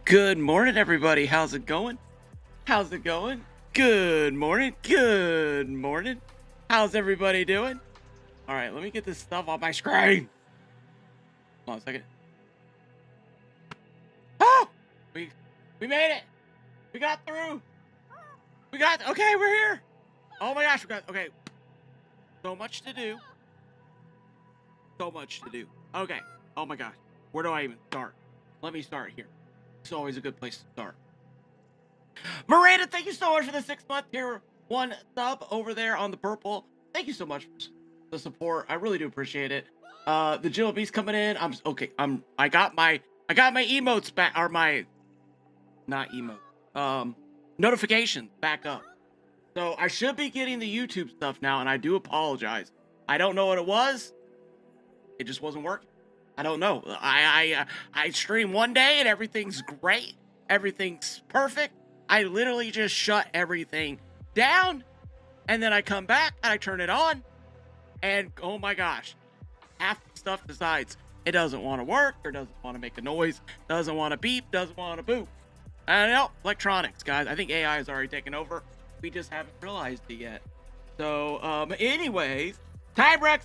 Good morning, everybody. How's it going? How's it going? Good morning. Good morning. How's everybody doing? All right, let me get this stuff off my screen. Hold on a second. Oh, we made it. We got through. Okay, we're here. Oh my gosh, okay. So much to do. Okay. Oh my gosh. Where do I even start? Let me start here. It's always a good place to start. Miranda, thank you so much for the 6-month tier 1 sub over there on the purple. Thank you so much for the support. I really do appreciate it. The Jill Beast coming in. I got my emotes back, or my not emote. Notifications back up. So I should be getting the YouTube stuff now, and I do apologize. I don't know what it was. It just wasn't working. I don't know. I stream one day and everything's great. Everything's perfect. I literally just shut everything down, and then I come back and I turn it on, and oh my gosh, half the stuff decides it doesn't want to work, or doesn't want to make a noise, doesn't want to beep, doesn't want to boop. I know, electronics, guys. I think AI has already taken over. We just haven't realized it yet. So, anyways, Tybrex,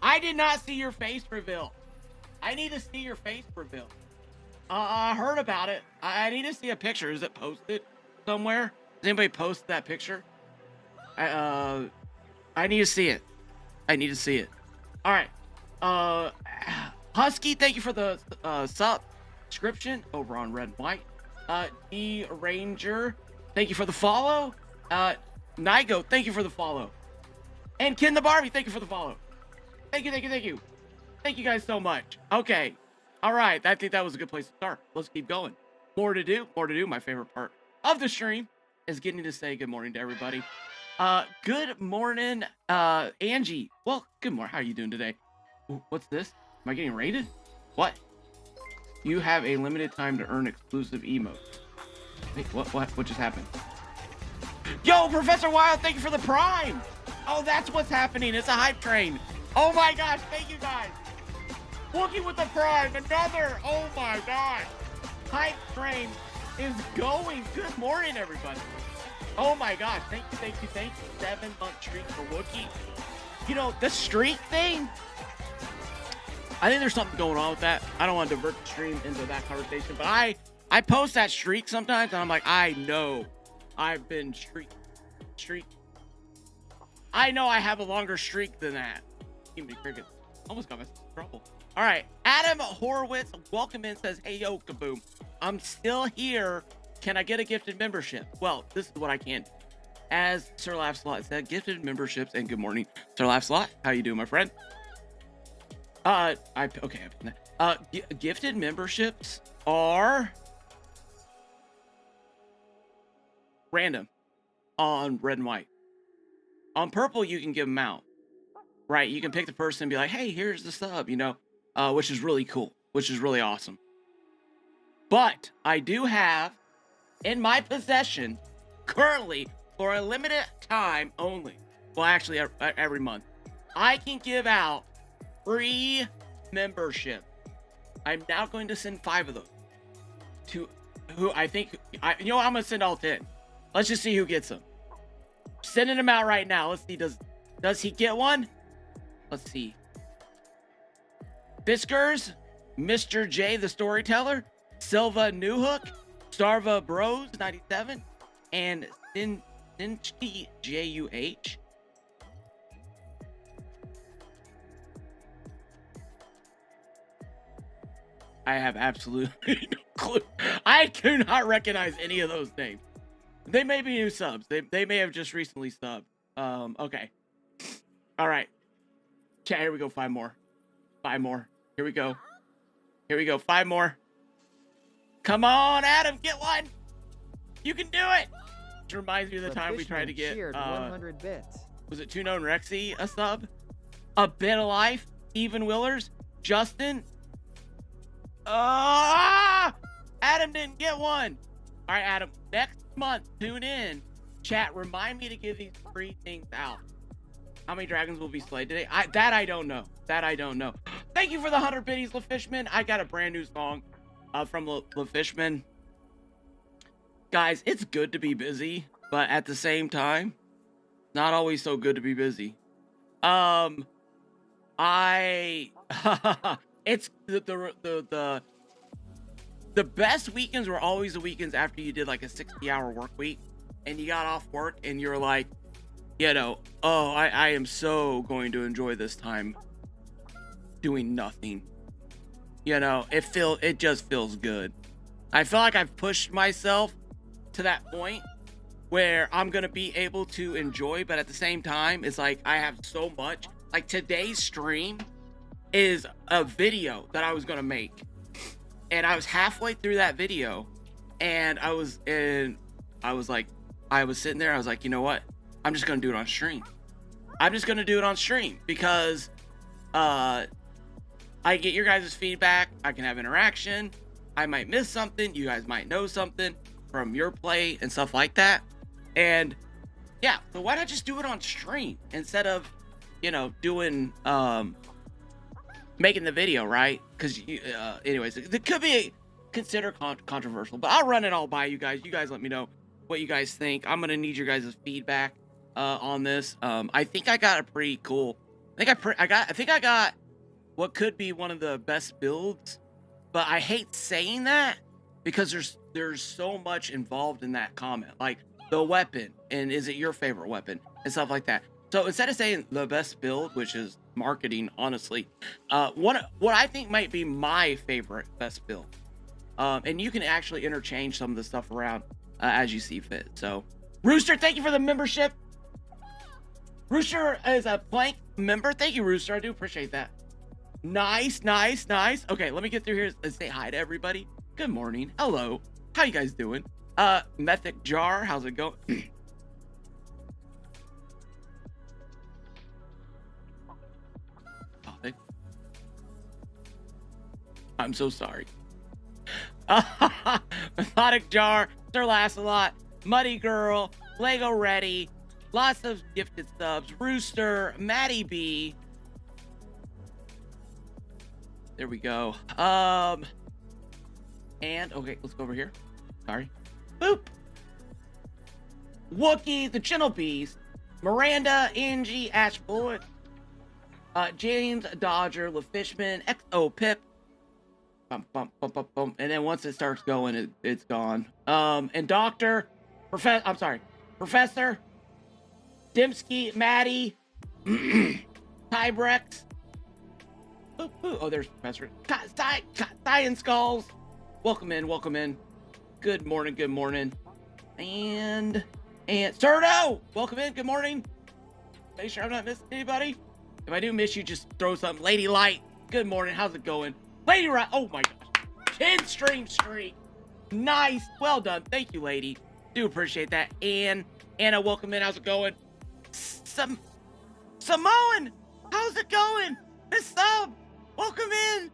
I did not see your face reveal. I need to see your face reveal. I heard about it. I need to see a picture. Is it posted somewhere? Does anybody post that picture? I need to see it. All right. Husky, thank you for the subscription over on Red and White. D Ranger, thank you for the follow. Nigo, thank you for the follow. And Ken the Barbie, thank you for the follow. Thank you. Thank you guys so much. Okay. All right. I think that was a good place to start. Let's keep going. More to do. My favorite part of the stream is getting to say good morning to everybody. Good morning, Angie. Well, good morning. How are you doing today? Ooh, what's this? Am I getting raided? What? You have a limited time to earn exclusive emotes. Wait, what just happened? Yo, Professor Wild, thank you for the prime. Oh, that's what's happening. It's a hype train. Oh my gosh, thank you guys. Wookie with the prime, another. Oh my gosh. Hype train is going. Good morning, everybody. Oh my gosh, thank you. 7-month streak for Wookie. You know, the streak thing, I think there's something going on with that. I don't want to divert the stream into that conversation, but I post that streak sometimes, and I'm like, I know I've been streak. I know I have a longer streak than that. Give me crickets. Almost got myself in trouble. All right, Adam Horowitz, welcome in, says, hey, yo, kaboom. I'm still here. Can I get a gifted membership? Well, this is what I can do. As Sir Laugh-Slot said, gifted memberships, and good morning, Sir Laugh-Slot. How you doing, my friend? Gifted memberships are random on Red and White. On Purple, you can give them out, right? You can pick the person and be like, hey, here's the sub, you know, which is really cool, which is really awesome. But I do have in my possession currently, for a limited time only, well, actually every month, I can give out free membership. I'm now going to send 5 of those to who I think, I'm going to send all 10. Let's just see who gets them. Sending them out right now. Let's see, does he get one? Let's see. Fiskers, Mr. J the Storyteller, Silva Newhook, Starva Bros 97, and Sinchi JUH. I have absolutely no clue. I do not recognize any of those names. They may be new subs. They may have just recently subbed. Okay. All right. Chat, here we go. 5 more. Here we go. 5 more. Come on, Adam, get one. You can do it. Which reminds me of the time we tried to get 100 bits. Was it Tuno and Rexy a sub? A Bit of Life, Even Willers, Justin. Adam didn't get one. All right, Adam, next month, tune in. Chat, remind me to give these free things out. How many dragons will be slayed today? I don't know. Thank you for the 100 biddies, LaFishman. I got a brand new song from LaFishman. Guys, it's good to be busy, but at the same time, not always so good to be busy. I it's the best weekends were always the weekends after you did like a 60-hour work week and you got off work and you're like, oh, I am so going to enjoy this time doing nothing. It just feels good. I feel like I've pushed myself to that point where I'm gonna be able to enjoy, but at the same time, it's like I have so much. Like today's stream is a video that I was gonna make, and I was halfway through that video, and I was sitting there. I was like, you know what? I'm just gonna do it on stream. I'm just gonna do it on stream because I get your guys' feedback. I can have interaction. I might miss something. You guys might know something from your play and stuff like that. And yeah, so why not just do it on stream instead of, doing, making the video, right? Because, anyways, it could be considered controversial, but I'll run it all by you guys. You guys let me know what you guys think. I'm going to need your guys' feedback on this. I think I got a pretty cool, I think I got what could be one of the best builds, but I hate saying that because there's so much involved in that comment, like the weapon and is it your favorite weapon and stuff like that. So instead of saying the best build, which is marketing, honestly, what I think might be my favorite best build, and you can actually interchange some of the stuff around as you see fit. So Rooster, thank you for the membership. Rooster is a Plank member. Thank you, Rooster. I do appreciate that. Nice. Okay, let me get through here and say hi to everybody. Good morning. Hello. How you guys doing? Mythic Jar, how's it going? I'm so sorry. Methodic Jar, Sir Lassalot, Muddy Girl, Lego Ready, lots of gifted subs, Rooster, Maddie B. There we go. And okay, let's go over here. Sorry. Boop. Wookie, the Channel Bees, Miranda, Angie, Ash Bullet, James, Dodger, LaFishman, XO Pip. Bum, bum, bum, bum, bum. And then once it starts going, it's gone. And Professor, Dimsky, Maddie, Tybrex. Oh, there's Professor. Cyan Skulls. Welcome in. Good morning. And Serto, welcome in. Good morning. Make sure I'm not missing anybody. If I do miss you, just throw something. Lady Light, good morning. How's it going? Lady Right. Oh my gosh. 10 stream streak. Nice. Well done. Thank you, lady. Do appreciate that. And Anna, welcome in. How's it going? Samoan, how's it going? Miss Sub, welcome in.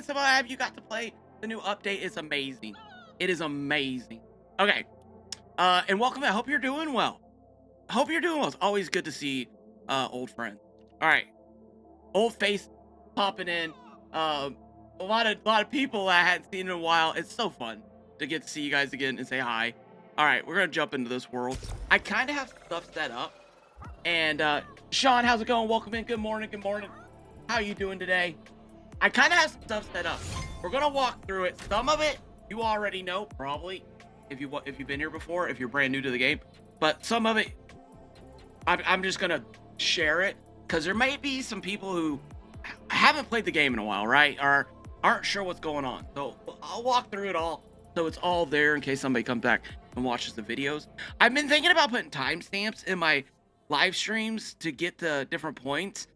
Samoan, have you got to play the new update? It's amazing. It is amazing. Okay. And welcome in. I hope you're doing well. It's always good to see old friends. All right. Old face popping in. A lot of people I hadn't seen in a while. It's so fun to get to see you guys again and say hi. All right, we're gonna jump into this world. I kind of have stuff set up. And Sean, how's it going? Welcome in. Good morning. How you doing today? I kind of have some stuff set up. We're gonna walk through it. Some of it you already know, probably, if you've been here before, if you're brand new to the game. But some of it, I'm just gonna share it because there may be some people who haven't played the game in a while, right? Or aren't sure what's going on. So I'll walk through it all, so it's all there in case somebody comes back and watches the videos. I've been thinking about putting timestamps in my live streams to get to different points.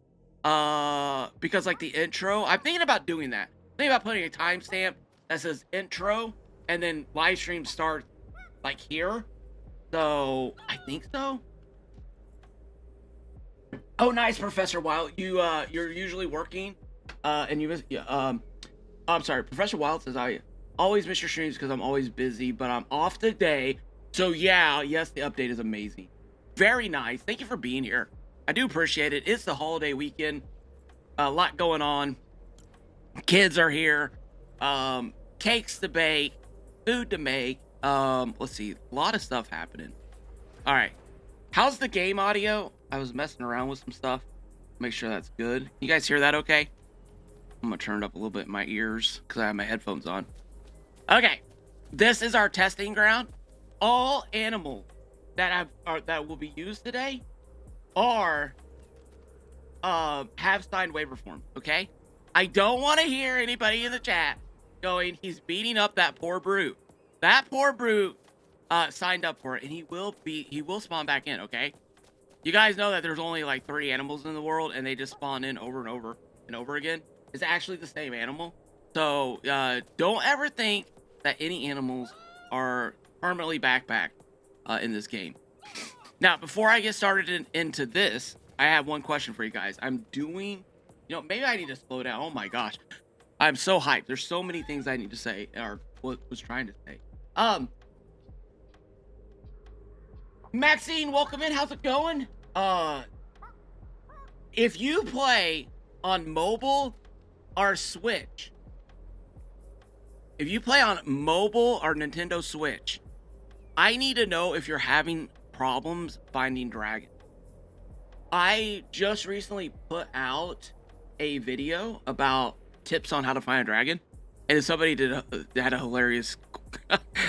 Because like the intro, I'm thinking about doing that. Thinking about putting a timestamp that says intro, and then live stream starts like here. So I think so. Oh, nice, Professor Wild. You're usually working, and you miss. I'm sorry, Professor Wild says I always miss your streams because I'm always busy, but I'm off today. So yeah, yes, the update is amazing. Very nice. Thank you for being here. I do appreciate it. It's the holiday weekend. A lot going on. Kids are here. Cakes to bake, food to make, Let's see. A lot of stuff happening. All right. How's the game audio? I was messing around with some stuff. Make sure that's good. You guys hear that okay? I'm gonna turn it up a little bit in my ears because I have my headphones on. Okay. This is our testing ground. All animals that will be used today are have signed waiver forms, okay? I don't want to hear anybody in the chat going, he's beating up that poor brute. That poor brute signed up for it, and he will spawn back in, okay? You guys know that there's only like 3 animals in the world, and they just spawn in over and over and over again. It's actually the same animal. So don't ever think that any animals are permanently backpacked in this game. Now, before I get started into this, I have one question for you guys. I'm doing, maybe I need to slow down. Oh my gosh. I'm so hyped. There's so many things I need to say, or was trying to say. Maxine, welcome in. How's it going? If you play on mobile or Switch, if you play on mobile or Nintendo Switch, I need to know if you're having problems finding dragons. I just recently put out a video about tips on how to find a dragon, and somebody had a hilarious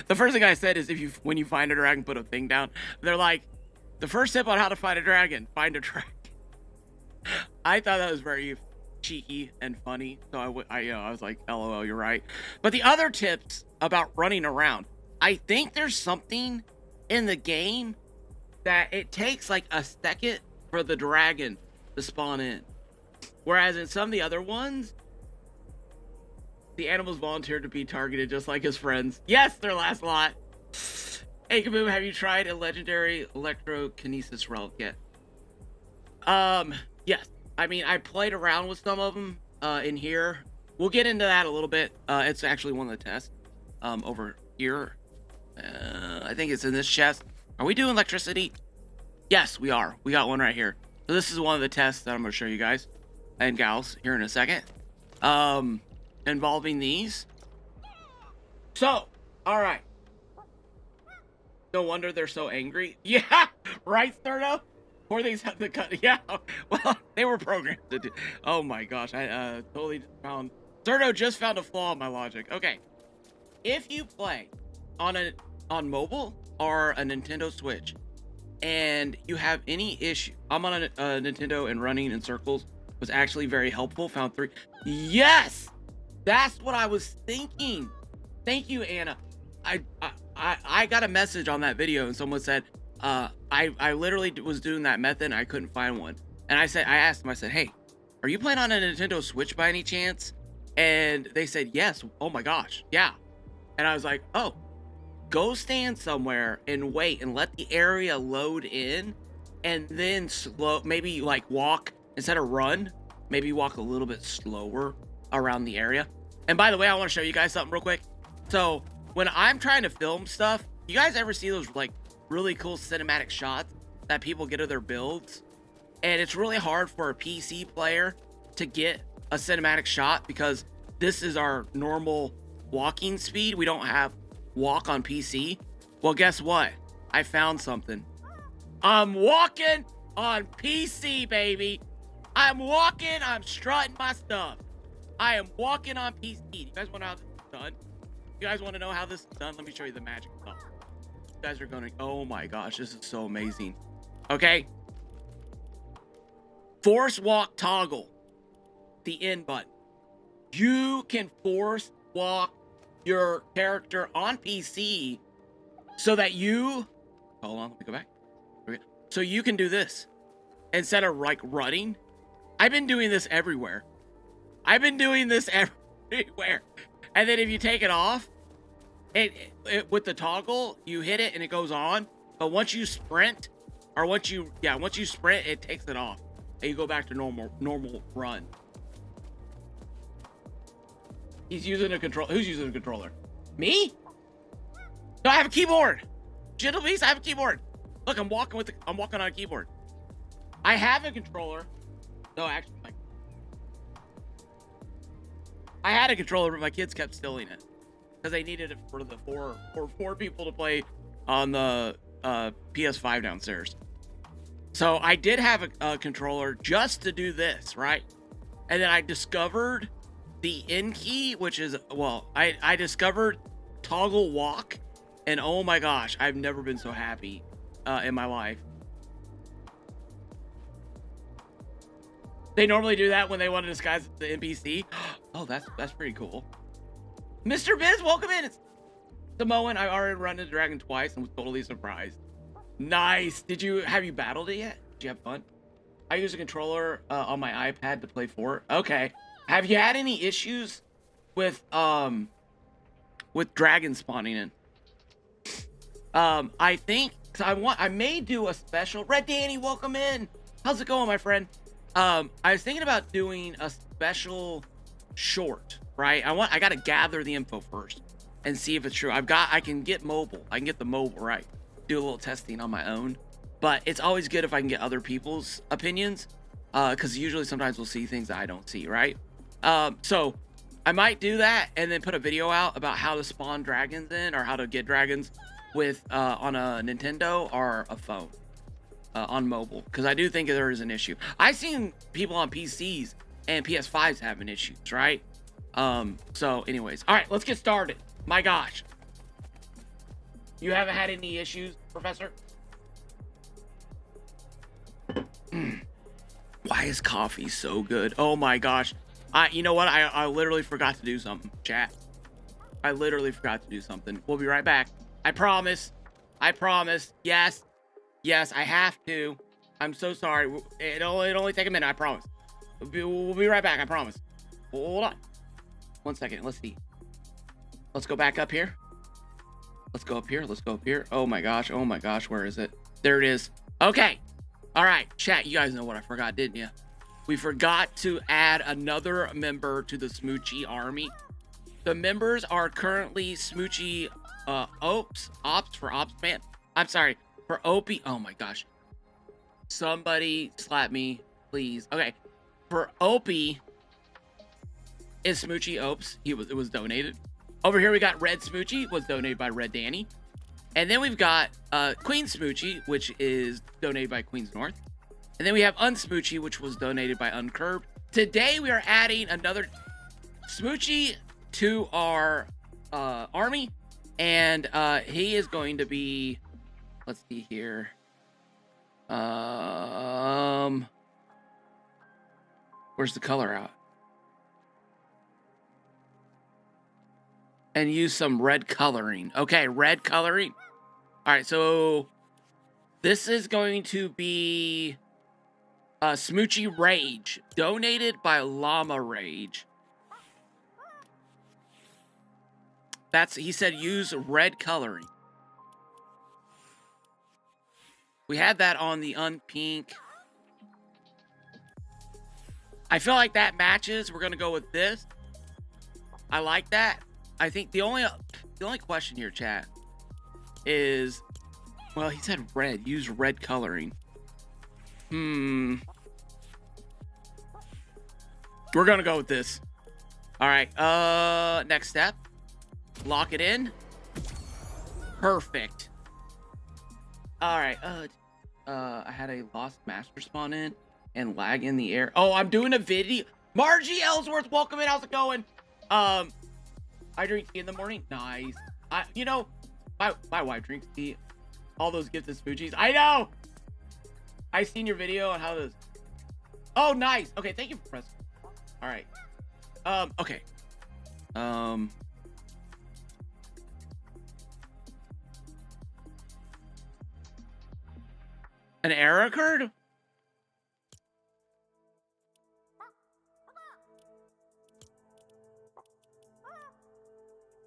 the first thing I said is, when you find a dragon, put a thing down. They're like, the first tip on how to find a dragon, find a dragon. I thought that was very cheeky and funny, so I was like, LOL, you're right. But the other tips about running around, I think there's something in the game that it takes like a second for the dragon to spawn in, whereas in some of the other ones, the animals volunteered to be targeted just like his friends. Yes, their last lot. Hey, Kaboom, have you tried a legendary electrokinesis relic yet? Yes. I mean, I played around with some of them in here. We'll get into that a little bit. It's actually one of the tests over here. I think it's in this chest. Are we doing electricity? Yes, we are. We got one right here. So this is one of the tests that I'm going to show you guys and gals here in a second. Involving these. So, all right. No wonder they're so angry. Yeah, right, Sterno? Poor things have to cut. Yeah, well, they were programmed to do. Oh my gosh, I totally just found. Sterno just found a flaw in my logic. Okay, if you play on mobile or a Nintendo Switch, and you have any issue, I'm on a Nintendo, and running in circles was actually very helpful. Found 3. Yes. That's what I was thinking. Thank you, Anna. I got a message on that video, and someone said, I literally was doing that method and I couldn't find one. And I asked them, I said, hey, are you playing on a Nintendo Switch by any chance? And they said, yes. Oh my gosh. Yeah. And I was like, oh, go stand somewhere and wait and let the area load in, and then maybe like walk instead of run, maybe walk a little bit slower around the area. And by the way, I want to show you guys something real quick. So when I'm trying to film stuff, you guys ever see those like really cool cinematic shots that people get of their builds? And it's really hard for a PC player to get a cinematic shot because this is our normal walking speed. We don't have walk on PC. Well, guess what? I found something. I'm walking on PC, baby. I'm walking, I'm strutting my stuff. I am walking on PC. You guys want to know how this is done? You guys want to know how this is done? Let me show you the magic stuff. You guys are going to, oh my gosh, this is so amazing. Okay. Force walk toggle. The N button. You can force walk your character on PC so that you, hold on, let me go back. Okay. So you can do this instead of like running. I've been doing this everywhere. And then if you take it off, it with the toggle, you hit it and it goes on. But once you sprint, once you sprint, it takes it off. And you go back to normal run. He's using a controller. Who's using a controller? Me? No, I have a keyboard. Gentle Beast, I have a keyboard. Look, I'm walking on a keyboard. I have a controller. No, actually, I had a controller, but my kids kept stealing it. because they needed it for the four people to play on the PS5 downstairs. So I did have a controller just to do this, right? And then I discovered the N key, which is, well, I discovered toggle walk, and oh my gosh, I've never been so happy in my life. They normally do that when they want to disguise the NPC. Oh, that's pretty cool. Mr. Biz, welcome in. It's Samoan. I already run into Dragon twice and was totally surprised. Nice. Have you battled it yet? Did you have fun? I use a controller on my iPad to play Fort. Okay. Have you had any issues with dragon spawning in? I think I may do a special. Red Danny, welcome in. How's it going, my friend? I was thinking about doing a special short, right? I gotta gather the info first and see if it's true. I can get mobile. I can get the mobile, right? Do a little testing on my own. But it's always good if I can get other people's opinions. Because usually sometimes we'll see things that I don't see, right? So I might do that and then put a video out about how to spawn dragons in, or how to get dragons with on a Nintendo or a phone. On mobile, because I do think there is an issue. I've seen people on PCs and PS5s having issues, right? So anyways, all right, let's get started. My gosh, you haven't had any issues, Professor? Why is coffee so good? Oh my gosh, you know what, I literally forgot to do something, chat. I literally forgot to do something. We'll be right back. I promise. Yes, I have to. I'm so sorry. It'll only take a minute, I promise. We'll be right back, I promise. Hold on. 1 second, let's see. Let's go back up here. Let's go up here. Oh my gosh, where is it? There it is. Okay. All right, chat, you guys know what I forgot, didn't you? We forgot to add another member to the Smoochie army. The members are currently Smoochie Ops for Ops Man. I'm sorry. For Opie, oh my gosh. Somebody slap me, please. Okay. For Opie is Smoochie Opes. It was donated. Over here we got Red Smoochie, was donated by Red Danny. And then we've got Queen Smoochie, which is donated by Queen's North. And then we have Unsmoochie, which was donated by Uncurbed. Today we are adding another Smoochie to our army. And he is going to be, let's see here. Where's the color out? And use some red coloring. Okay, red coloring. All right, so this is going to be Smoochie Rage, donated by Llama Rage. He said use red coloring. We had that on the Unpink. I feel like that matches. We're gonna go with this. I like that. I think the only question here, chat, is, well, he said red. Use red coloring. We're gonna go with this. All right. Next step. Lock it in. Perfect. All right. I had a lost master spawn in and lag in the air. Oh, I'm doing a video. Margie Ellsworth, welcome in. How's it going? I drink tea in the morning. Nice. You know, my wife drinks tea. All those gifted smoochies. I know. I seen your video on how this. Oh, nice. Okay, thank you for pressing. All right. Okay. An error occurred?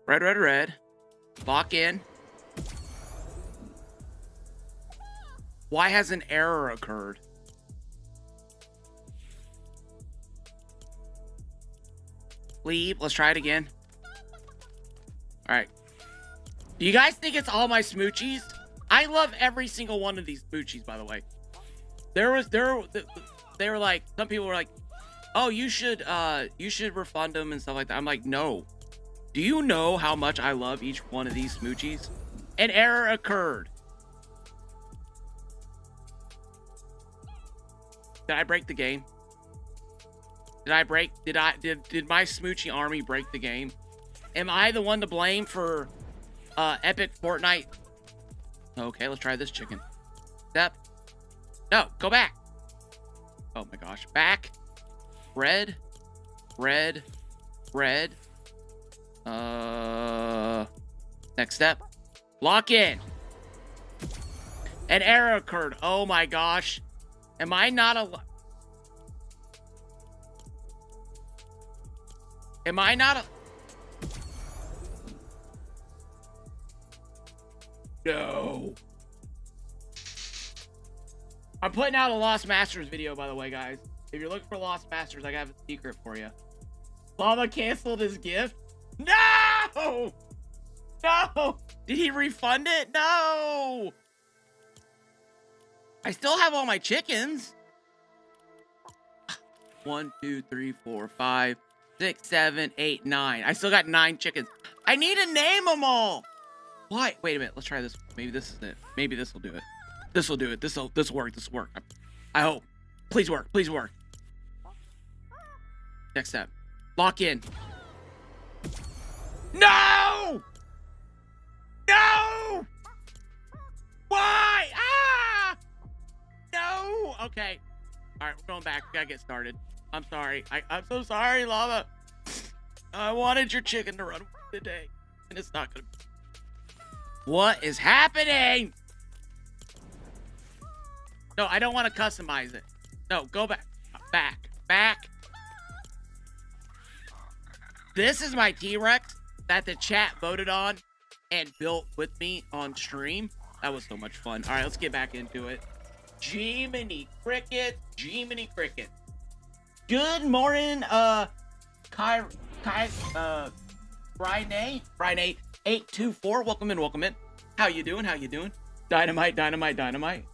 Red. Lock in. Why has an error occurred? Leave. Let's try it again. All right. Do you guys think it's all my smoochies? I love every single one of these smoochies, by the way. They were like, some people were like, oh, you should refund them and stuff like that. I'm like, no. Do you know how much I love each one of these smoochies? An error occurred. Did I break the game? Did my smoochie army break the game? Am I the one to blame for epic Fortnite? Okay, let's try this chicken. Step. No, go back. Oh my gosh. Back. Red. Red. Red. Next step. Lock in. An error occurred. Oh my gosh. Am I not a... Am I not a... No. I'm putting out a Lost Masters video, by the way, guys. If you're looking for Lost Masters, I have a secret for you. Llama canceled his gift. No! No! Did he refund it? No! I still have all my chickens. 1, 2, 3, 4, 5, 6, 7, 8, 9. I still got 9 chickens. I need to name them all. Why? Wait a minute. Let's try this. Maybe this is it. Maybe this will do it. This will do it. This will work. This will work. I hope. Please work. Please work. Next step. Lock in. No! No! Why? Ah! No! Okay. All right, we're going back. We gotta get started. I'm sorry. I'm so sorry, Lava. I wanted your chicken to run today, and it's not gonna be. What is happening? No, I don't want to customize it. No, go back. Back. This is my T-Rex that the chat voted on and built with me on stream. That was so much fun. All right, let's get back into it. Jiminy Cricket. Good morning, Friday 824. Welcome in. How you doing? Dynamite.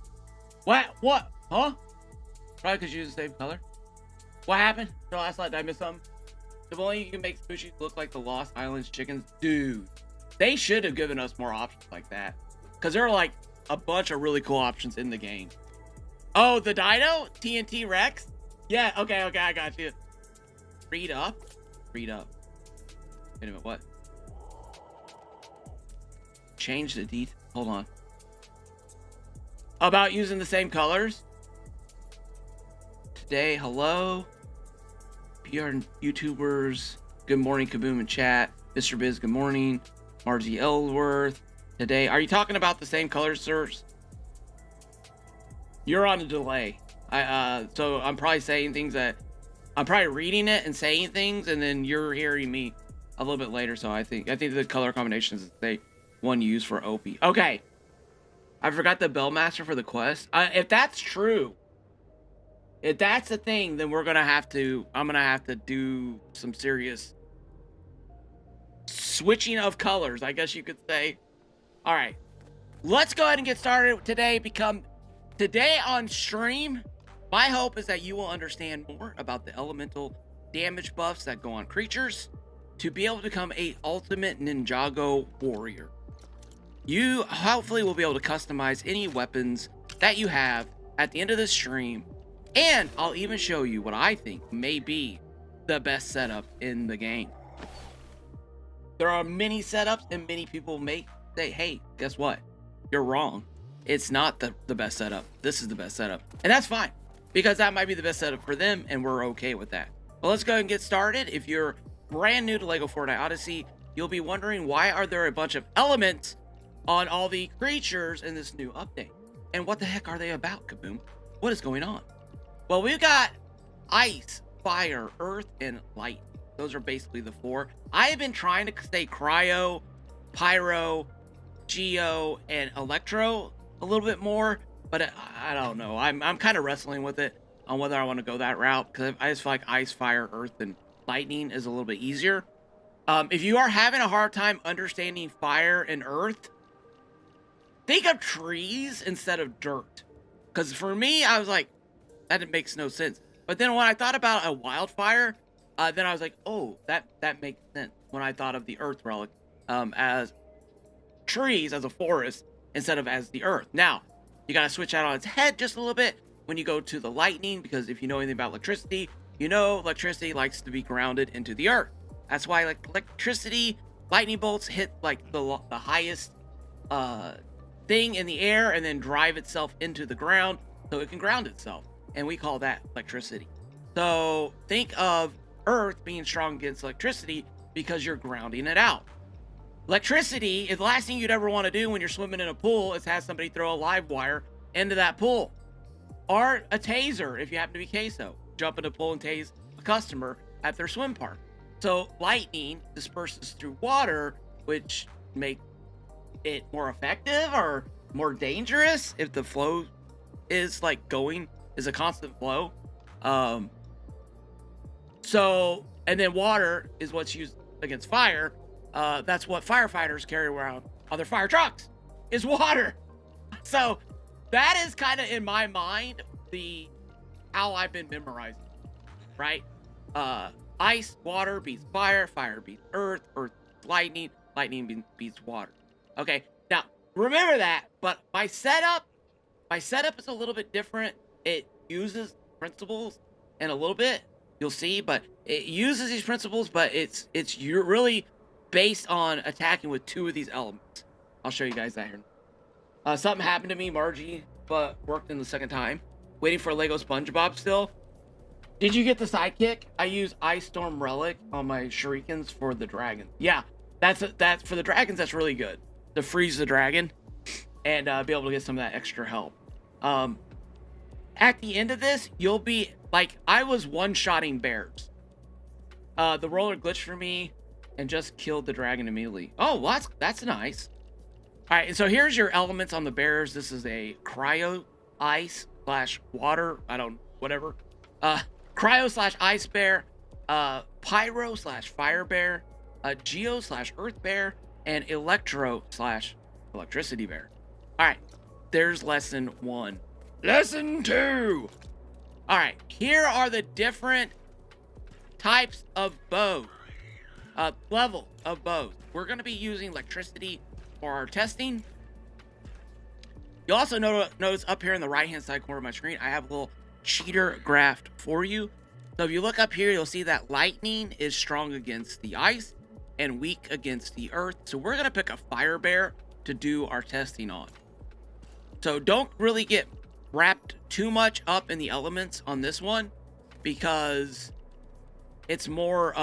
What? Huh? Probably because you use the same color. What happened? No, last night, did I miss something? If only you can make sushi look like the Lost Islands chickens. Dude, they should have given us more options like that. Because there are like a bunch of really cool options in the game. Oh, the Dino? TNT Rex? Yeah, okay, I got you. Read up. Wait a minute, what? Change the detail. Hold on. About using the same colors? Today, hello. PR YouTubers. Good morning, Kaboom and chat. Mr. Biz, good morning. Margie Ellsworth. Today, are you talking about the same colors, sirs? You're on a delay. So I'm probably saying things that I'm probably reading it and saying things, and then you're hearing me a little bit later. So I think the color combinations that one used for OP. Okay, I forgot the Bellmaster for the quest. If that's true, if that's the thing, then I'm gonna have to do some serious switching of colors, I guess you could say. All right, let's go ahead and get started today. Today on stream, my hope is that you will understand more about the elemental damage buffs that go on creatures to be able to become a ultimate Ninjago warrior. You hopefully will be able to customize any weapons that you have at the end of the stream, and I'll even show you what I think may be the best setup in the game. There are many setups, and many people may say, hey, guess what? You're wrong. It's not the best setup. This is the best setup. And that's fine, because that might be the best setup for them, and we're okay with that. Well, let's go ahead and get started. If you're brand new to LEGO Fortnite Odyssey, you'll be wondering, why are there a bunch of elements on all the creatures in this new update? And what the heck are they about, Kaboom? What is going on? Well, we've got ice, fire, earth, and light. Those are basically the 4. I have been trying to say cryo, pyro, geo, and electro a little bit more, but I don't know. I'm kind of wrestling with it on whether I want to go that route, because I just feel like ice, fire, earth, and lightning is a little bit easier. If you are having a hard time understanding fire and earth, think of trees instead of dirt. Because for me, I was like, that makes no sense. But then when I thought about a wildfire, then I was like, oh, that makes sense. when I thought of the earth relic as trees, as a forest, instead of as the earth. Now, you got to switch out on its head just a little bit when you go to the lightning, because if you know anything about electricity, you know electricity likes to be grounded into the earth. That's why like electricity, lightning bolts hit like the highest thing in the air and then drive itself into the ground so it can ground itself. And we call that electricity. So think of earth being strong against electricity because you're grounding it out. Electricity is the last thing you'd ever want to do when you're swimming in a pool is have somebody throw a live wire into that pool. Or a taser if you happen to be queso. Jump in a pool and tase a customer at their swim park. So lightning disperses through water, which makes it more effective or more dangerous if the flow is like is a constant flow. So, and then water is what's used against fire. That's what firefighters carry around on their fire trucks, is water. So that is kind of in my mind how I've been memorizing, right? Ice, water beats fire, fire beats earth, earth lightning, lightning beats water. Okay, now remember that, but my setup is a little bit different. It uses principles in a little bit, you'll see, but it uses these principles, but you're really based on attacking with two of these elements. I'll show you guys that here. Something happened to me, Margie, but worked in the second time. Waiting for a Lego SpongeBob still. Did you get the sidekick? I use Ice Storm Relic on my shurikens for the dragon. Yeah, that's for the dragons. That's really good to freeze the dragon and be able to get some of that extra help. At the end of this, you'll be like, I was one-shotting bears. The roller glitched for me and just killed the dragon immediately. Oh, well, that's nice. All right, and so here's your elements on the bears. This is a cryo ice / water. Whatever. Cryo / ice bear, pyro / fire bear, geo / earth bear, and electro / electricity bear. All right, there's lesson 1. Lesson 2. All right, here are the different types of bows, level of bows. We're going to be using electricity for our testing. You also notice up here in the right-hand side corner of my screen, I have a little cheater graph for you. So if you look up here, you'll see that lightning is strong against the ice and weak against the earth. So we're going to pick a fire bear to do our testing on. So don't really get wrapped too much up in the elements on this one, because it's more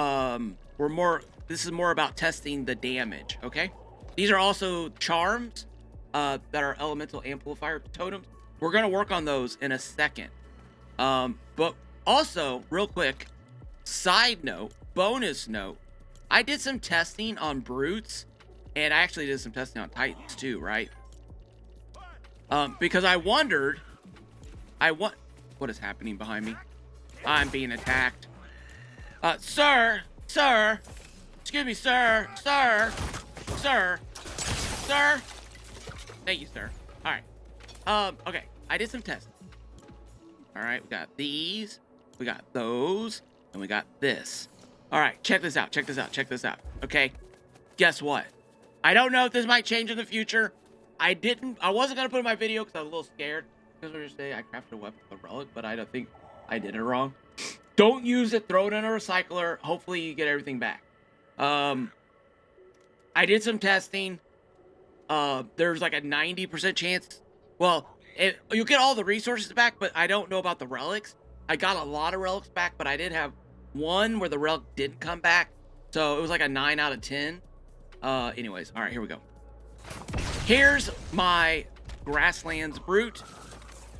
this is more about testing the damage. Okay, these are also charms that are elemental amplifier totems. We're going to work on those in a second. But also, real quick, side note, bonus note, I did some testing on brutes, and I actually did some testing on titans too, right? Because I wondered, what is happening behind me? I'm being attacked. Sir, excuse me, sir. Thank you, sir. All right. Okay, I did some testing. All right, we got these, we got those, and we got this. All right, check this out. Okay, guess what? I don't know if this might change in the future. I wasn't gonna put it in my video because I was a little scared. Because we're just saying I crafted a weapon with a relic, but I don't think I did it wrong. Don't use it. Throw it in a recycler. Hopefully you get everything back. I did some testing. There's like a 90% chance. Well, you'll get all the resources back, but I don't know about the relics. I got a lot of relics back, but I did have one where the relic didn't come back. So it was like a 9 out of 10. Anyways, all right, here we go. Here's my grasslands brute.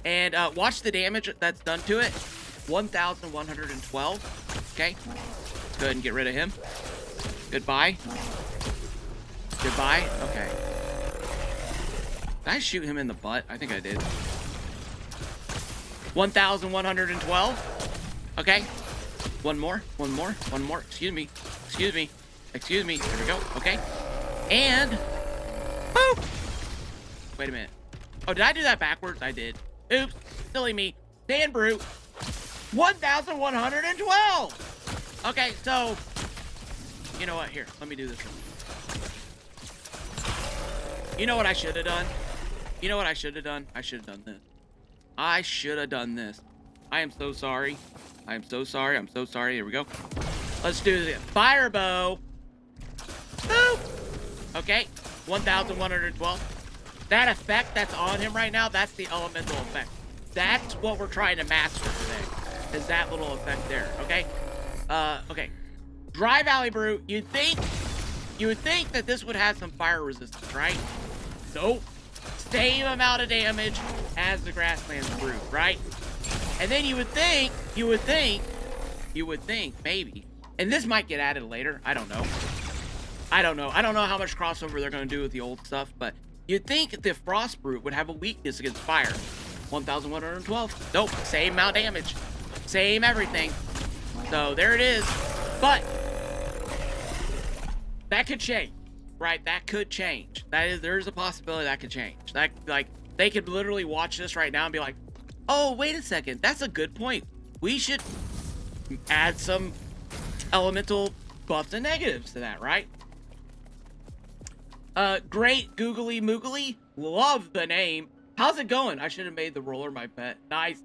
And watch the damage that's done to it. 1,112. Okay. Let's go ahead and get rid of him. Goodbye. Okay. Did I shoot him in the butt? I think I did. 1,112. Okay. One more. Excuse me. There we go. Okay. And boop. Wait a minute. Oh, did I do that backwards? I did. Oops. Silly me. Dan brute. 1,112. Okay, so You know what? Here, let me do this. You know what I should have done? You know what I should have done? I should have done this. I should have done this. I am so sorry. I am so sorry. I'm so sorry. Here we go. Let's do this. Fire bow. Boop. Okay. 1,112. That effect that's on him right now, that's the elemental effect. That's what we're trying to master today. Is that little effect there. Okay. Okay. Dry Valley Brew. You would think that this would have some fire resistance, right? Nope. Same amount of damage as the Grasslands Brew, right? And then you would think, maybe, and this might get added later. I don't know. I don't know how much crossover they're going to do with the old stuff, but you'd think the Frost Brute would have a weakness against fire. 1,112. Nope. Same amount of damage. Same everything. So there it is. But that could change, right? That could change. There's a possibility that could change. They could literally watch this right now and be like, oh, wait a second. That's a good point. We should add some elemental buffs and negatives to that, right? Great Googly Moogly. Love the name. How's it going? I should have made the roller my pet. Nice.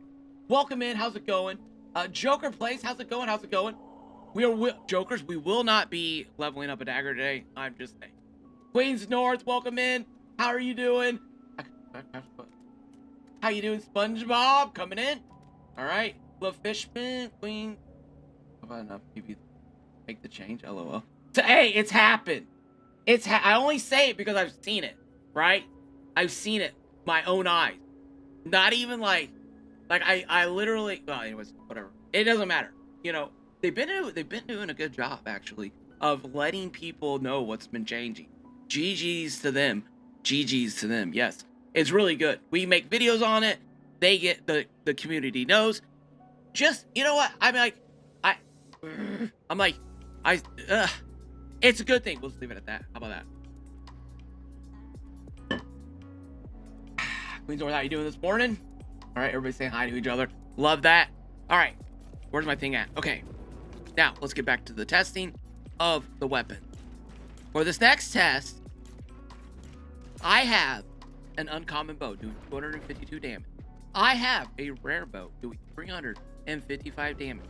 Welcome in. How's it going? Joker Place. How's it going? How's it going? Jokers, we will not be leveling up a dagger today. I'm just saying. Queens North, welcome in. How are you doing? How you doing, SpongeBob? Coming in. All right. Love Fishman, Queen. How about enough? Maybe make the change. LOL. So, hey, it's happened. I only say it because I've seen it, right? I've seen it. My own eyes. Not even like I literally. Well, anyways, whatever. It doesn't matter. You know, they've been doing a good job actually of letting people know what's been changing. GG's to them. GG's to them. Yes, it's really good. We make videos on it. They get the community knows. Just, you know what? It's a good thing. We'll just leave it at that. How about that? Queens North, how you doing this morning? All right, everybody saying hi to each other. Love that. All right, where's my thing at? Okay, now let's get back to the testing of the weapon. For this next test, I have an uncommon bow doing 252 damage. I have a rare bow doing 355 damage.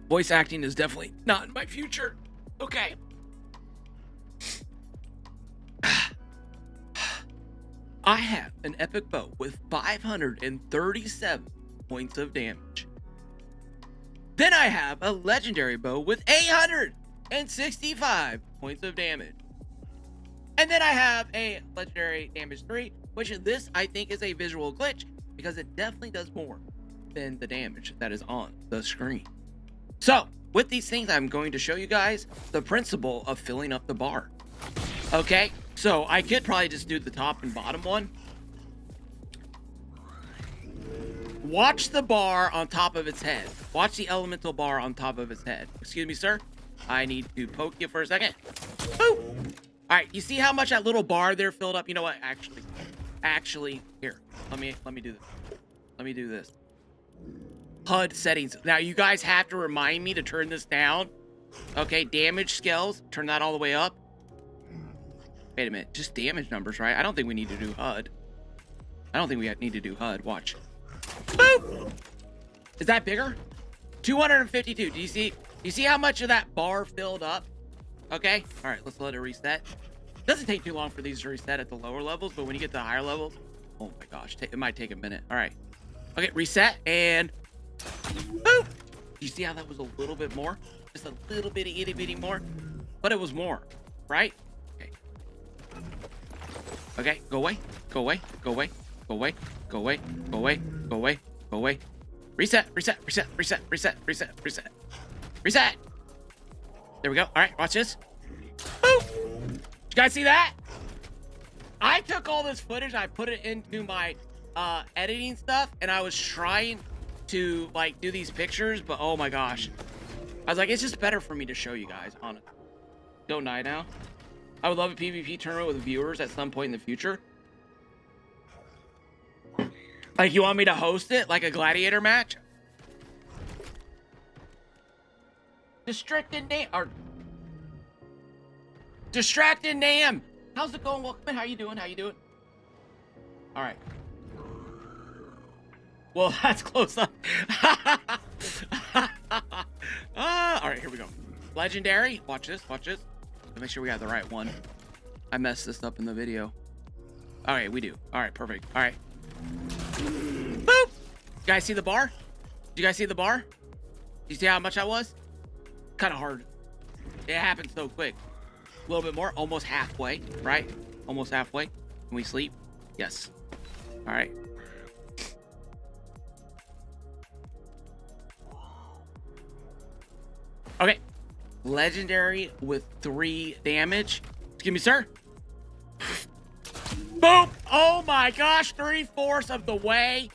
Voice acting is definitely not in my future. Okay. I have an epic bow with 537 points of damage. Then I have a legendary bow with 865 points of damage. And then I have a legendary damage 3, which this I think is a visual glitch because it definitely does more than the damage that is on the screen. So with these things, I'm going to show you guys the principle of filling up the bar. Okay, so I could probably just do the top and bottom one. Watch the bar on top of its head. Watch the elemental bar on top of its head. Excuse me, sir. I need to poke you for a second. Boop. All right, you see how much that little bar there filled up? You know what? Actually, here. Let me do this. Let me do this. HUD settings. Now, you guys have to remind me to turn this down. Okay, damage scales. Turn that all the way up. Wait a minute. Just damage numbers, right? I don't think we need to do HUD. I don't think we need to do HUD. Watch. Boop! Is that bigger? 252. Do you see how much of that bar filled up? Okay. All right, let's let it reset. It doesn't take too long for these to reset at the lower levels, but when you get to the higher levels, oh my gosh, it might take a minute. All right. Okay, reset and boop! You see how that was a little bit more? Just a little bitty, itty bitty more, but it was more, right? Okay. Okay, go away, go away, go away, go away, go away, go away, go away, go away. Reset, reset, reset, reset, reset, reset, reset, reset. There we go. All right, watch this. Boop! Did you guys see that? I took all this footage, I put it into my editing stuff, and I was trying to like do these pictures, but oh my gosh, I was like, it's just better for me to show you guys. Honestly, don't die now. I would love a PvP tournament with viewers at some point in the future. Like, you want me to host it like a gladiator match? Distracted Nam. How's it going? Welcome in. How you doing? How you doing? All right. Well, that's close up. All right, here we go. Legendary. Watch this. Watch this. Make sure we have the right one. I messed this up in the video. All right, we do. All right, perfect. All right. Boop. You guys see the bar? Did you guys see the bar? You see how much that was? Kind of hard. It happened so quick. A little bit more. Almost halfway, right? Almost halfway. Can we sleep? Yes. All right. Okay. Legendary with 3 damage. Excuse me, sir. Boom. Oh my gosh. 3/4 of the way.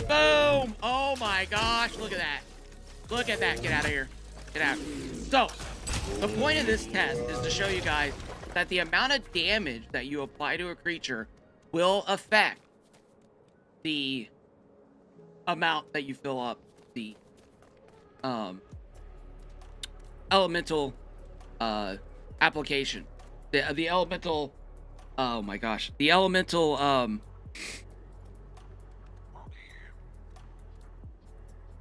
Boom. Oh my gosh. Look at that. Look at that. Get out of here. Get out. So, the point of this test is to show you guys that the amount of damage that you apply to a creature will affect the amount that you fill up the elemental application. The elemental, oh my gosh, the elemental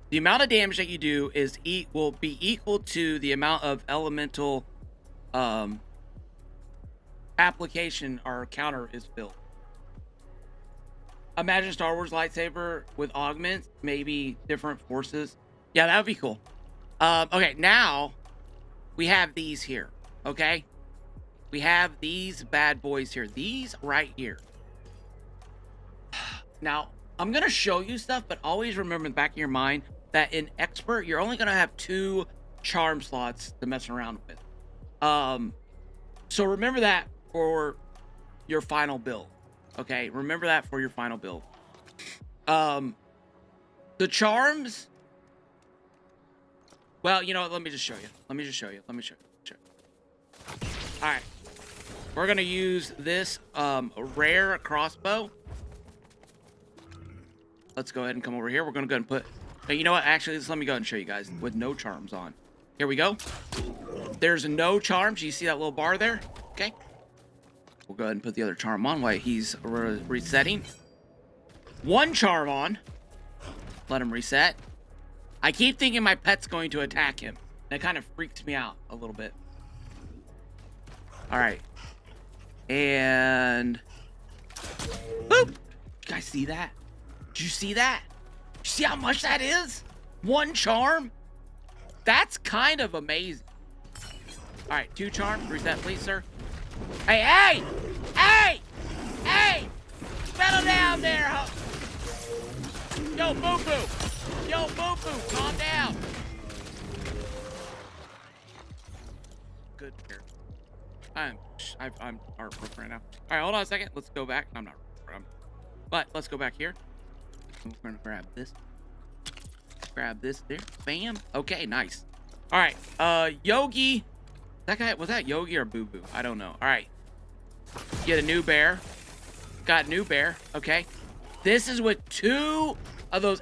the amount of damage that you do is will be equal to the amount of elemental application our counter is filled. Imagine Star Wars lightsaber with augments, maybe different forces. Yeah, that would be cool. Okay, now we have these here. Okay, we have these bad boys here. These right here. Now, I'm gonna show you stuff, but always remember in the back of your mind that in expert, you're only gonna have 2 charm slots to mess around with. So remember that for your final build. Okay, remember that for your final build. The charms. Well, you know what? Let me just show you. Let me just show you. Let me show you. All right, we're gonna use this rare crossbow. Let's go ahead and come over here. We're gonna go ahead and put. You know what? Actually, let me go ahead and show you guys with no charms on. Here we go. There's no charms. You see that little bar there? Okay. We'll go ahead and put the other charm on while he's resetting. 1 charm on. Let him reset. I keep thinking my pet's going to attack him. That kind of freaks me out a little bit. All right. And... boop! You guys see that? Did you see that? You see how much that is? 1 charm? That's kind of amazing. All right, 2 charms. Reset, please, sir. Hey, hey! Hey! Hey! Settle down there, huh? Yo, boo-boo! Yo, boo-boo! Calm down! Good here. I'm heartbroken right now. All right, hold on a second. Let's go back. I'm not. But let's go back here. We're gonna grab this. Grab this there. Bam. Okay, nice. All right. Yogi. That guy, was that Yogi or Boo Boo? I don't know. All right. Get a new bear. Got new bear. Okay. This is with 2 of those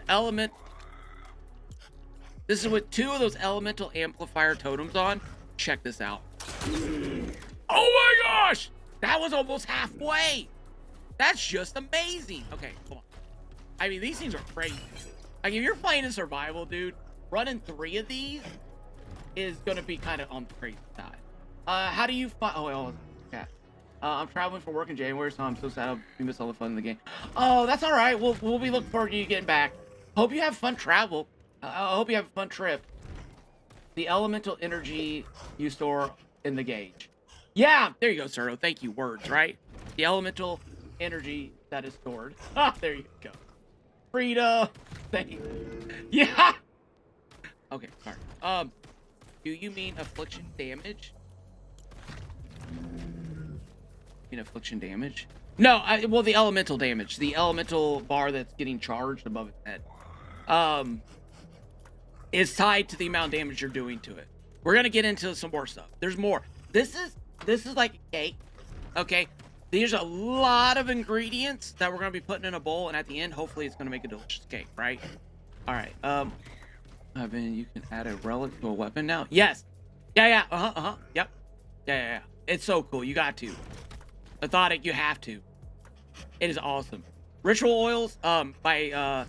This is with 2 of those elemental amplifier totems on. Check this out. Oh my gosh! That was almost halfway. That's just amazing. Okay, hold on. I mean, these things are crazy. Like, if you're playing in survival, dude, running 3 of these is gonna be kind of on the crazy side. How do you find? Oh, yeah. I'm traveling for work in January, so I'm so sad I miss all the fun in the game. Oh, that's all right. We'll be looking forward to you getting back. Hope you have fun travel. I hope you have a fun trip. The elemental energy you store in the gauge. Yeah, there you go, Sir. Thank you. Words, right? The elemental energy that is stored. Ah, there you go. Frida. Thank you. Yeah. Okay, sorry. Do you mean affliction damage? Affliction damage? No, well, the elemental damage. The elemental bar that's getting charged above its head. Is tied to the amount of damage you're doing to it. We're gonna get into some more stuff. There's more. This is like a cake. Okay. There's a lot of ingredients that we're going to be putting in a bowl, and at the end, hopefully, it's going to make a delicious cake, right? All right. Evan, you can add a relic to a weapon now. Yes. Yeah. Yep. Yeah. It's so cool. You got to. Methodic, you have to. It is awesome. Ritual oils, by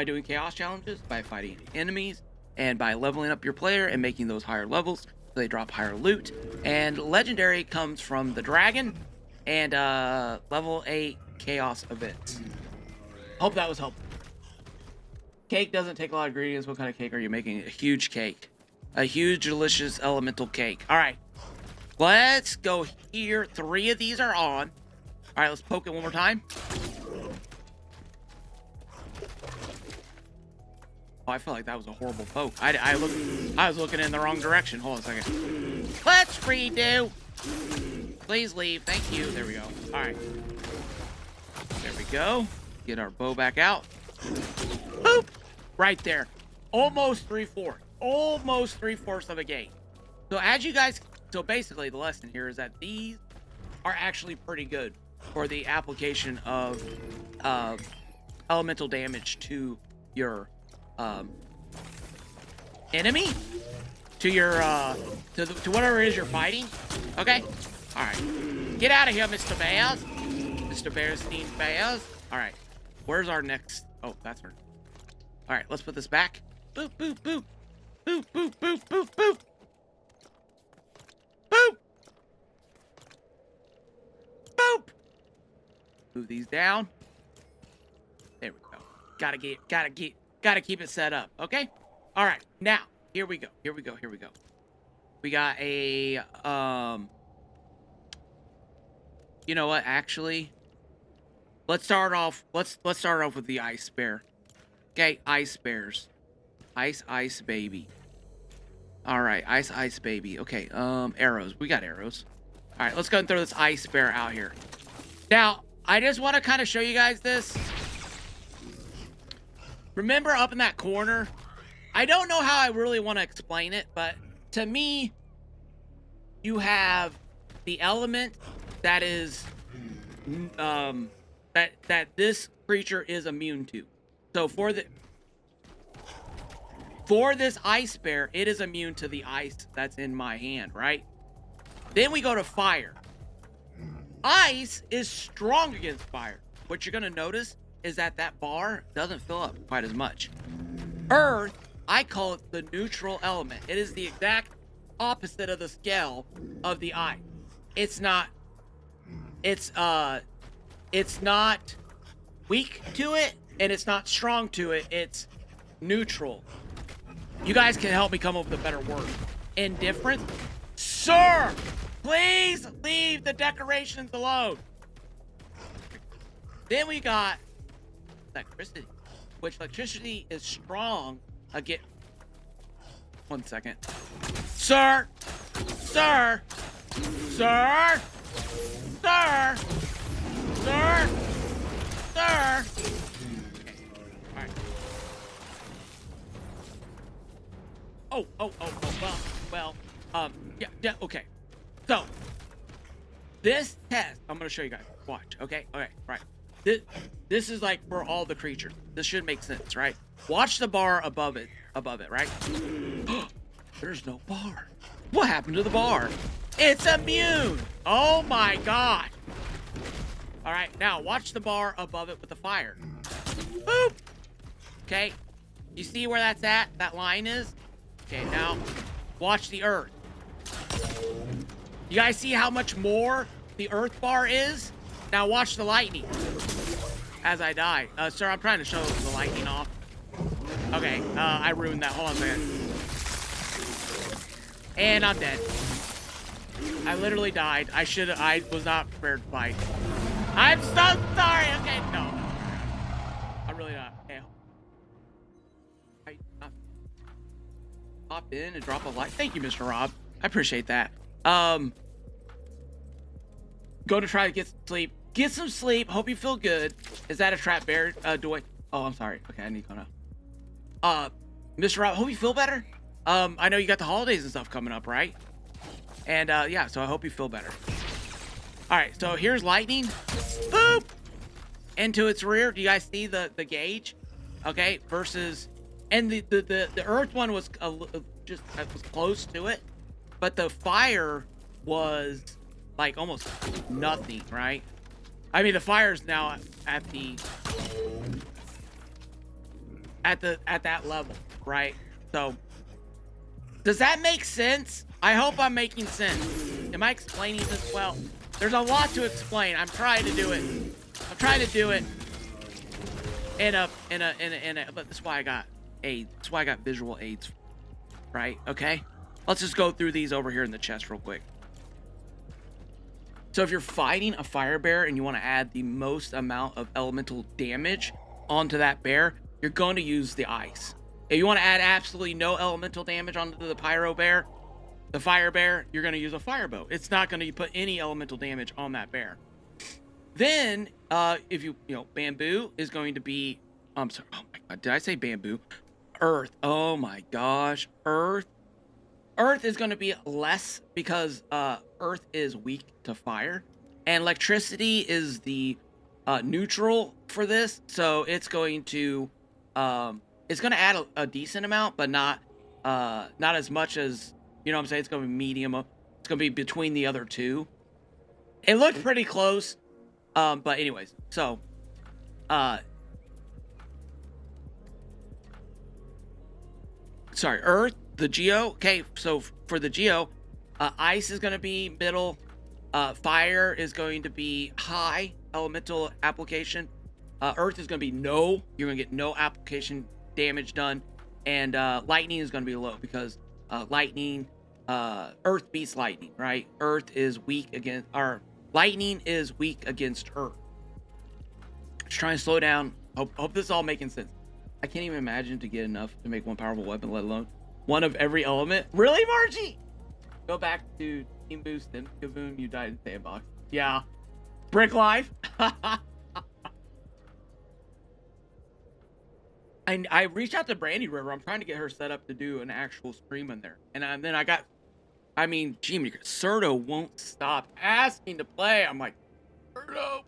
doing chaos challenges, by fighting enemies, and by leveling up your player and making those higher levels, so they drop higher loot. And legendary comes from the dragon and level 8 chaos events. Hope that was helpful. Cake doesn't take a lot of ingredients. What kind of cake are you making? A huge cake. A huge, delicious elemental cake. All right. Let's go here. 3 of these are on. All right, let's poke it one more time. Oh, I feel like that was a horrible poke. I was looking in the wrong direction. Hold on a second. Let's redo. Please leave. Thank you. There we go. All right. There we go. Get our bow back out. Boop. Right there. Almost 3/4. Almost 3/4 of a gate. So as you guys, so basically the lesson here is that these are actually pretty good for the application of elemental damage to your enemy, to your to whatever it is you're fighting. Okay. All right. Get out of here, Mr. Bears. Mr. Bearstein Bears. All right. Where's our next? Oh, that's her. All right. Let's put this back. Boop, boop, boop. Boop, boop, boop, boop, boop. Boop. Boop. Move these down. There we go. Gotta keep it set up. Okay. All right. Now, here we go. We got a, you know what? Actually, let's start off with the ice bear. Okay. Ice bears. Ice baby. All right. Ice baby. Okay. Arrows. We got arrows. All right. Let's go and throw this ice bear out here. Now, I just want to kind of show you guys this. Remember up in that corner? I don't know how I really want to explain it, but to me, you have the element that is that this creature is immune to. So for this ice bear, it is immune to the ice that's in my hand, right? Then we go to fire. Ice is strong against fire. What you're going to notice is that bar doesn't fill up quite as much. Earth, I call it the neutral element. It is the exact opposite of the scale of the ice. It's not weak to it, and it's not strong to it. It's neutral. You guys can help me come up with a better word. Indifferent? Sir, please leave the decorations alone. Then we got electricity, which electricity is strong against. One second. Sir! Okay. All right. Well, yeah, okay. So, this test, I'm going to show you guys. Watch, okay? Okay, right. This is like for all the creatures. This should make sense, right? Watch the bar above it, right? There's no bar. What happened to the bar? It's immune. Oh my god. All right, now watch the bar above it with the fire. Boop. Okay, you see where that's at? That line is? Okay, now watch the earth. You guys see how much more the earth bar is? Now watch the lightning. As I die. Sir, I'm trying to show the lightning off. Okay, I ruined that. Hold on a second. And I'm dead. I literally died. I was not prepared to fight. I'm so sorry. Okay, no. I'm really not. Okay. I pop in and drop a light. Thank you, Mr. Rob. I appreciate that. Go to try to get some sleep. Get some sleep. Hope you feel good. Is that a trap bear? Do I? Oh, I'm sorry. Okay, I need to go now. Mr. Rob, hope you feel better. I know you got the holidays and stuff coming up, right? And yeah, so I hope you feel better. All right, so here's lightning. Boop! Into its rear. Do you guys see the gauge? Okay, versus... And the earth one was just was close to it. But the fire was like almost nothing, right? I mean, the fire's now at that level, right? So, does that make sense? I hope I'm making sense. Am I explaining this well? There's a lot to explain. I'm trying to do it. I'm trying to do it in a. But that's why I got aids. That's why I got visual aids, right? Okay. Let's just go through these over here in the chest real quick. So if you're fighting a fire bear and you want to add the most amount of elemental damage onto that bear, you're going to use the ice. If you want to add absolutely no elemental damage onto the pyro bear, the fire bear, you're going to use a firebow. It's not going to put any elemental damage on that bear. Then, if you know, bamboo is going to be, I'm sorry, oh my God, did I say bamboo? Earth, oh my gosh, earth. Earth is going to be less because earth is weak to fire, and electricity is the neutral for this, so it's going to add a decent amount, but not as much as, you know what I'm saying. It's going to be medium. It's going to be between the other two. It looked pretty close, but anyways, so sorry, earth. The geo, okay, so for the geo, ice is going to be middle, fire is going to be high elemental application, earth is going to be no, you're going to get no application damage done, and lightning is going to be low because lightning, earth beats lightning, right? Earth is weak against, or lightning is weak against earth. Just trying to slow down. Hope this is all making sense. I can't even imagine to get enough to make one powerful weapon, let alone one of every element. Really, Margie? Go back to Team Boost and Kaboom, you died in Sandbox. Yeah. Brick Life. I reached out to Brandy River. I'm trying to get her set up to do an actual stream in there. And then I mean, Jimmy, Serto won't stop asking to play. I'm like, Serto.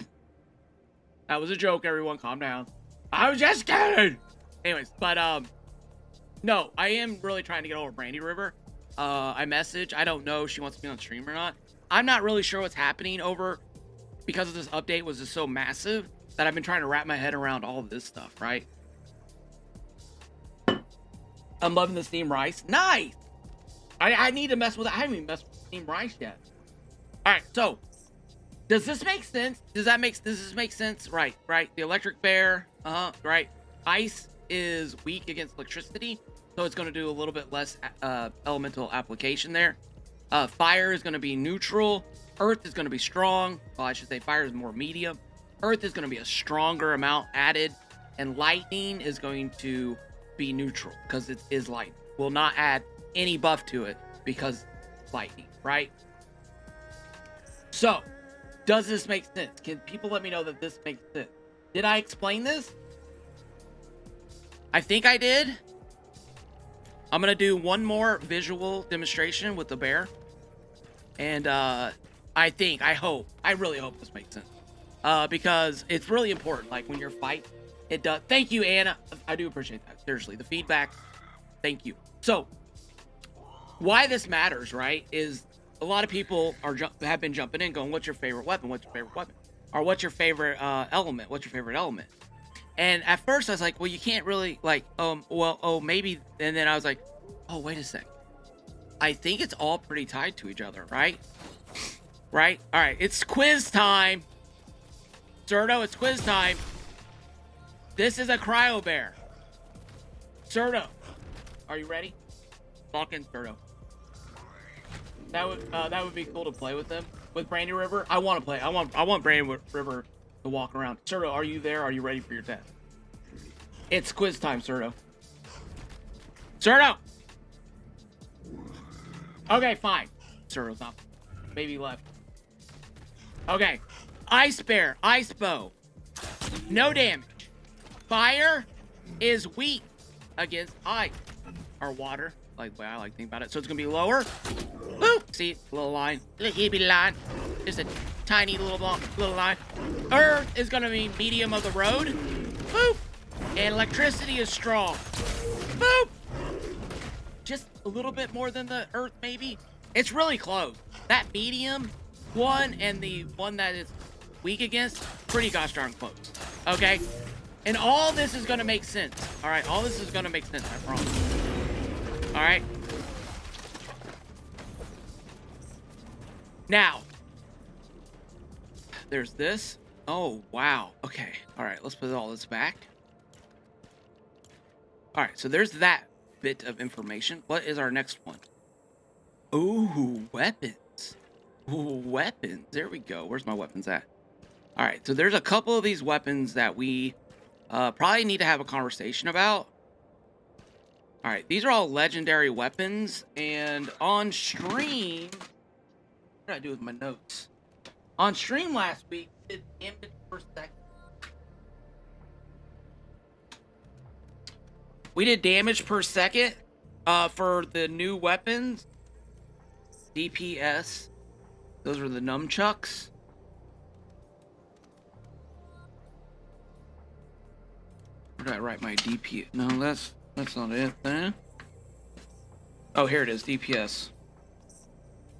That was a joke, everyone. Calm down. I was just kidding. Anyways, but, no, I am really trying to get over Brandy River. I message. I don't know if she wants to be on stream or not. I'm not really sure what's happening over, because of this update was just so massive that I've been trying to wrap my head around all of this stuff, right? I'm loving the steamed rice. Nice! I need to mess with it. I haven't even messed with steamed rice yet. Alright, so, does this make sense? Does this make sense? Right. The electric bear, right. Ice is weak against electricity, so it's going to do a little bit less elemental application there. Fire is going to be neutral. Earth is going to be strong. Well, I should say fire is more medium. Earth is going to be a stronger amount added, and lightning is going to be neutral because it is lightning. Will not add any buff to it because lightning, right? So, does this make sense? Can people let me know that this makes sense? Did I explain this? I think I did. I'm going to do one more visual demonstration with the bear. And I really hope this makes sense. Because it's really important. Like when you're fighting, it does. Thank you, Anna. I do appreciate that. Seriously, the feedback. Thank you. So, why this matters, right, is a lot of people have been jumping in going, what's your favorite weapon? What's your favorite weapon? Or what's your favorite element? What's your favorite element? And at first I was like, well, you can't really like, maybe. And then I was like, oh, wait a sec. I think it's all pretty tied to each other, right? Right? All right. It's quiz time. Serto, it's quiz time. This is a cryo bear. Serto, are you ready? Lock in, Serto. That would be cool to play with them. With Brandy River, I want to play. I want Brandy River to walk around. Serto, are you there? Are you ready for your test? It's quiz time, Serto. Serto! Okay, fine. Serto's not. Maybe left. Okay. Ice bear, ice bow. No damage. Fire is weak against ice or water. like the way I like to think about it. So it's gonna be lower. Boop. See, little line, little itty line, just a tiny little line. Earth is gonna be medium of the road. Boop. And electricity is strong. Boop. Just a little bit more than the Earth, maybe. It's really close. That medium one and the one that is weak against, pretty gosh darn close. Okay? And all this is gonna make sense. All right, all this is gonna make sense, I promise. All right? Now, there's this. Oh, wow. Okay. All right, let's put all this back. All right, so there's that bit of information. What is our next one? Ooh, weapons. Ooh, weapons. There we go. Where's my weapons at? All right, so there's a couple of these weapons that we probably need to have a conversation about. All right, these are all legendary weapons, and on stream, what did I do with my notes? On stream last week, it ended per second. We did damage per second for the new weapons. DPS. Those are the nunchucks. Where did I write my DPS? No, that's not it then. Oh, here it is, DPS.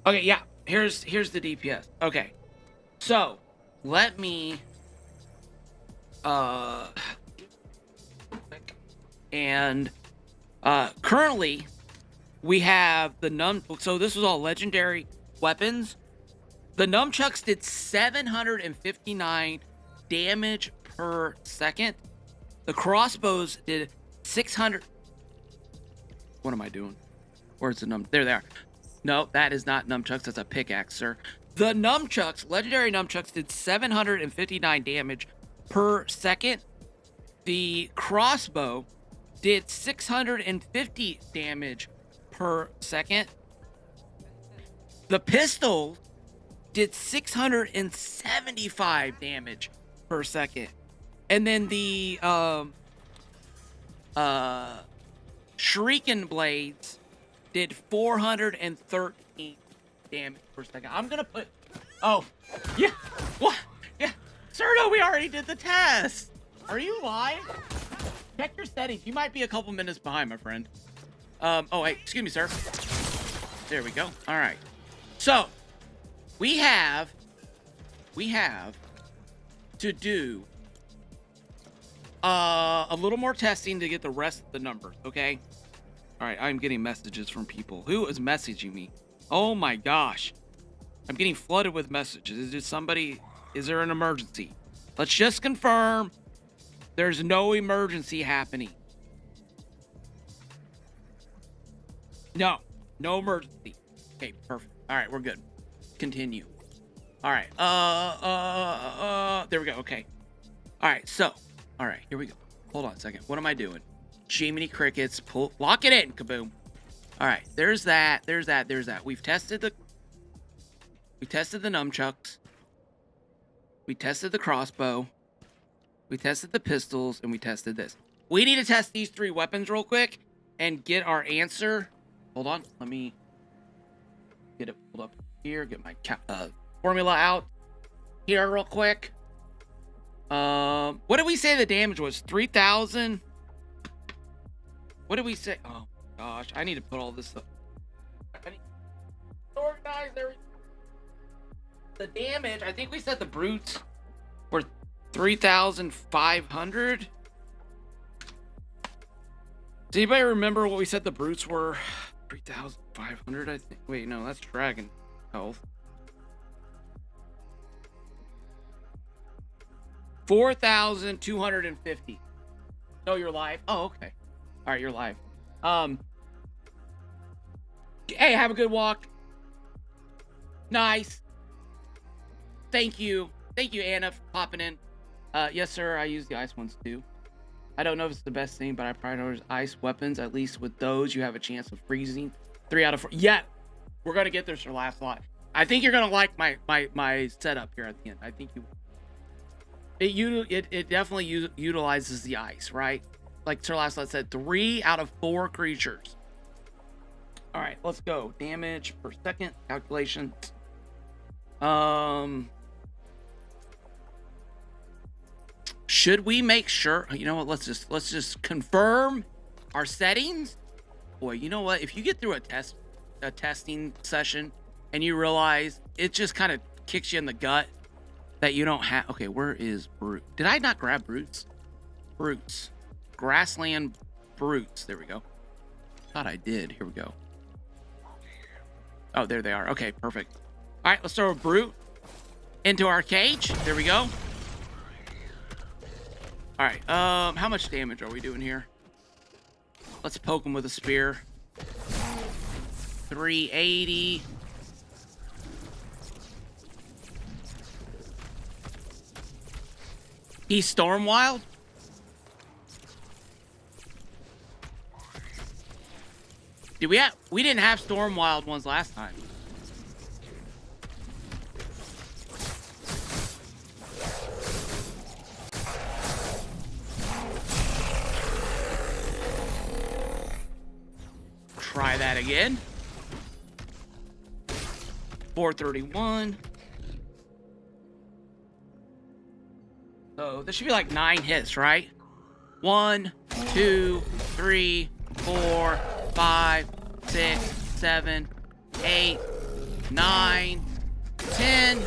Okay, yeah. Here's the DPS. Okay. So, let me and currently we have the so this was all legendary weapons. The nunchucks did 759 damage per second. The crossbows did 600. What am I doing? Where's the There they are. No, that is not nunchucks. That's a pickaxe, sir. The nunchucks, legendary nunchucks, did 759 damage per second. The crossbow did 650 damage per second. The pistol did 675 damage per second. And then the Shrieking Blades did 413 damage per second. I'm gonna put... Oh, yeah, what? Yeah, sir, no, we already did the test. Are you live? Check your settings. You might be a couple minutes behind, my friend. Oh, wait, excuse me, sir. There we go. All right. So, we have to do a little more testing to get the rest of the numbers, okay? All right, I'm getting messages from people. Who is messaging me? Oh my gosh. I'm getting flooded with messages. Is there somebody, is there an emergency? Let's just confirm there's no emergency happening. No emergency. Okay, perfect. All right, we're good. Continue. All right. There we go. Okay. All right. So, all right, here we go. Hold on a second. What am I doing? Jiminy Crickets. Lock it in. Kaboom. All right. There's that. There's that. We've tested the nunchucks. We tested the crossbow. We tested the pistols, and we tested this. We need to test these 3 weapons real quick and get our answer. Hold on. Let me get it pulled up here. Get my formula out here real quick. What did we say the damage was? 3,000? What did we say? Oh, gosh. I need to put all this stuff. I need to organize everything. The damage, I think we said the brutes were 3,500. Does anybody remember what we said the brutes were? 3,500, I think. Wait, no, that's dragon health. 4,250. Oh, you're live? Oh, okay. All right, you're live. Hey, have a good walk. Nice. Thank you, Anna, for popping in. Yes, sir, I use the ice ones too. I don't know if it's the best thing, but I prioritize ice weapons. At least with those, you have a chance of freezing. 3 out of 4. Yeah, we're gonna get there, Sir Last Lot. I think you're gonna like my setup here at the end. I think you. It definitely utilizes the ice, right? Like Sir Last Lot said, 3 out of 4 creatures All right, let's go. Damage per second calculations. Should we make sure? You know what? Let's just confirm our settings. Boy, you know what? If you get through a testing session and you realize it just kind of kicks you in the gut that you don't have. Okay, where is Brute? Did I not grab Brutes? Brutes. Grassland Brutes. There we go. Thought I did. Here we go. Oh, there they are. Okay, perfect. All right, let's throw a Brute into our cage. There we go. All right, how much damage are we doing here? Let's poke him with a spear. 380. He's Stormwild? Did we didn't have Stormwild ones last time. Try that again. 431. So this should be like 9 hits, right? 1, 2, 3, 4, 5, 6, 7, 8, 9, 10. I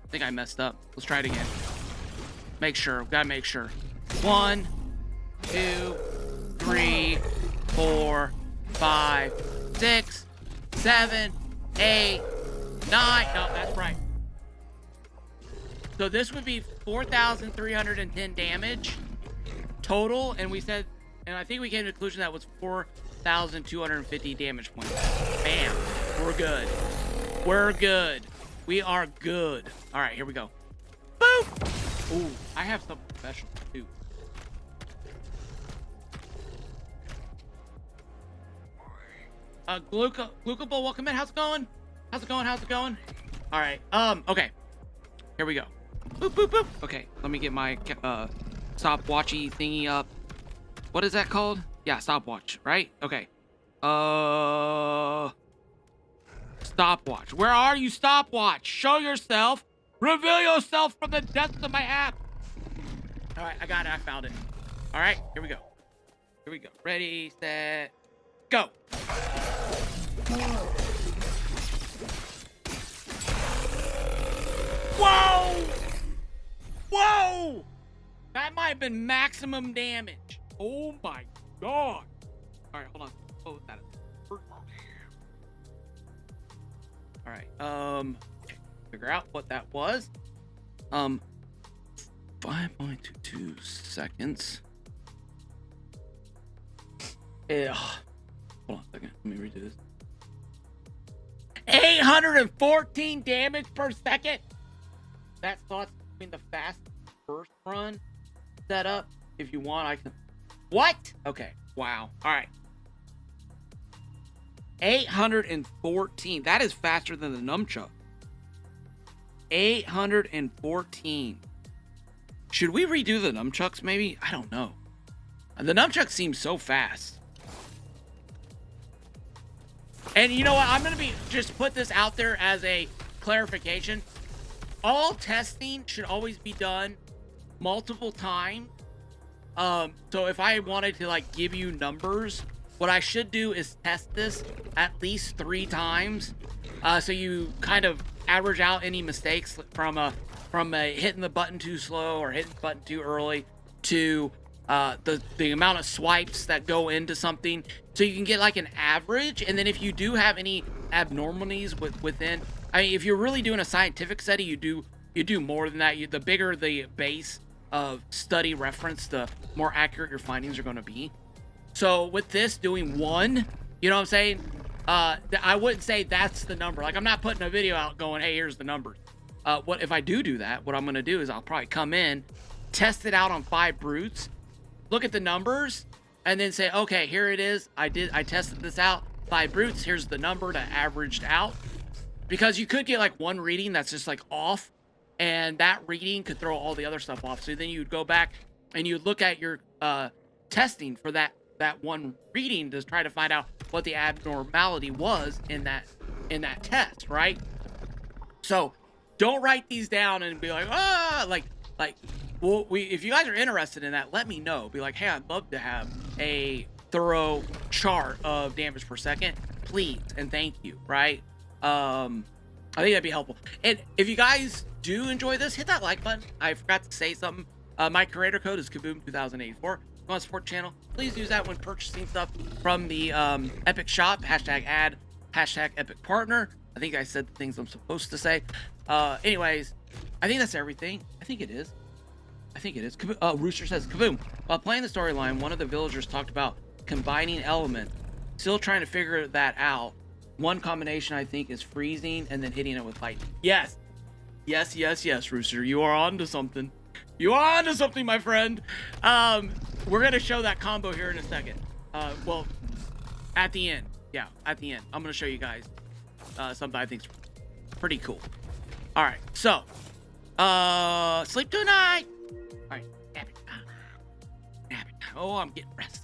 think I messed up. Let's try it again. Make sure. Gotta make sure. 1, 2, 3, 4, 5, 6, 7, 8, 9. No, that's right. So this would be 4,310 damage total, and we said, and I think we came to the conclusion that was 4,250 damage points. Bam. We're good. We're good. We are good. All right, here we go. Boop. Ooh, I have something special too. Glucable, welcome in. How's it going? How's it going? How's it going? All right. Okay. Here we go. Boop, boop, boop. Okay, let me get my stopwatchy thingy up. What is that called? Yeah, stopwatch, right? Okay. Stopwatch. Where are you, stopwatch? Show yourself. Reveal yourself from the depths of my app. All right, I got it. I found it. All right, here we go. Here we go. Ready, set, go. Whoa! Whoa! That might have been maximum damage. Oh my god. All right, hold on. Close that up. All right. Figure out what that was. 5.22 seconds. Yeah. Hold on a second. Let me redo this. 814 damage per second. That's thoughts between the fast first run setup. If you want, I can. What? Okay. Wow. All right. 814. That is faster than the nunchuck. 814. Should we redo the nunchucks maybe? I don't know. The nunchuck seems so fast. And you know what? I'm going to just put this out there as a clarification. All testing should always be done multiple times. So if I wanted to like give you numbers, what I should do is test this at least 3 times. So you kind of average out any mistakes from hitting the button too slow or hitting the button too early to the amount of swipes that go into something, so you can get like an average. And then if you do have any abnormalities within, I mean, if you're really doing a scientific study, you do more than that. The bigger the base of study reference, the more accurate your findings are going to be. So with this, doing 1, you know what I'm saying? I wouldn't say that's the number. Like, I'm not putting a video out going, hey, here's the numbers. What if I do that? What I'm going to do is I'll probably come in, test it out on 5 brutes, look at the numbers, and then say, okay, here it is. I tested this out, 5 brutes. Here's the number that averaged out. Because you could get like one reading that's just like off, and that reading could throw all the other stuff off. So then you'd go back and you look at your testing for that one reading to try to find out what the abnormality was in that test, right? So don't write these down and be like, well, if you guys are interested in that, let me know. Be like, hey, I'd love to have a thorough chart of damage per second, please and thank you, right? I think that'd be helpful. And if you guys do enjoy this, hit that like button. I forgot to say something. My creator code is Kaboom2084. If you want to support the channel, please use that when purchasing stuff from the Epic Shop. #ad, #Epic Partner. I think I said the things I'm supposed to say. Anyways, I think that's everything. I think it is. Rooster says, Kaboom, while playing the storyline, one of the villagers talked about combining elements. Still trying to figure that out. One combination, I think, is freezing and then hitting it with lightning. Yes, Rooster. You are on to something. You are on to something, my friend. We're going to show that combo here in a second. Well, at the end. Yeah, at the end. I'm going to show you guys something I think is pretty cool. All right, so sleep tonight. All right, nap it. Oh, I'm getting rested.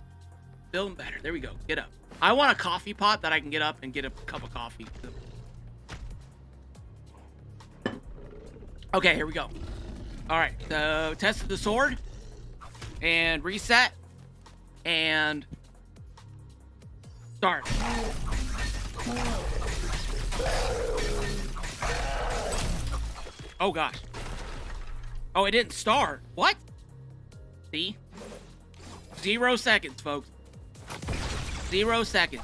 Feeling better. There we go. Get up. I want a coffee pot that I can get up and get a cup of coffee. Okay, here we go. All right, so test the sword and reset and start. Oh gosh. Oh, it didn't start. What? See? 0 seconds, folks. 0 seconds.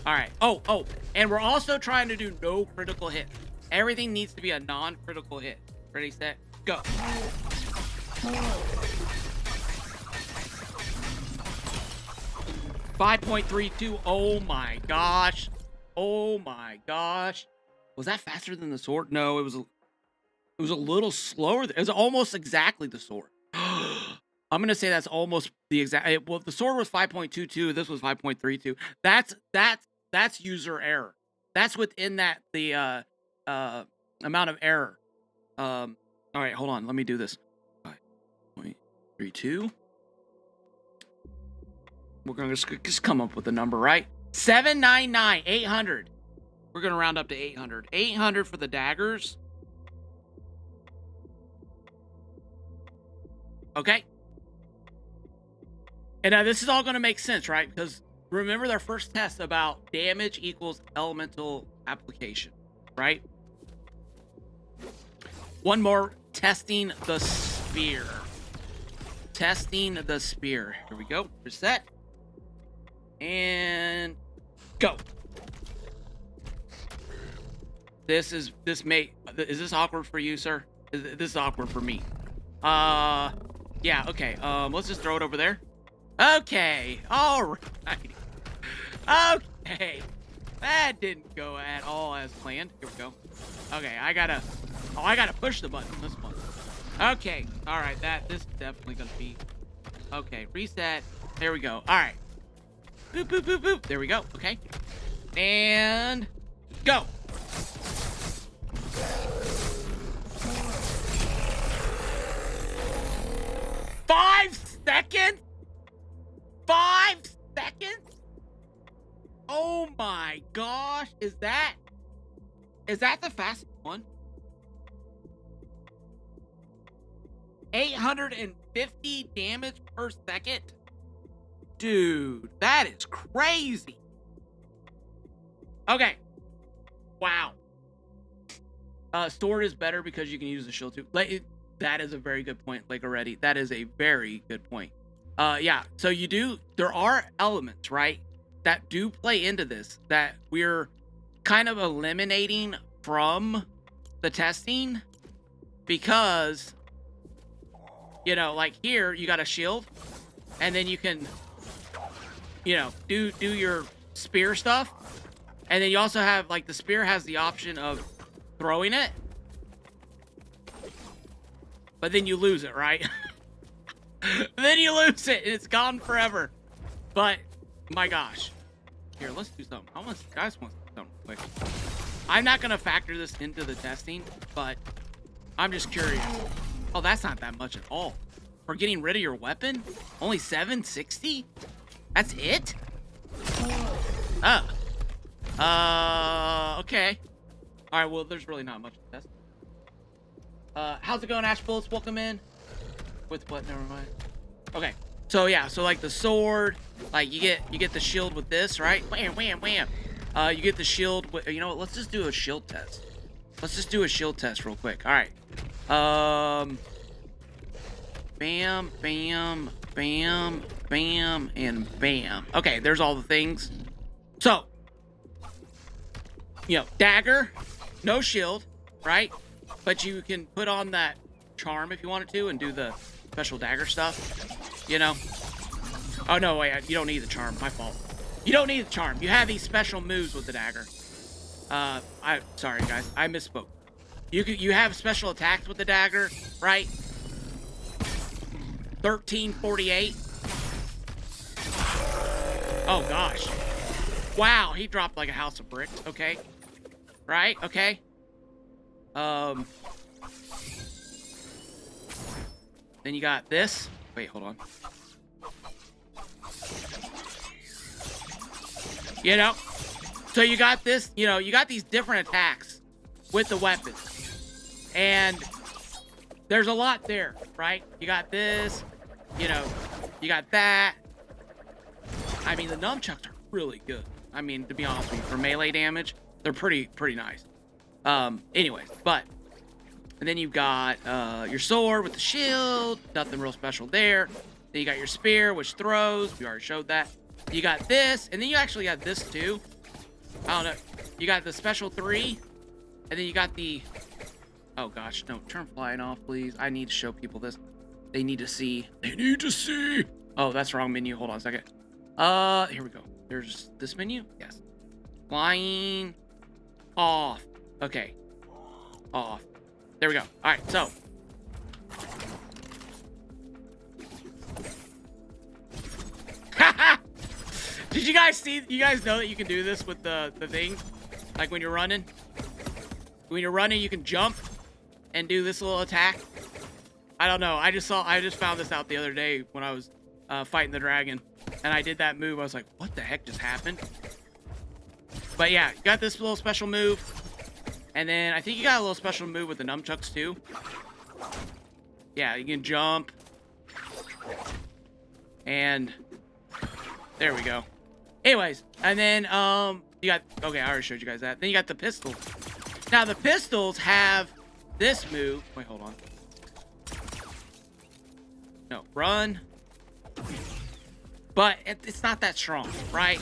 All right. Oh, and we're also trying to do no critical hit. Everything needs to be a non-critical hit. Ready, set, go. 5.32. Oh my gosh. Oh my gosh. Was that faster than the sword? No, it was a little slower. It was almost exactly the sword. I'm gonna say that's almost the exact. Well, the sword was 5.22. This was 5.32. That's user error. That's within that the amount of error. All right, hold on. Let me do this. 5.32. We're gonna just come up with a number, right? 799, 800. We're gonna round up to 800. 800 for the daggers. Okay. And now this is all gonna make sense, right? Because remember their first test about damage equals elemental application, right? One more, testing the spear. Testing the spear. Here we go. Reset. And go. Is this awkward for you, sir? This is awkward for me. Yeah, okay. Let's just throw it over there. Okay. All right. Okay. That didn't go at all as planned. Here we go. Okay, I gotta push the button on this one. Okay. All right. This is definitely gonna be. Okay. Reset. There we go. All right. Boop, boop, boop, boop. There we go. Okay. And go. $5 seconds? 5 seconds? Oh my gosh. Is that the fastest one? 850 damage per second? Dude, that is crazy. Okay. Wow. Sword is better because you can use the shield too. That is a very good point, like already. That is a very good point. Yeah, so there are elements, right, that do play into this that we're kind of eliminating from the testing because, you know, like here, you got a shield, and then you can, you know, do your spear stuff, and then you also have, like, the spear has the option of throwing it, but then you lose it, right? Then you lose it, and it's gone forever. But, my gosh. Here, let's do something. I want guys want to do something quick. I'm not going to factor this into the testing, but I'm just curious. Oh, that's not that much at all. for getting rid of your weapon? Only 760? That's it? Okay. All right, well, there's really not much to test. How's it going, Ash Bullets? Welcome in. With what? Never mind. Okay. So yeah, so like the sword, like you get the shield with this, right? Wham, wham, wham. You get the shield with, you know what? Let's just do a shield test. Let's just do a shield test real quick. All right. Bam, bam, bam, bam, and bam. Okay, there's all the things. So, you know, dagger, no shield, right? But you can put on that charm if you wanted to and do the special dagger stuff, you know? Oh, no, wait, you don't need the charm. My fault. You don't need the charm. You have these special moves with the dagger. Sorry, guys. I misspoke. You have special attacks with the dagger, right? 1348. Oh, gosh. Wow, he dropped like a house of bricks. Okay. Right? Okay. Then you got this. Wait, hold on. You know? So you got this, you know, you got these different attacks with the weapons. And there's a lot there, right? You got this, you know, you got that. I mean, the nunchucks are really good. I mean, to be honest with you, for melee damage, they're pretty nice. Anyways, but and then you've got your sword with the shield, nothing real special there. Then you got your spear, which throws. We already showed that. You got this, and then you actually got this too. I don't know. You got the special 3, and then you got the. Oh gosh, no! Turn flying off, please. I need to show people this. They need to see. They need to see. Oh, that's the wrong menu. Hold on a second. Here we go. There's this menu. Yes. Flying off. Okay. Off. There we go. All right. So. Did you guys see? You guys know that you can do this with the thing, like when you're running. When you're running, you can jump and do this little attack. I don't know. I just found this out the other day when I was fighting the dragon, and I did that move. I was like, what the heck just happened? But yeah, you got this little special move, and then I think you got a little special move with the nunchucks too. Yeah, you can jump, and there we go. Anyways, and then you got, okay, I already showed you guys that. Then you got the pistols. Now the pistols have this move. Wait, hold on. No, run. But it's not that strong, right?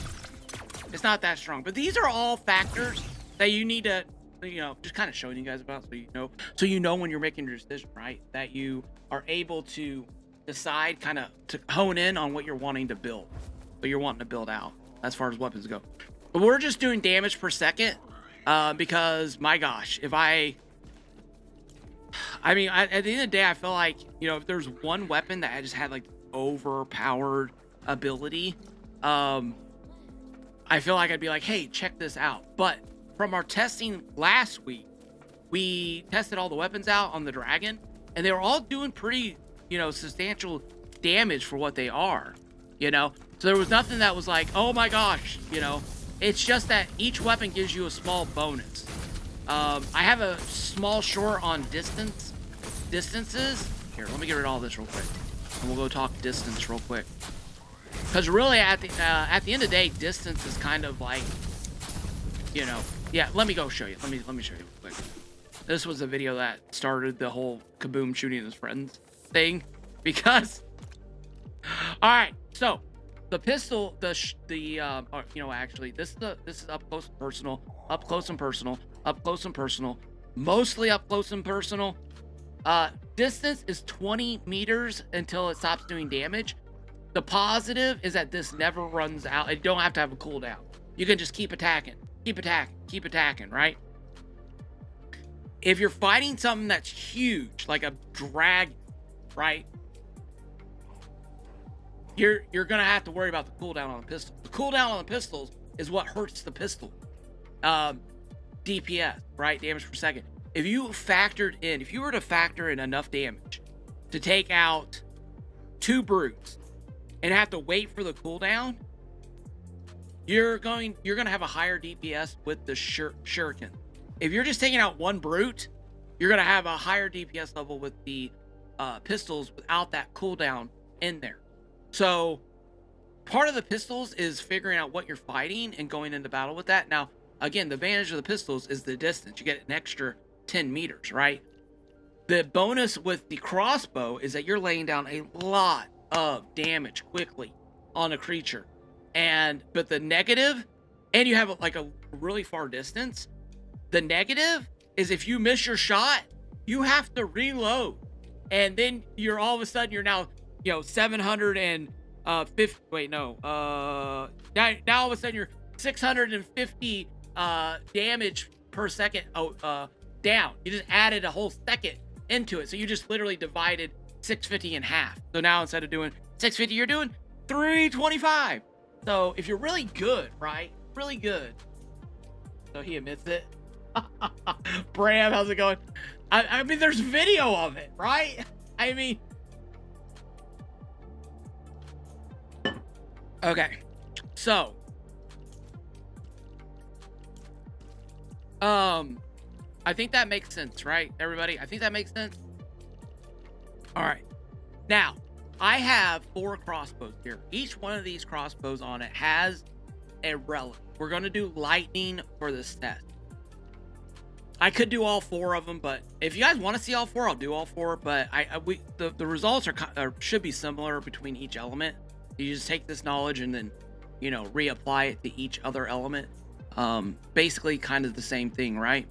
It's not that strong. But these are all factors that you need to, you know, just kind of showing you guys about, so you know when you're making your decision, right? That you are able to decide, kind of to hone in on what you're wanting to build, what you're wanting to build out as far as weapons go. But we're just doing damage per second because, my gosh, if I mean, at the end of the day, I feel like, you know, if there's one weapon that I just had like overpowered ability, I feel like I'd be like, hey, check this out. But from our testing last week, we tested all the weapons out on the dragon, and they were all doing pretty, you know, substantial damage for what they are, you know? So there was nothing that was like, oh my gosh, you know? It's just that each weapon gives you a small bonus. I have a small short on distances. Here, let me get rid of all this real quick, and we'll go talk distance real quick. Because really, at the end of the day, distance is kind of like, you know, yeah. Let me go show you. Let me show you real quick. This was a video that started the whole Kaboom shooting his friends thing, because. All right, so the pistol, you know, actually, this is up close and personal, up close and personal, up close and personal, mostly up close and personal. Distance is 20 meters until it stops doing damage. The positive is that this never runs out. You don't have to have a cooldown. You can just keep attacking, keep attacking, keep attacking, right? If you're fighting something that's huge, like a dragon, right? You're gonna have to worry about the cooldown on the pistol. The cooldown on the pistols is what hurts the pistol. DPS, right? Damage per second. If you were to factor in enough damage to take out 2 brutes and have to wait for the cooldown, you're going to have a higher DPS with the shuriken. If you're just taking out 1 brute, you're going to have a higher DPS level with the pistols without that cooldown in there. So part of the pistols is figuring out what you're fighting and going into battle with that. Now, again, the advantage of the pistols is the distance. You get an extra 10 meters, right? The bonus with the crossbow is that you're laying down a lot of damage quickly on a creature. But the negative, and you have like a really far distance, the negative is if you miss your shot, you have to reload. And then you're all of a sudden, you're now, 750, wait, no. Now all of a sudden you're 650 damage per second down. You just added a whole second into it. So you just literally divided 650 in half. So now instead of doing 650, you're doing 325. So if you're really good, right? Really good. So he admits it. Bram, how's it going? I mean, there's video of it, right? I mean, okay. So, I think that makes sense, right, everybody? I think that makes sense. All right. Now, I have 4 crossbows here. Each one of these crossbows on it has a relic. We're going to do lightning for this test. I could do all 4 of them, but if you guys want to see all 4, I'll do all 4. But the results should be similar between each element. You just take this knowledge and then, reapply it to each other element. Basically kind of the same thing, right?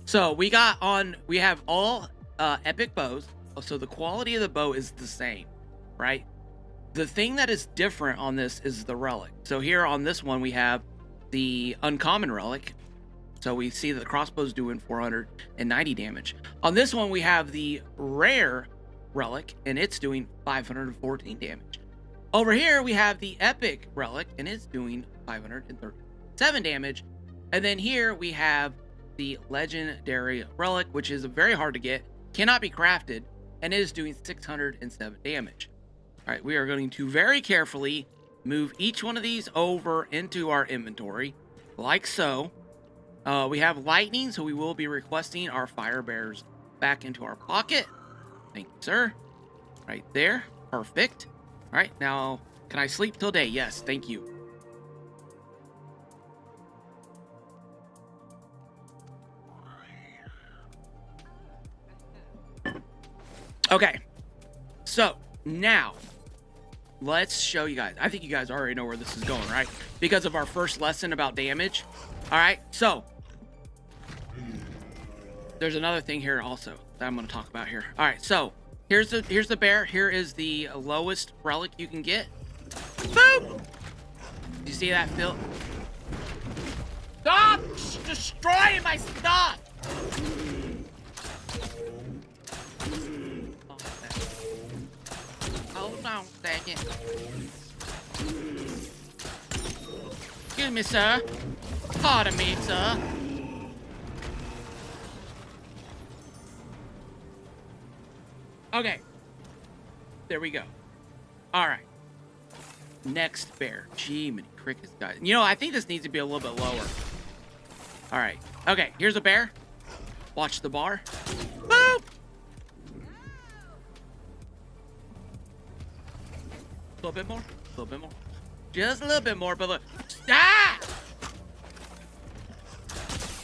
So we have all epic bows. So the quality of the bow is the same, right? The thing that is different on this is the relic. So here on this one, we have the uncommon relic. So we see that the crossbow's doing 490 damage. On this one, we have the rare relic, and it's doing 514 damage. Over here, we have the epic relic, and it's doing 537 damage. And then here we have the legendary relic, which is very hard to get, cannot be crafted, and it is doing 607 damage. All right, we are going to very carefully move each one of these over into our inventory, like so. We have lightning, so we will be requesting our fire bears back into our pocket. Thank you, sir. Right there. Perfect. All right, now, can I sleep till day? Yes, thank you. Okay, so now let's show you guys. I think you guys already know where this is going, right? Because of our first lesson about damage. All right, so there's another thing here also that I'm going to talk about here. All right, so here's the bear. Here is the lowest relic you can get. Boop! You see that, Phil? Stop destroying my stuff! Hold on a second. Excuse me, sir. Pardon me, sir. Okay. There we go. All right. Next bear. Gee, many crickets, guys. I think this needs to be a little bit lower. All right. Okay, here's a bear. Watch the bar. Boop! A little bit more. A little bit more. Just a little bit more, but look. Ah!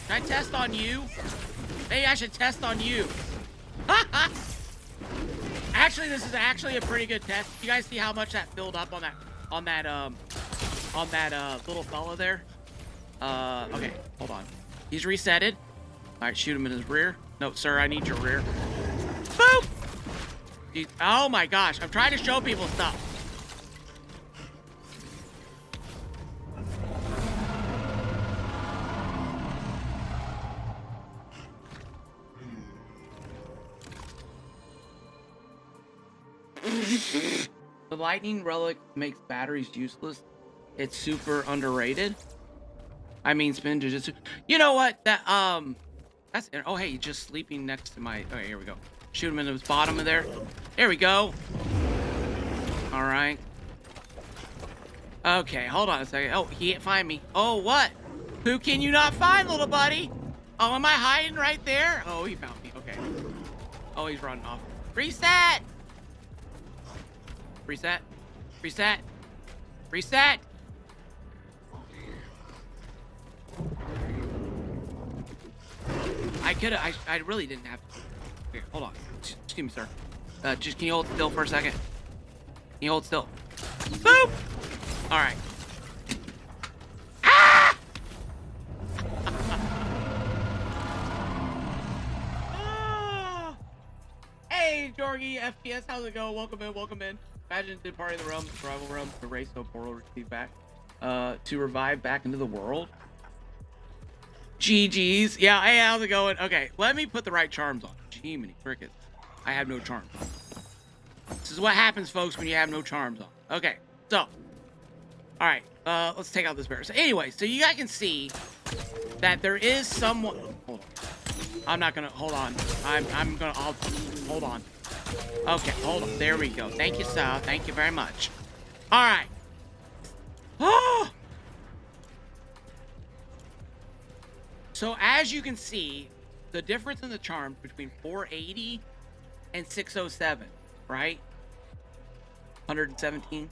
Can I test on you? Maybe I should test on you. Actually, this is actually a pretty good test. You guys see how much that filled up on that little fella there? Okay, hold on. He's resetted. All right, shoot him in his rear. No, sir, I need your rear. Boop! Oh my gosh, I'm trying to show people stuff. The lightning relic makes batteries useless. It's super underrated. I mean, spin jujitsu. You know what? That's it. Oh, hey, he's just sleeping next to my. Okay, here we go. Shoot him in his bottom of there. There we go. All right. Okay, hold on a second. Oh, he can't find me. Oh, what? Who can you not find, little buddy? Oh, am I hiding right there? Oh, he found me. Okay. Oh, he's running off. Reset! Reset. Reset. Reset! I really didn't have to. Here, hold on. Excuse me, sir. Just, can you hold still for a second? Can you hold still? Boop! Alright. Ah! Ah! Hey, Jorgie, FPS, how's it going? Welcome in, welcome in. Imagine did party in the realm, survival realm, the race, no portal, receive back. To revive back into the world. GG's. Yeah, hey, how's it going? Okay, let me put the right charms on. Gee, many crickets. I have no charms on. This is what happens, folks, when you have no charms on. Okay, so. Alright, let's take out this bear. So anyway, so you guys can see that there is someone. Hold on. I'm not gonna, hold on. I'll hold on. Okay, hold on. There we go. Thank you, sir. Thank you very much. Alright. Oh! So as you can see, the difference in the charms between 480 and 607, right? 117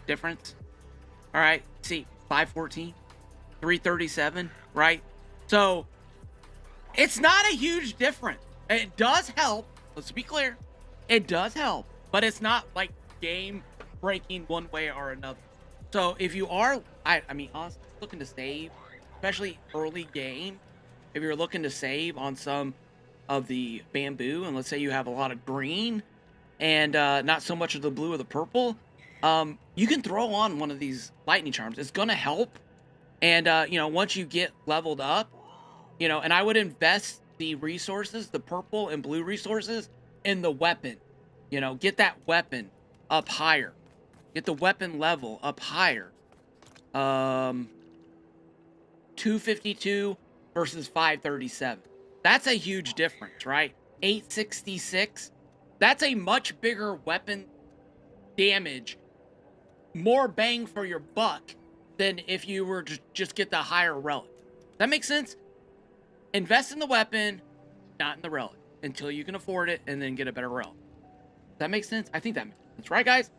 difference. All right, see, 514, 337, right? So it's not a huge difference. It does help. Let's be clear. It does help, but it's not like game breaking one way or another. So if you are, I mean, honestly, looking to save, especially early game, if you're looking to save on some of the bamboo, and let's say you have a lot of green and not so much of the blue or the purple, you can throw on one of these lightning charms. It's gonna help. And you know, once you get leveled up, you know, and I would invest the resources, the purple and blue resources, in the weapon. You know, get that weapon up higher. Get the weapon level up higher. 252 versus 537. That's a huge difference, right? 866. That's a much bigger weapon damage. More bang for your buck than if you were to just get the higher relic. That makes sense? Invest in the weapon, not in the relic, until you can afford it, and then get a better relic. That makes sense? I think that makes sense. Right, guys?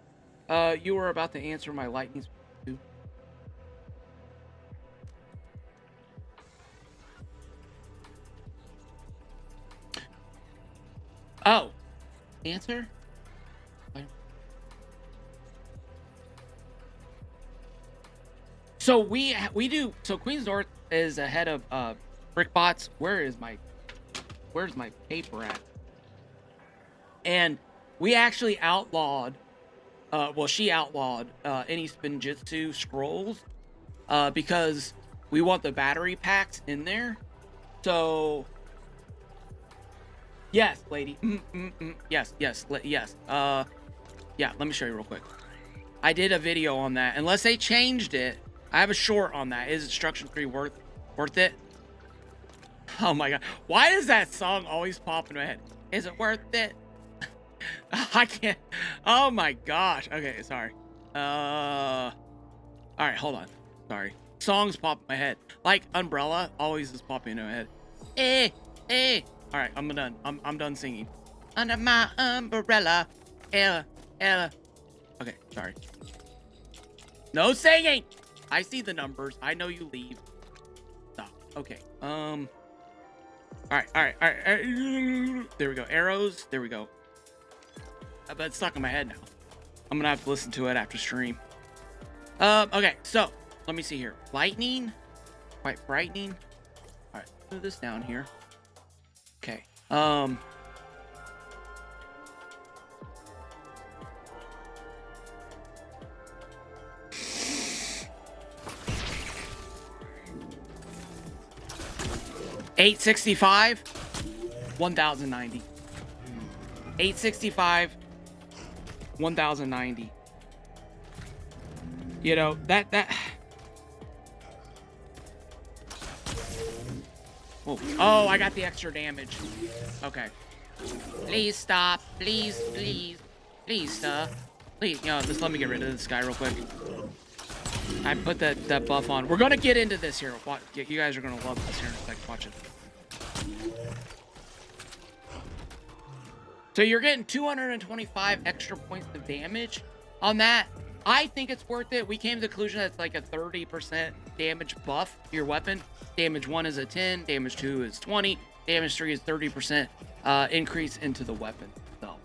You were about to answer my lightning too. Oh. Answer? So we do. So Queen's North is ahead of Brickbots. Where's my paper at? And we actually outlawed. Well, she outlawed any Spinjitzu scrolls because we want the battery packs in there. So yes, lady. Yes. Yeah. Let me show you real quick. I did a video on that. Unless they changed it. I have a short on that. Is instruction tree worth it? Oh my god. Why does that song always pop in my head? Is it worth it? I can't. Oh my gosh. Okay, sorry. Alright, hold on. Sorry. Songs pop in my head. Like Umbrella always is popping in my head. Alright, I'm done. I'm done singing. Under my umbrella. Ella. Okay, sorry. No singing! I see the numbers. I know you leave. Stop. Okay. Alright. There we go. Arrows. There we go. But it's stuck in my head now. I'm gonna have to listen to it after stream. Okay, so let me see here. Lightning. Quite frightening. Alright, move this down here. Okay. 865, 1090. 865, 1090. You know, that oh, I got the extra damage. Okay. Please stop. Please, sir. Please, just let me get rid of this guy real quick. I put that buff on. We're gonna get into this here. Watch, you guys are gonna love this here in a second. Watch it. So you're getting 225 extra points of damage on that. I think it's worth it. We came to the conclusion that it's like a 30% damage buff to your weapon. Damage 1 is a 10, damage 2 is 20, damage 3 is 30% increase into the weapon. So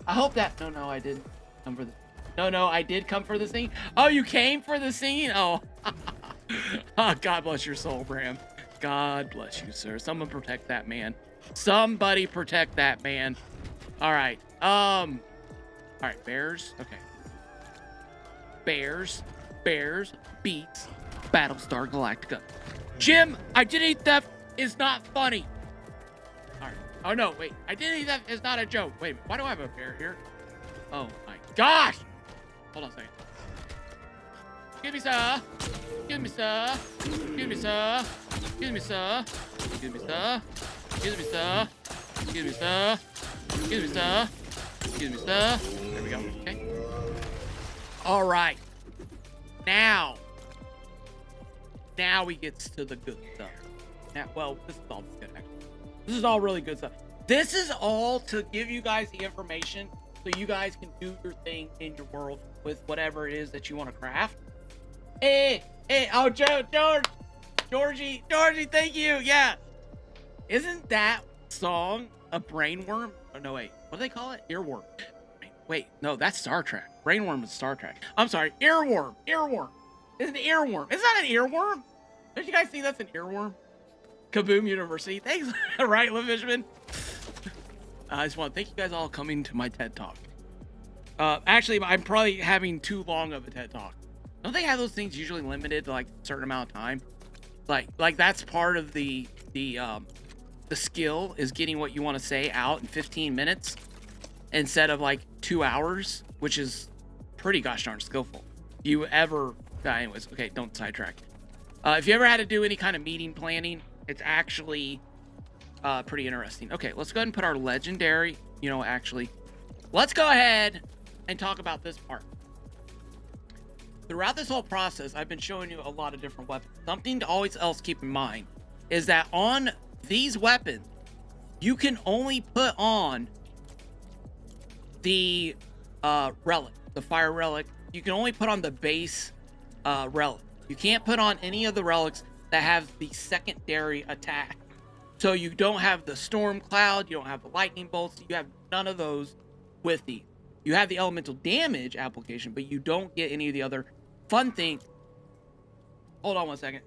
I hope that. No, I didn't come for the. No, I did come for the scene. Oh, you came for the scene? Oh, oh, God bless your soul, Bram. God bless you, sir. Someone protect that man. Somebody protect that man. All right. All right. Bears. Okay. Bears beats Battlestar Galactica. Jim, identity theft is not funny. All right. Oh no, wait. Identity theft is not a joke. Wait, why do I have a bear here? Oh my gosh. Hold on a second. Give me sir. Give me sir. Give me sir. Give me sir. Give me sir. Give me sir. Give me sir. Give me sir. Give me sir. There we go. Okay. All right. Now we get to the good stuff. Now, well, this is all good, actually. This is all really good stuff. This is all to give you guys the information so you guys can do your thing in your world with whatever it is that you want to craft. Hey, oh, Georgie, thank you. Yeah. Isn't that song a brainworm? Oh, no, wait. What do they call it? Earworm. Wait, no, that's Star Trek. Brainworm is Star Trek. I'm sorry, earworm. It's an earworm. Is that an earworm? Don't you guys think that's an earworm? Kaboom University. Thanks. Right, Lefishman? I just want to thank you guys all coming to my TED Talk. Actually, I'm probably having too long of a TED Talk. Don't they have those things usually limited to like a certain amount of time? Like that's part of the skill is getting what you want to say out in 15 minutes instead of like 2 hours, which is pretty gosh darn skillful. You ever, anyways, okay, don't sidetrack. If you ever had to do any kind of meeting planning, it's actually pretty interesting. Okay, let's go ahead and put our legendary, actually, let's go ahead and talk about this part. Throughout this whole process, I've been showing you a lot of different weapons. Something to always else keep in mind is that on these weapons, you can only put on the relic, the fire relic. You can only put on the base relic. You can't put on any of the relics that have the secondary attack. So you don't have the storm cloud, you don't have the lightning bolts, you have none of those with these. You have the elemental damage application, but you don't get any of the other fun things. Hold on one second.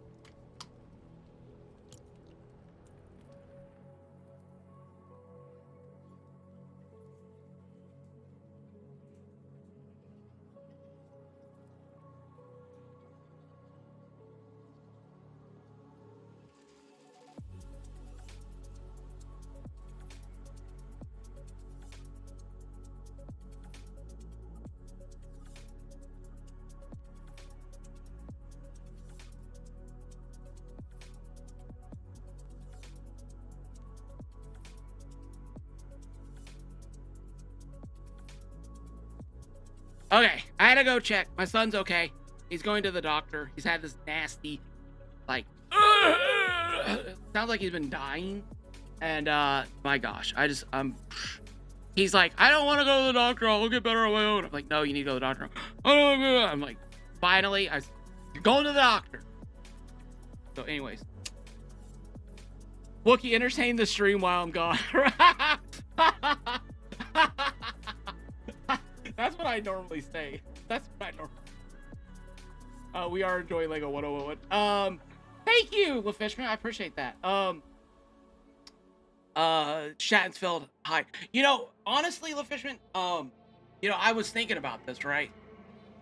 Okay, I had to go check. My son's okay. He's going to the doctor. He's had this nasty, like, sounds like he's been dying. And, my gosh, he's like, I don't want to go to the doctor. I'll get better on my own. I'm like, no, you need to go to the doctor. I'm like, finally, you're going to the doctor. So anyways, Wookie, entertain the stream while I'm gone. That's what I normally say. That's what I normally. We are enjoying Lego 101. Thank you, LaFishman. I appreciate that. Shattensfeld, hi. Honestly, LaFishman, I was thinking about this, right?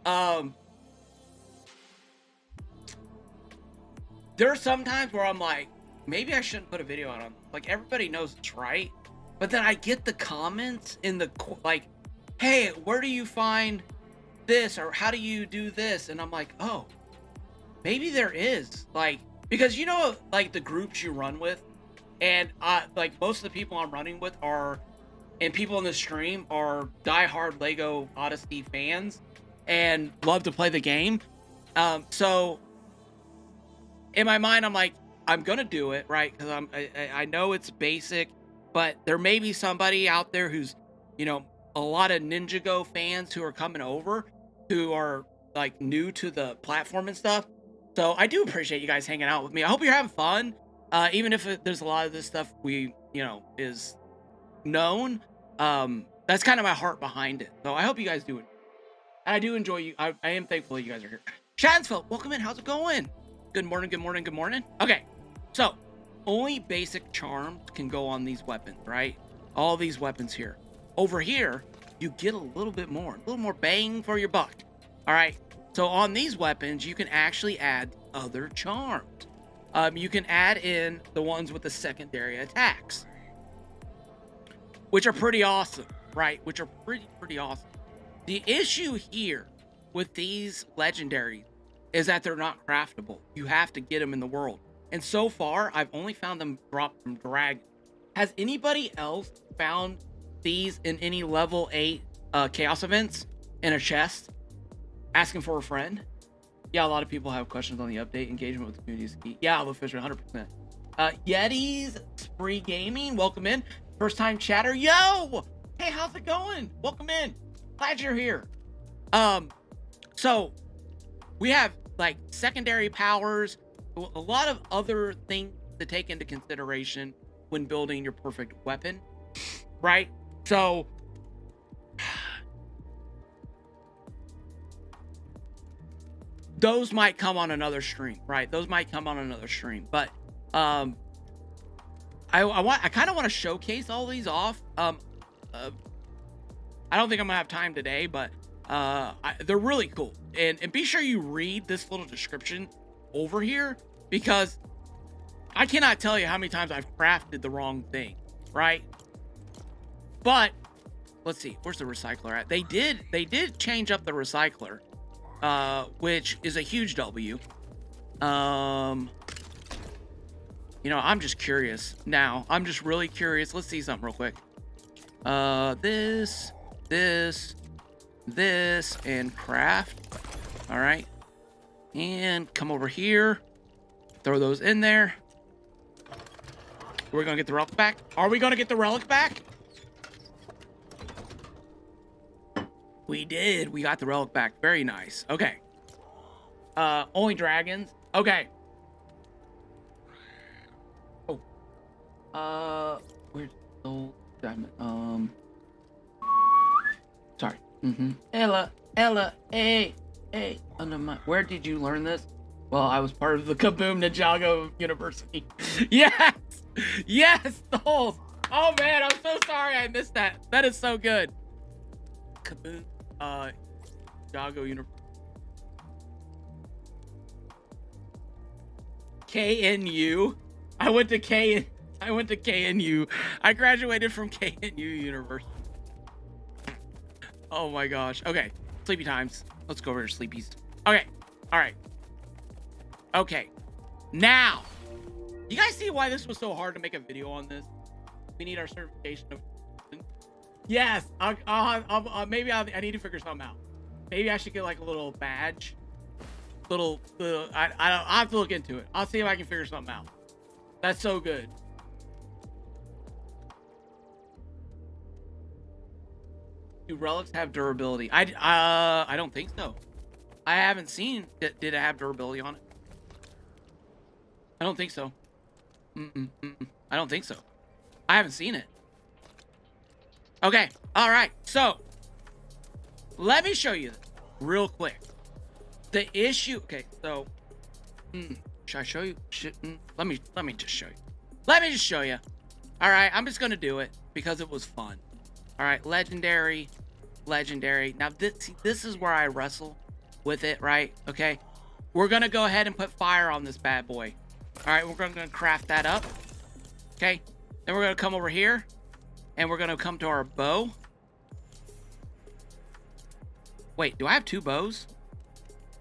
There are some times where I'm like, maybe I shouldn't put a video out on. Like, everybody knows it's right. But then I get the comments in the, like, hey, where do you find this? Or how do you do this? And I'm like, oh, maybe there is. Like, because, like, the groups you run with, and, like, most of the people I'm running with are and people in the stream are diehard Lego Odyssey fans and love to play the game. So in my mind, I'm like, I'm gonna do it, right? Because I know it's basic, but there may be somebody out there who's, you know, a lot of Ninjago fans who are coming over who are like new to the platform and stuff. So I do appreciate you guys hanging out with me. I hope you're having fun. Even if there's a lot of this stuff is known, that's kind of my heart behind it. So I hope you guys do it. And I do enjoy you. I am thankful that you guys are here. Shansfeld, welcome in. How's it going? Good morning, good morning, good morning. Okay, so only basic charms can go on these weapons, right? All these weapons here. Over here, you get a little more bang for your buck. All right, so on these weapons, you can actually add other charms. You can add in the ones with the secondary attacks, which are pretty awesome, right? Which are pretty awesome. The issue here with these legendaries is that they're not craftable. You have to get them in the world. And so far, I've only found them dropped from Dragon. Has anybody else found these in any level 8 chaos events in a chest? Asking for a friend? Yeah, a lot of people have questions on the update. Engagement with the community is key. Yeah, I'll Fisher, 100%. Yetis, Spree Gaming, welcome in. First time chatter. Yo! Hey, how's it going? Welcome in. Glad you're here. So we have like secondary powers, a lot of other things to take into consideration when building your perfect weapon, right? So those might come on another stream, right? Those might come on another stream, but I kind of want to showcase all these off. I don't think I'm gonna have time today, but they're really cool. And be sure you read this little description over here, because I cannot tell you how many times I've crafted the wrong thing, right? But let's see, where's the recycler at? They did change up the recycler, which is a huge W. You know, I'm just curious now. I'm just really curious. Let's see something real quick. This, and craft. All right. And come over here. Throw those in there. We're going to get the relic back. Are we going to get the relic back? We did. We got the relic back. Very nice. Okay. Only dragons. Okay. Oh. Where's the old diamond? Sorry. Ella, hey, under my. Where did you learn this? Well, I was part of the Kaboom Ninjago University. Yes, Stoles. Oh man, I'm so sorry I missed that. That is so good. Kaboom, Ninjago University. KNU. I went to KNU. I graduated from KNU University. Oh my gosh. Okay. Sleepy times. Let's go over to sleepies. Okay. All right. Okay. Now, you guys see why this was so hard to make a video on this? We need our certification of. Yes. Maybe I need to figure something out. Maybe I should get like a little badge. I'll have to look into it. I'll see if I can figure something out. That's so good. Do relics have durability? I don't think so. I haven't seen did it have durability on it. I don't think so. I don't think so. I haven't seen it. Okay. All right. So let me show you this real quick. The issue. Okay. So should I show you? Let me just show you. Let me just show you. All right. I'm just gonna do it because it was fun. All right, legendary. Now this is where I wrestle with it, right? Okay, we're gonna go ahead and put fire on this bad boy. All right, we're gonna craft that up. Okay, then we're gonna come over here, and we're gonna come to our bow. Wait, do I have 2 bows?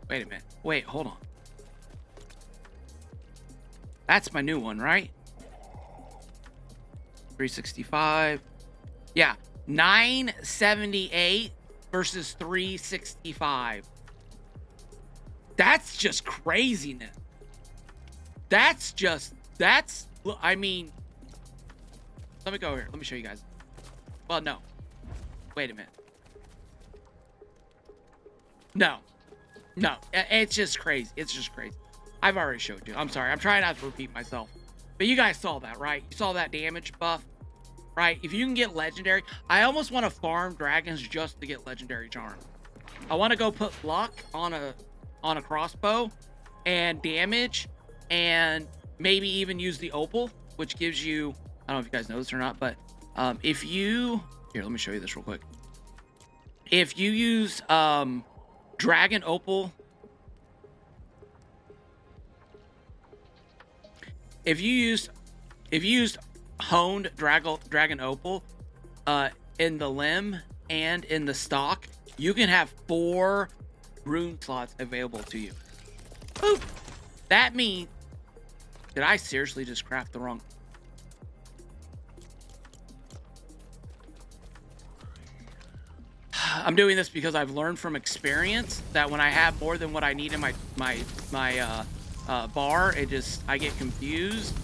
Wait a minute. Wait, hold on. That's my new one, right? 365. Yeah, 978 versus 365. That's just craziness. I mean, let me go here. Let me show you guys. Well, no. Wait a minute. No. No. It's just crazy. It's just crazy. I've already showed you. I'm sorry. I'm trying not to repeat myself. But you guys saw that, right? You saw that damage buff, right? If you can get legendary, I almost want to farm dragons just to get legendary charm. I want to go put luck on a crossbow and damage, and maybe even use the opal, which gives you, I don't know if you guys know this or not, but if you, here, let me show you this real quick. If you use dragon opal, if you used honed dragon opal in the limb and in the stock, you can have 4 rune slots available to you. Boop. That means, did I seriously just craft the wrong? I'm doing this because I've learned from experience that when I have more than what I need in my bar, I get confused,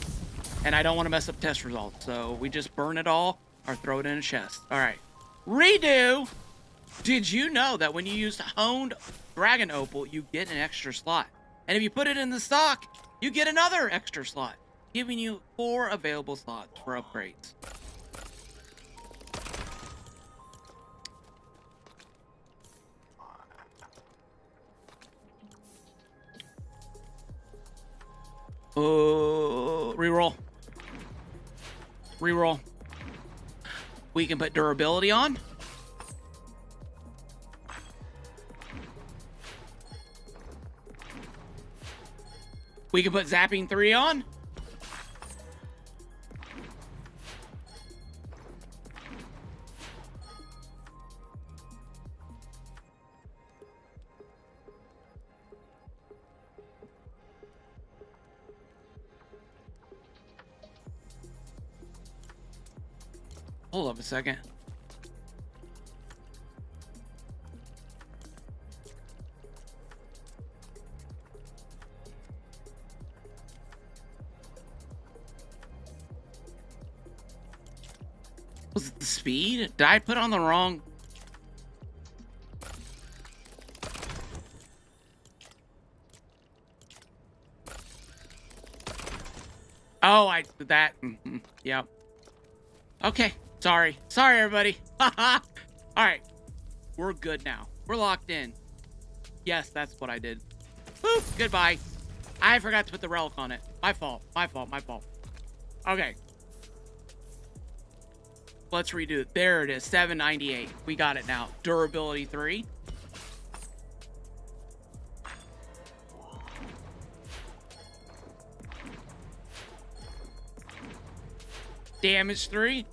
and I don't want to mess up test results. So we just burn it all or throw it in a chest. All right, redo. Did you know that when you use honed dragon opal, you get an extra slot? And if you put it in the stock, you get another extra slot, giving you 4 available slots for upgrades. Oh, reroll. Reroll. We can put durability on. We can put zapping 3 on. Hold up a second. Was it the speed? Did I put on the wrong? Oh, that. Yep. Okay. Sorry, everybody. All right, we're good now. We're locked in. Yes, that's what I did. Boop. Goodbye. I forgot to put the relic on it. My fault. Okay. Let's redo it. There it is. 798. We got it now. Durability 3. Damage 3.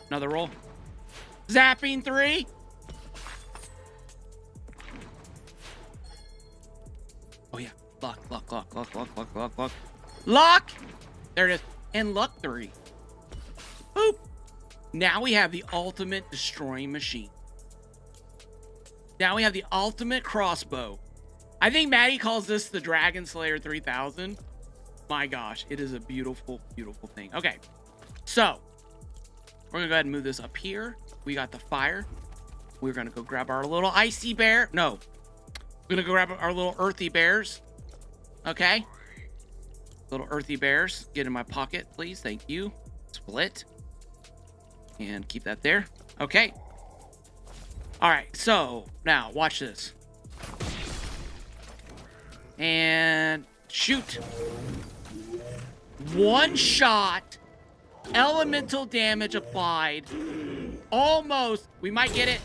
Another roll. Zapping 3. Oh yeah. Luck. Luck! There it is. And luck 3. Boop. Now we have the ultimate destroying machine. Now we have the ultimate crossbow. I think Maddie calls this the Dragon Slayer 3000. My gosh, it is a beautiful, beautiful thing. Okay, so we're gonna go ahead and move this up here. We got the fire. We're gonna go grab our little icy bear. No, we're gonna go grab our little earthy bears. Okay, little earthy bears. Get in my pocket, please. Thank you. Split. And keep that there. Okay. All right, so now watch this. And shoot. One shot. Elemental damage applied. Almost. We might get it.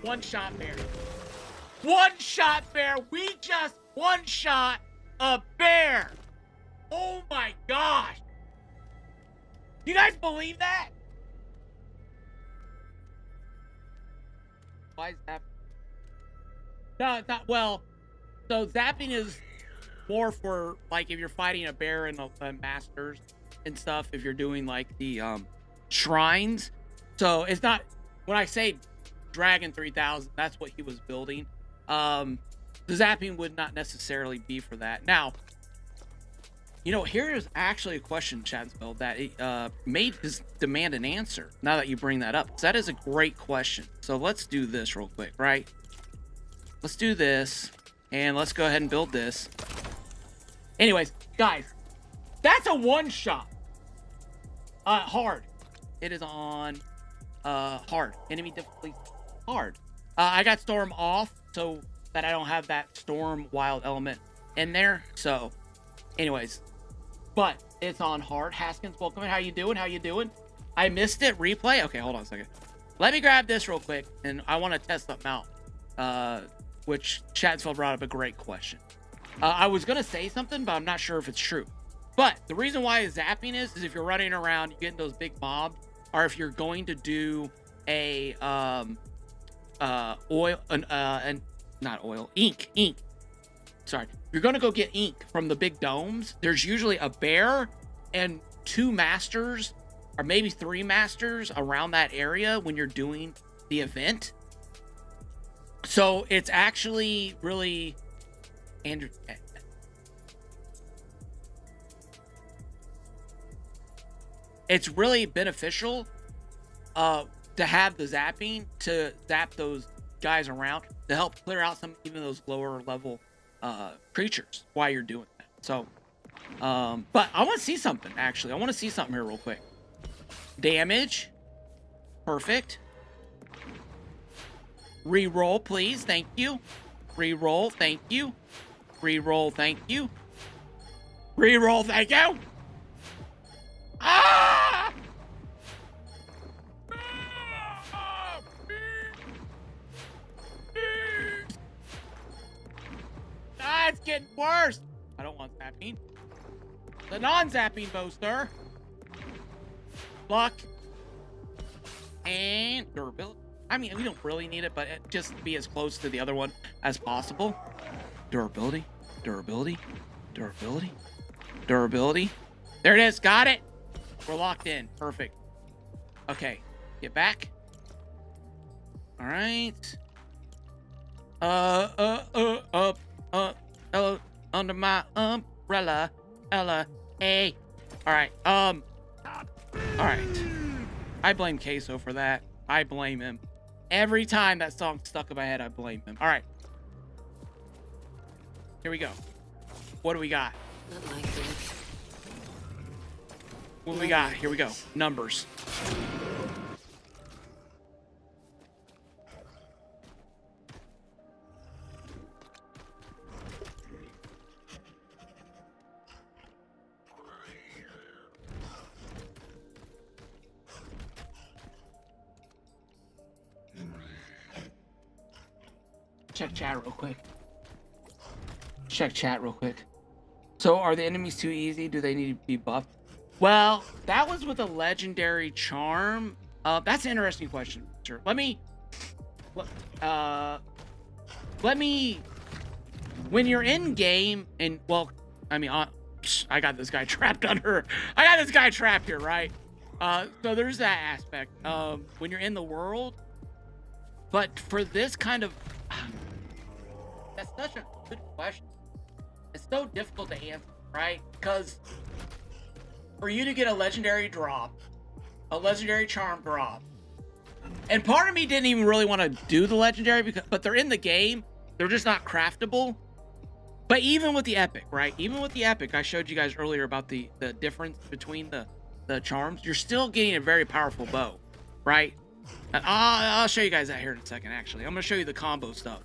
One shot bear. One shot bear. We just one shot a bear. Oh my gosh. You guys believe that? Why is that? No, it's not. Well, So zapping is more for like if you're fighting a bear in the masters and stuff. If you're doing like the shrines, so it's not when I say Dragon 3000. That's what he was building. The zapping would not necessarily be for that. Now, you know, here is actually a question, Chadsville, that made this demand an answer. Now that you bring that up, that is a great question. So let's do this real quick, right? Let's do this, and let's go ahead and build this. Anyways, guys, that's a one-shot. Hard. It is on hard. Enemy difficulty hard. I got storm off so that I don't have that storm wild element in there. So, anyways, but it's on hard. Haskins, welcome in. How you doing? How you doing? I missed it. Replay. Okay, hold on a second. Let me grab this real quick, and I want to test something out. Which Chadsfeld brought up a great question. I was gonna say something, but I'm not sure if it's true. But the reason why zapping is if you're running around, you get those big mobs, or if you're going to do a ink. Sorry, if you're gonna go get ink from the big domes, there's usually a bear and 2 masters, or maybe 3 masters around that area when you're doing the event. So it's actually really, Andrew. It's really beneficial to have the zapping to zap those guys around to help clear out some even those lower level creatures while you're doing that. So, but I want to see something actually. I want to see something here real quick. Damage, perfect. Reroll, please. Thank you. Reroll. Thank you. Reroll. Thank you. Reroll. Thank you. Ah! Ah, it's getting worse. I don't want zapping. The non-zapping booster. Luck. And durability. I mean, we don't really need it, but just be as close to the other one as possible. Durability, durability, durability, durability. There it is. Got it. We're locked in. Perfect. Okay. Get back. All right. Under my umbrella. Ella. Hey. All right. All right. I blame Queso for that. I blame him. Every time that song stuck in my head, I blame him. All right. Here we go. What do we got? Not like this. What do we got? Here we go. Numbers. Check chat real quick. Check chat real quick. So are the enemies too easy? Do they need to be buffed? Well, that was with a legendary charm. That's an interesting question. Sure. Let me, when you're in game and, well, I mean, I got this guy trapped under, I got this guy trapped here, right? So there's that aspect. When you're in the world, but for this kind of, that's such a good question. It's so difficult to answer, right? Because for you to get a legendary drop, a legendary charm drop, and part of me didn't even really want to do the legendary, but they're in the game. They're just not craftable. But even with the epic, right? Even with the epic, I showed you guys earlier about the difference between the charms. You're still getting a very powerful bow, right? And I'll show you guys that here in a second, actually. I'm going to show you the combo stuff.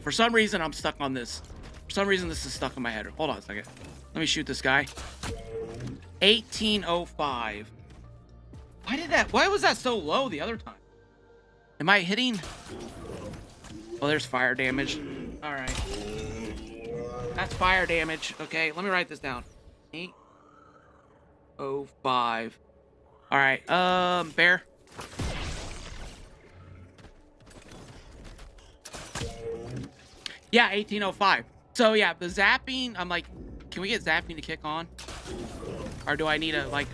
For some reason, I'm stuck on this. For some reason, this is stuck in my head. Hold on a second. Let me shoot this guy. 1805. Why was that so low the other time? Am I hitting? Oh, there's fire damage. All right. That's fire damage. Okay, let me write this down. 805. All right, bear. Yeah, 1805. So yeah, the zapping, I'm like, can we get zapping to kick on? Or do I need a, like,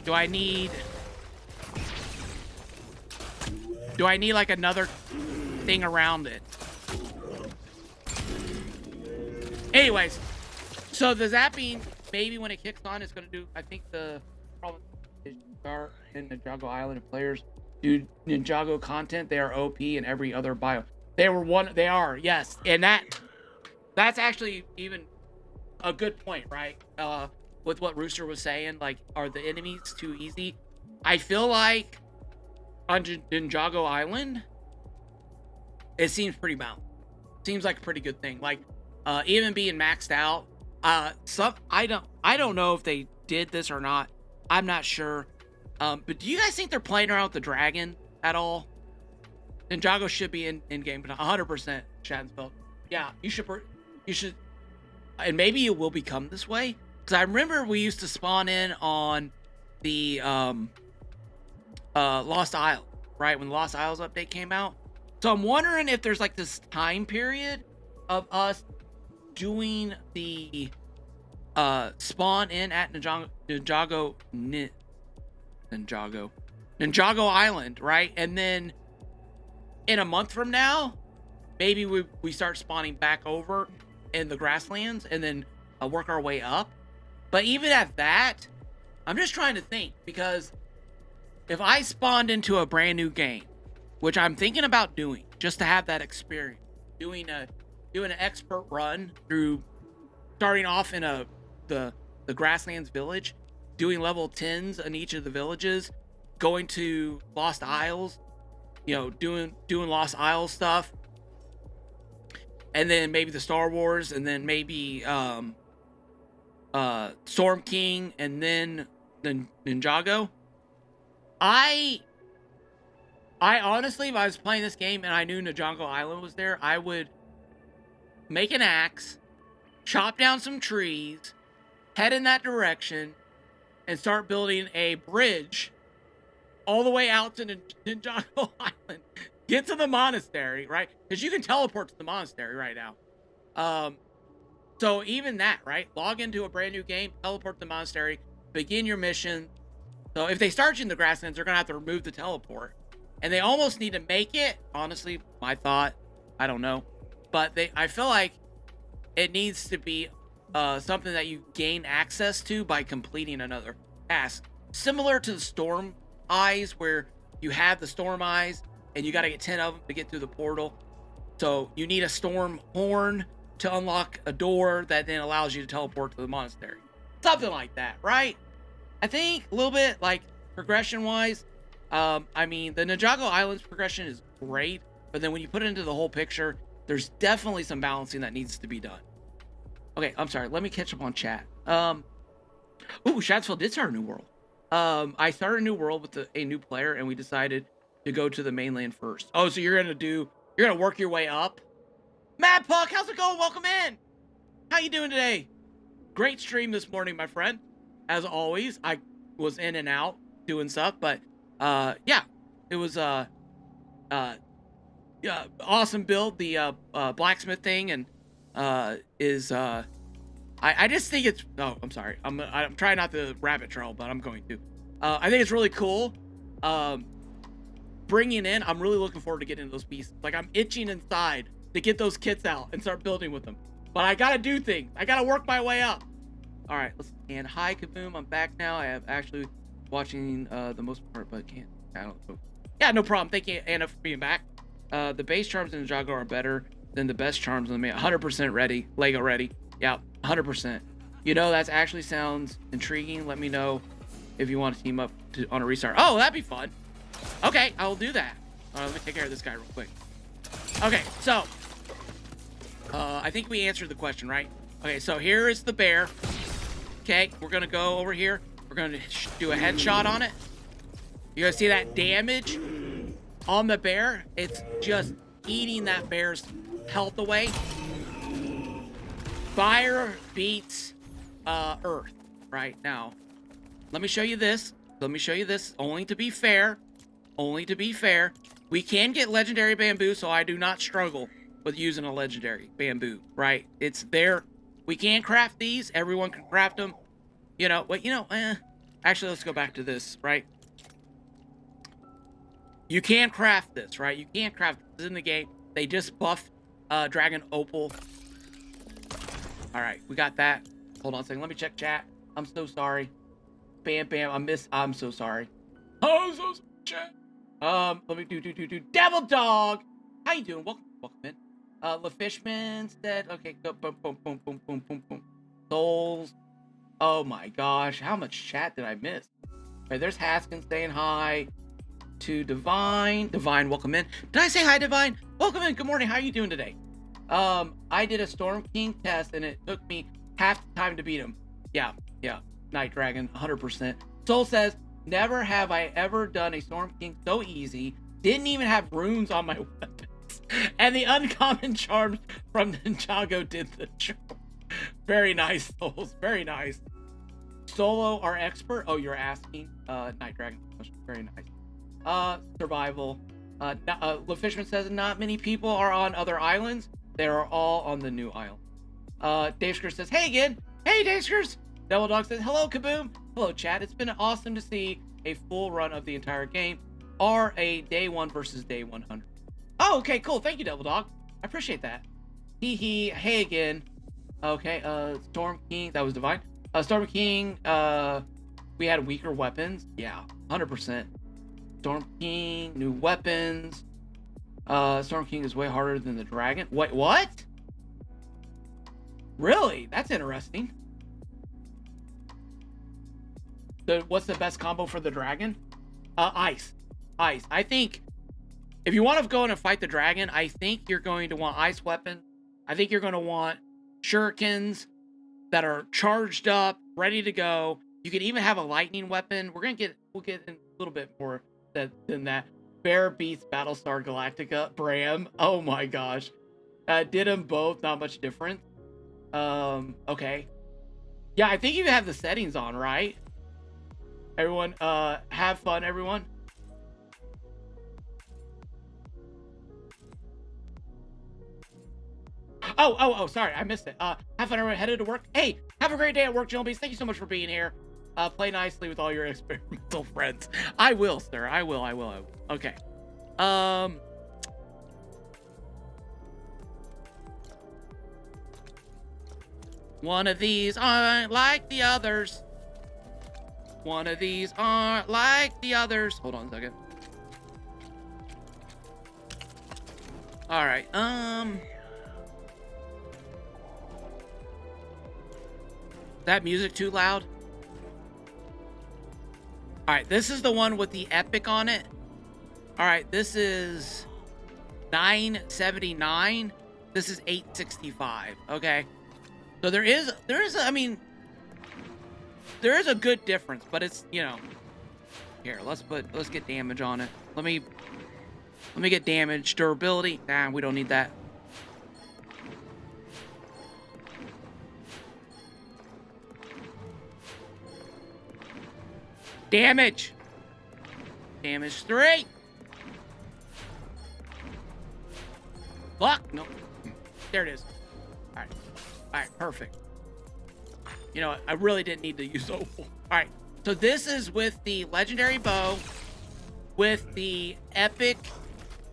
do I need like another thing around it? Anyways, so the zapping, maybe when it kicks on, it's going to do, I think the problem is start in Ninjago Island and players do Ninjago content. They are OP in every other bio. They are, yes. And that's actually even a good point, right? With what Rooster was saying, like, are the enemies too easy? I feel like on Ninjago Island, it seems pretty balanced. Seems like a pretty good thing. Like, even being maxed out, I don't know if they did this or not. I'm not sure. But do you guys think they're playing around with the dragon at all? Ninjago should be in game, but 100% Shattenfeld. Yeah, you should, and maybe it will become this way. Because I remember we used to spawn in on the Lost Isle, right? When the Lost Isles update came out. So I'm wondering if there's like this time period of us doing the spawn in at Ninjago Island, right? And then in a month from now, maybe we start spawning back over in the grasslands and then work our way up. But even at that, I'm just trying to think, because if I spawned into a brand new game, which I'm thinking about doing just to have that experience, doing an expert run through, starting off in the grasslands village, doing level 10s in each of the villages, going to Lost Isles, you know, doing Lost Isles stuff, and then maybe the Star Wars, and then maybe Storm King, and then the Ninjago. I honestly, if I was playing this game and I knew Ninjago Island was there, I would make an axe, chop down some trees, head in that direction, and start building a bridge all the way out to Ninjago Island. Get to the monastery, right? Because you can teleport to the monastery right now. So even that, right? Log into a brand new game, teleport to the monastery, begin your mission. So if they start you in the grasslands, they're going to have to remove the teleport. And they almost need to make it, honestly, my thought, I don't know. But I feel like it needs to be something that you gain access to by completing another task. Similar to the Storm Eyes, where you have the Storm Eyes, and you got to get 10 of them to get through the portal. So you need a Storm Horn to unlock a door that then allows you to teleport to the monastery. Something like that, right? I think a little bit, like, progression-wise, I mean, the Ninjago Islands progression is great, but then when you put it into the whole picture, there's definitely some balancing that needs to be done. Okay, I'm sorry. Let me catch up on chat. Ooh, Shadsfield did start a new world. I started a new world with a new player, and we decided to go to the mainland first. Oh, so you're gonna work your way up? Mad Puck, how's it going? Welcome in. How you doing today? Great stream this morning, my friend. As always, I was in and out doing stuff, but yeah, it was yeah, awesome build. The blacksmith thing, and I just think it's, oh, I'm sorry, I'm trying not to rabbit trail, but I'm going to. I think it's really cool. Bringing in, I'm really looking forward to getting into those pieces. Like, I'm itching inside to get those kits out and start building with them. But I gotta do things. I gotta work my way up. All right, let's, and hi, Kaboom. I'm back now. I have actually watching the most part, but can't. I don't know. Yeah, no problem. Thank you, Anna, for being back. The base charms in Ninjago are better than the best charms in the main. 100% ready. Lego ready. Yeah, 100%. You know, that actually sounds intriguing. Let me know if you want to team up on a restart. Oh, that'd be fun. Okay, I will do that. Let me take care of this guy real quick. Okay, so I think we answered the question, right? Okay, so here is the bear. Okay, we're gonna go over here. We're gonna do a headshot on it. You're gonna see that damage on the bear. It's just eating that bear's health away. Fire beats earth right now. Let me show you this. Let me show you this. Only to be fair. only to be fair. We can get legendary bamboo, so I do not struggle with using a legendary bamboo, right? It's there. We can craft these. Everyone can craft them. You know, what? Actually, let's go back to this, right? You can craft this, right? You can craft this in the game. They just buffed Dragon Opal. All right, we got that. Hold on a second. Let me check chat. I'm so sorry. Bam, bam. I'm so sorry. Oh, so sorry, chat. Let me do. Devil Dog. How you doing? Welcome in. LaFishman said, okay, go, boom. Souls. Oh my gosh, how much chat did I miss? Okay, there's Haskins saying hi to Divine. Divine, welcome in. Did I say hi, Divine? Welcome in. Good morning. How are you doing today? I did a Storm King test and it took me half the time to beat him. Yeah. Night Dragon, 100%. Soul says, never have I ever done a Storm King so easy. Didn't even have runes on my weapons. And the uncommon charms from Ninjago did the job. Very nice, Souls. Very nice. Solo, our expert. Oh, you're asking? Night Dragon. Very nice. Survival. LaFishman says not many people are on other islands. They are all on the new island. Dave Skers says, hey again. Hey, Dave Skers. Devil Dog says, hello, Kaboom. Hello, chat. It's been awesome to see a full run of the entire game, or a day 1 versus day 100. Oh, okay, cool. Thank you, Devil Dog. I appreciate that. Hey again. Okay, Storm King, that was Divine. Storm King, we had weaker weapons. Yeah, 100%. Storm King, new weapons. Storm King is way harder than the dragon. Wait, what? Really? That's interesting. What's the best combo for the dragon? Ice. I think if you want to go in and fight the dragon, I think you're going to want ice weapons. I think you're going to want shurikens that are charged up, ready to go. You can even have a lightning weapon. We'll get in a little bit more than that. Bear beats Battlestar Galactica. Bram. Oh my gosh. Did them both. Not much difference. Okay. Yeah, I think you have the settings on, right? Everyone, have fun, everyone. Oh, sorry, I missed it. Have fun, everyone. Headed to work. Hey, have a great day at work, Jumbies. Thank you so much for being here. Play nicely with all your experimental friends. I will, sir. I will. Okay. One of these aren't like the others. One of these aren't like the others. Hold on a second. All right. That music too loud? All right, this is the one with the epic on it. All right, this is 979. This is 865. Okay. So there is a good difference, but it's, you know, here, let's get damage on it. Let me get damage. Durability. Nah, we don't need that. Damage 3. Luck. No. There it is. All right, perfect. You know, I really didn't need to use opal. All right, so this is with the legendary bow with the epic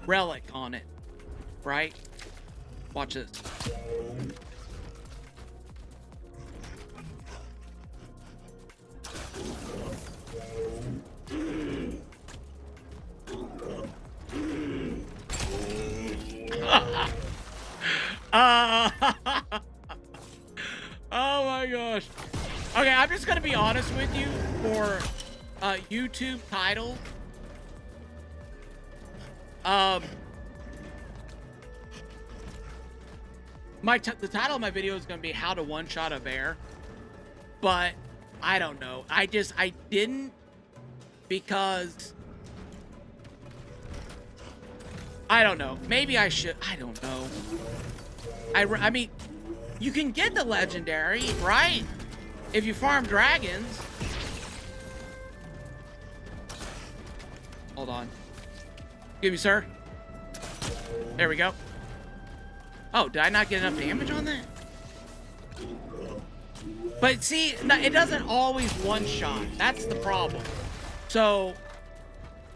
relic on it, right? Watch this. Oh my gosh. Okay, I'm just gonna be honest with you. For YouTube titles, the title of my video is gonna be how to one-shot a bear, but I don't know. I didn't, because I don't know. Maybe I should. I don't know. I mean, you can get the legendary, right? If you farm dragons. Hold on. Give me, sir. There we go. Oh, did I not get enough damage on that? But see, it doesn't always one-shot. That's the problem. So,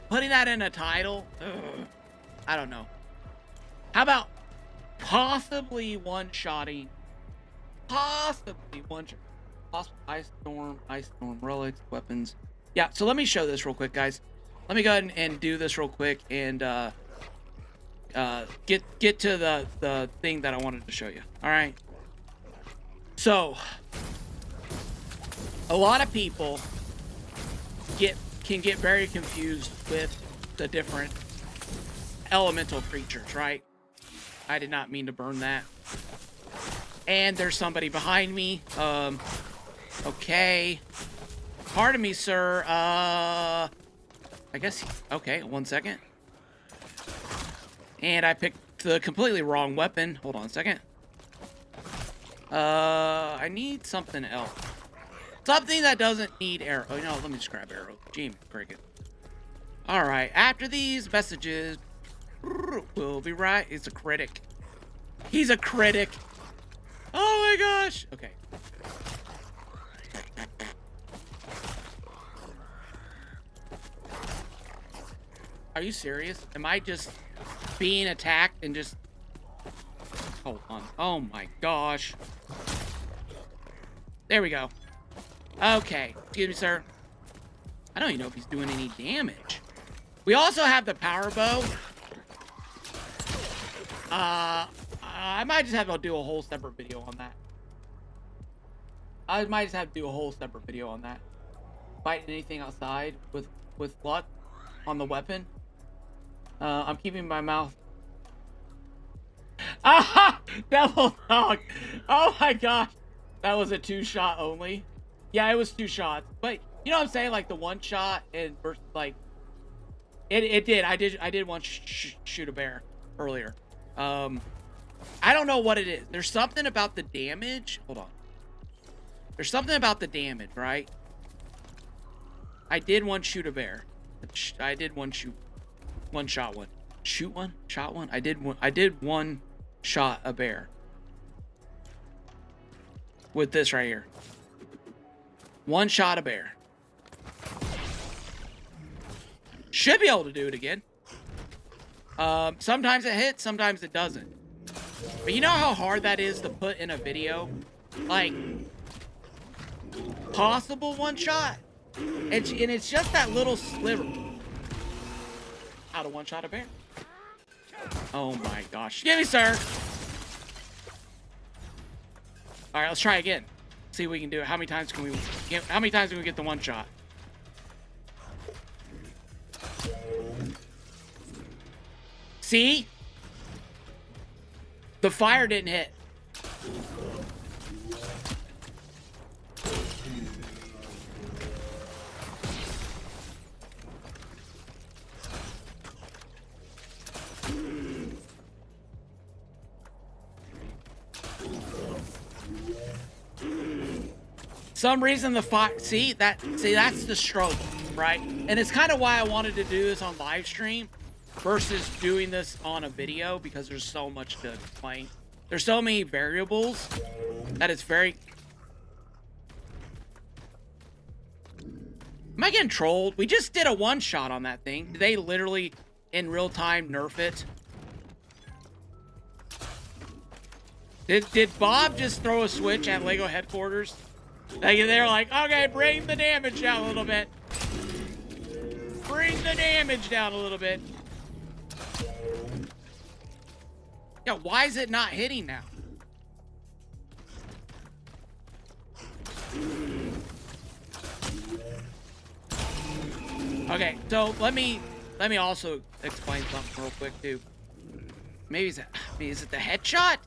putting that in a title, I don't know. How about possibly one-shotting? Possibly one-shot. Possible ice storm relics, weapons. Yeah, so let me show this real quick, guys. Let me go ahead and do this real quick and get to the thing that I wanted to show you. All right. So, a lot of people can get very confused with the different elemental creatures, right? I did not mean to burn that. And there's somebody behind me. Okay. Pardon me, sir. I guess. Okay, 1 second. And I picked the completely wrong weapon. Hold on a second. I need something else. Something that doesn't need arrow. Oh, no, let me just grab arrow. Gee, cricket. All right. After these messages, we'll be right. It's a critic. He's a critic. Oh my gosh. Okay. Are you serious? Am I just being attacked and just... Hold on. Oh my gosh. There we go. Okay. Excuse me, sir. I don't even know if he's doing any damage. We also have the power bow. I might just have to do a whole separate video on that. Fighting anything outside with luck on the weapon. I'm keeping my mouth. Ah! Devil dog! Oh my gosh! That was a 2-shot only. Yeah, it was 2 shots. But you know what I'm saying? Like the 1 shot and versus like it did. I did one shoot a bear earlier. I don't know what it is. There's something about the damage. Hold on. There's something about the damage, right? I did one shoot a bear. I did one shoot. One shot one. Shoot one? Shot one? I did one shot a bear. With this right here. One shot a bear. Should be able to do it again. Sometimes it hits, sometimes it doesn't. But you know how hard that is to put in a video? Like, possible one shot? And it's just that little sliver. How to one shot a bear. Oh my gosh. Give me, sir. All right, let's try again. See if we can do it. How many times can we get the one shot? See? The fire didn't hit. Some reason the fire, see that's the struggle, right? And it's kind of why I wanted to do this on live stream versus doing this on a video, because there's so much to explain. There's so many variables that it's very... Am I getting trolled? We just did a one shot on that thing. Did they literally in real time nerf it? Did Bob just throw a switch at Lego headquarters? Like, they're like, okay, bring the damage down a little bit. Bring the damage down a little bit. Yeah, why is it not hitting now? Okay, so let me also explain something real quick too. Maybe is it the headshot?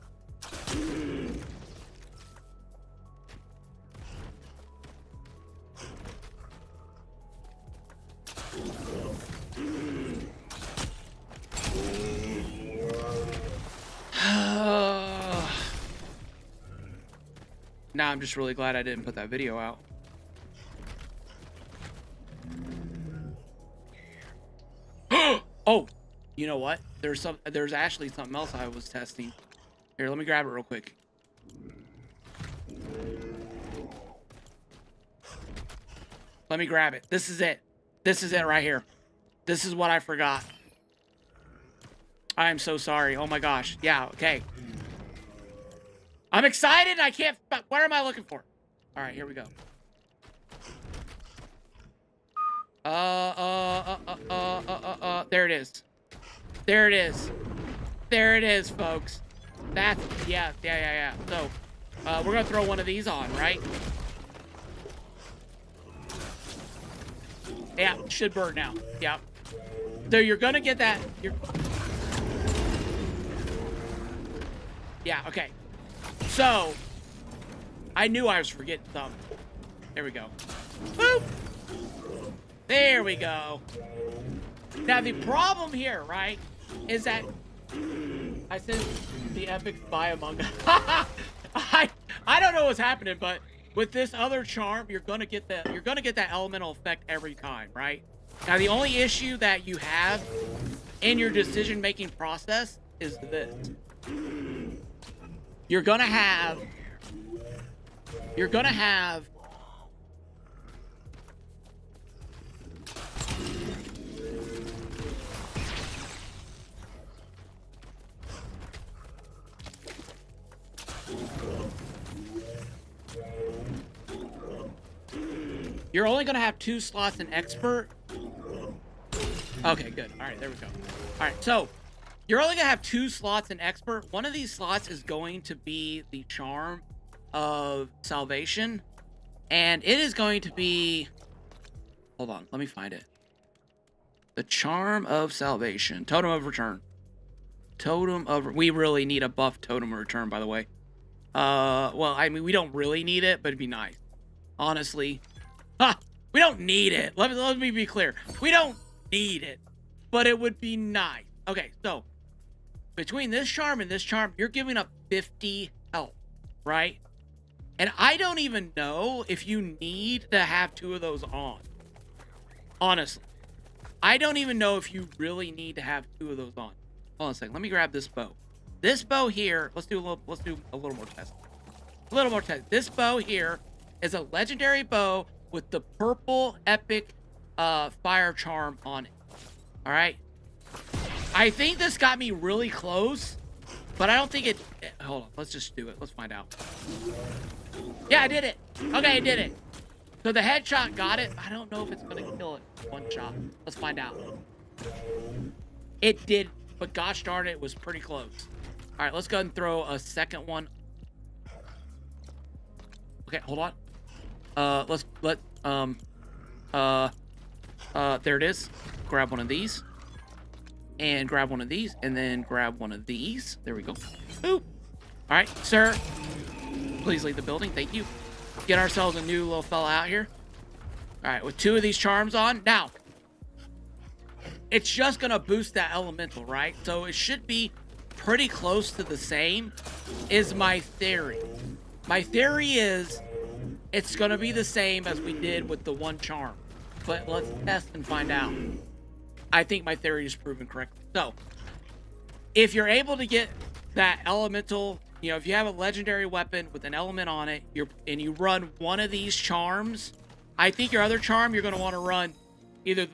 Now I'm just really glad I didn't put that video out. Oh, You know what? There's actually something else I was testing. Here, let me grab it real quick. Let me grab it. This is it. This is it right here. This is what I forgot. I am so sorry. Oh my gosh. Yeah, okay. I'm excited. I can't... What am I looking for? All right, here we go. There it is. There it is. There it is, folks. That's... Yeah. So, we're gonna throw one of these on, right? Yeah, should burn now. Yeah. So you're gonna get that... Yeah, okay. So, I knew I was forgetting something. There we go. Boop! There we go. Now, the problem here, right, is that... I said the epic spy among us. I don't know what's happening, but with this other charm, you're gonna get that elemental effect every time, right? Now, the only issue that you have in your decision-making process is this. You're gonna have you're only gonna have 2 slots in expert. Okay, good. All right, there we go. All right, so you're only gonna have 2 slots in expert. One of these slots is going to be the charm of salvation, and it is going to be... Hold on, let me find it. The charm of salvation. Totem of return. Totem of... We really need a buff totem of return, by the way. Well, I mean, we don't really need it, but it'd be nice. Honestly. Ha! We don't need it. Let me be clear. We don't need it, but it would be nice. Okay, so between this charm and this charm, you're giving up 50 health, right? And I don't even know if you need to have 2 of those on. Honestly. I don't even know if you really need to have 2 of those on. Hold on a second. Let me grab this bow. This bow here, let's do a little more testing. A little more testing. This bow here is a legendary bow with the purple epic fire charm on it. All right. I think this got me really close, but I don't think it... Hold on. Let's just do it. Let's find out. Yeah, I did it. Okay, I did it. So the headshot got it. I don't know if it's going to kill it one shot. Let's find out. It did, but gosh darn it, it was pretty close. All right, let's go ahead and throw a second one. Okay, hold on. There it is. Grab one of these. And grab one of these. And then grab one of these. There we go. Boop. All right, sir. Please leave the building. Thank you. Get ourselves a new little fella out here. All right, with 2 of these charms on. Now, it's just going to boost that elemental, right? So it should be pretty close to the same, is my theory. My theory is it's going to be the same as we did with the 1 charm. But let's test and find out. I think my theory is proven correct. So, if you're able to get that elemental, you know, if you have a legendary weapon with an element on it, and you run one of these charms, I think your other charm, you're going to want to run either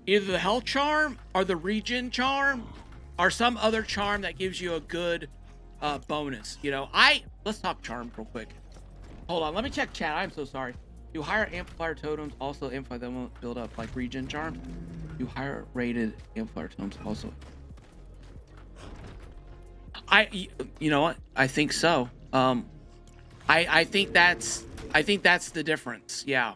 the health charm or the regen charm or some other charm that gives you a good bonus. You know, let's talk charm real quick. Hold on, let me check chat. I'm so sorry. Do higher amplifier totems also amplify them build up like regen charms? Do higher rated amplifier totems also? You know what? I think so. I think that's the difference. Yeah.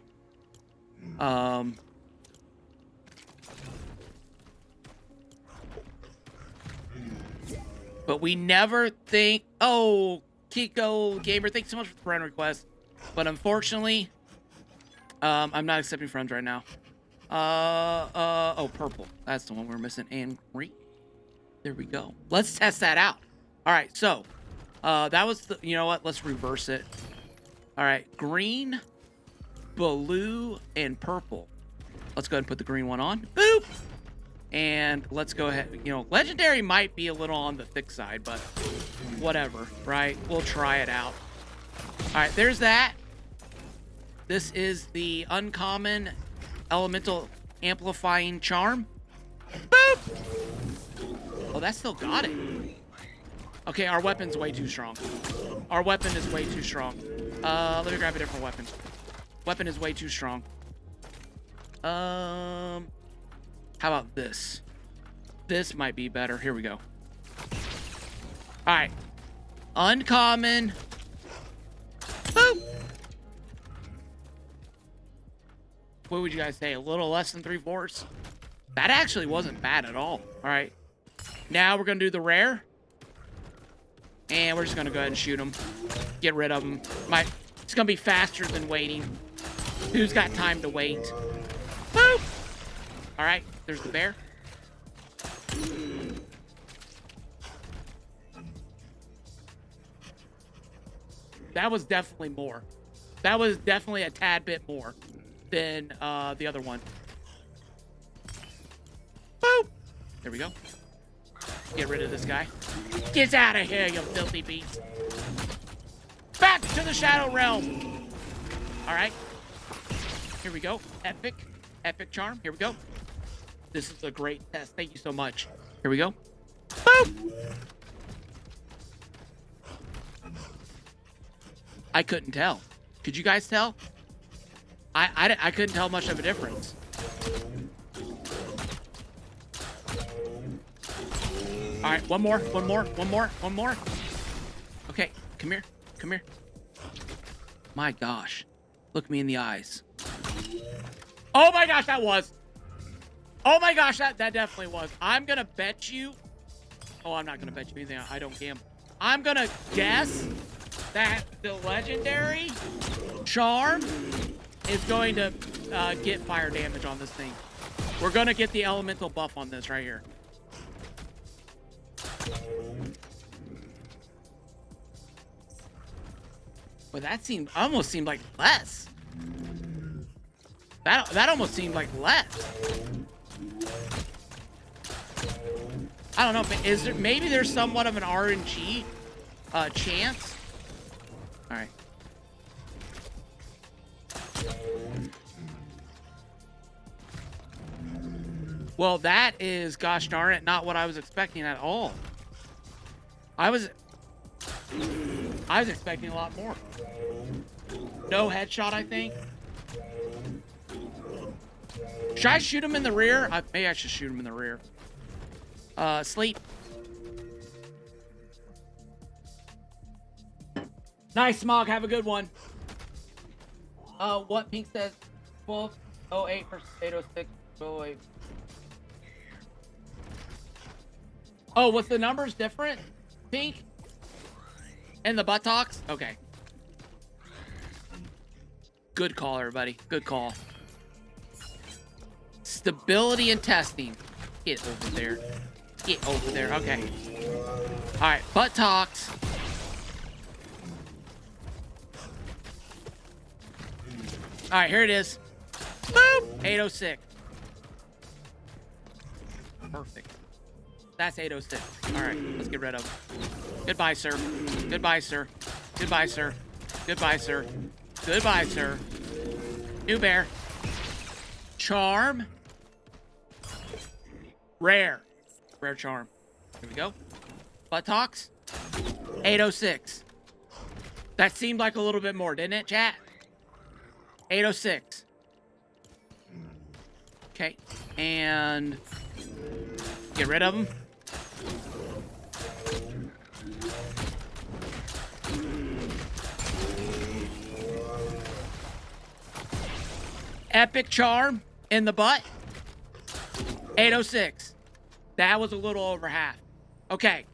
But we never think. Oh, Kiko Gamer, thanks so much for the friend request. But unfortunately, I'm not accepting friends right now. Oh, purple. That's the one we're missing. And green. There we go. Let's test that out. All right, so that was the... You know what? Let's reverse it. All right, green, blue, and purple. Let's go ahead and put the green one on. Boop! And let's go ahead. You know, legendary might be a little on the thick side, but whatever, right? We'll try it out. All right, there's that. This is the uncommon elemental amplifying charm. Boop! Oh, that still got it. Okay, our weapon's way too strong. Our weapon is way too strong. Let me grab a different weapon. Weapon is way too strong. How about this? This might be better. Here we go. All right. Uncommon. Boop! What would you guys say? A little less than 3/4? That actually wasn't bad at all. All right. Now we're going to do the rare. And we're just going to go ahead and shoot him. Get rid of him. It's going to be faster than waiting. Who's got time to wait? Boop! All right. There's the bear. That was definitely more. That was definitely a tad bit more than the other one. Boop! There we go. Get rid of this guy. Get out of here, you filthy beast. Back to the Shadow Realm. All right. Here we go. Epic. Epic charm. Here we go. This is a great test. Thank you so much. Here we go. Boop! I couldn't tell. Could you guys tell? I couldn't tell much of a difference. All right, one more. Okay, come here. My gosh. Look me in the eyes. Oh my gosh, that was. Oh my gosh, that definitely was. I'm gonna bet you. Oh, I'm not gonna bet you anything. I don't gamble. I'm gonna guess that the legendary charm is going to get fire damage on this thing. We're gonna get the elemental buff on this right here. But that almost seemed like less. That almost seemed like less. I don't know. Maybe there's somewhat of an RNG chance. All right. Well, that is, gosh darn it, not what I was expecting at all. I was expecting a lot more. No headshot, I think. Should I shoot him in the rear? Maybe I should shoot him in the rear. Sleep. Nice, Smog. Have a good one. What Pink says? 1208 versus 806. 1208. Oh, was the numbers different? Pink? And the buttocks? Okay. Good call, everybody. Good call. Stability and testing. Get over there. Get over there. Okay. All right. Buttocks. All right. Here it is. Boop. 806. Perfect. That's 806. All right. Let's get rid of him. Goodbye, sir. Goodbye, sir. Goodbye, sir. Goodbye, sir. Goodbye, sir. New bear. Charm. Rare. Rare charm. Here we go. Buttocks. 806. That seemed like a little bit more, didn't it, chat? 806. Okay. And get rid of them. Epic charm in the butt. 806. That was a little over half. Okay.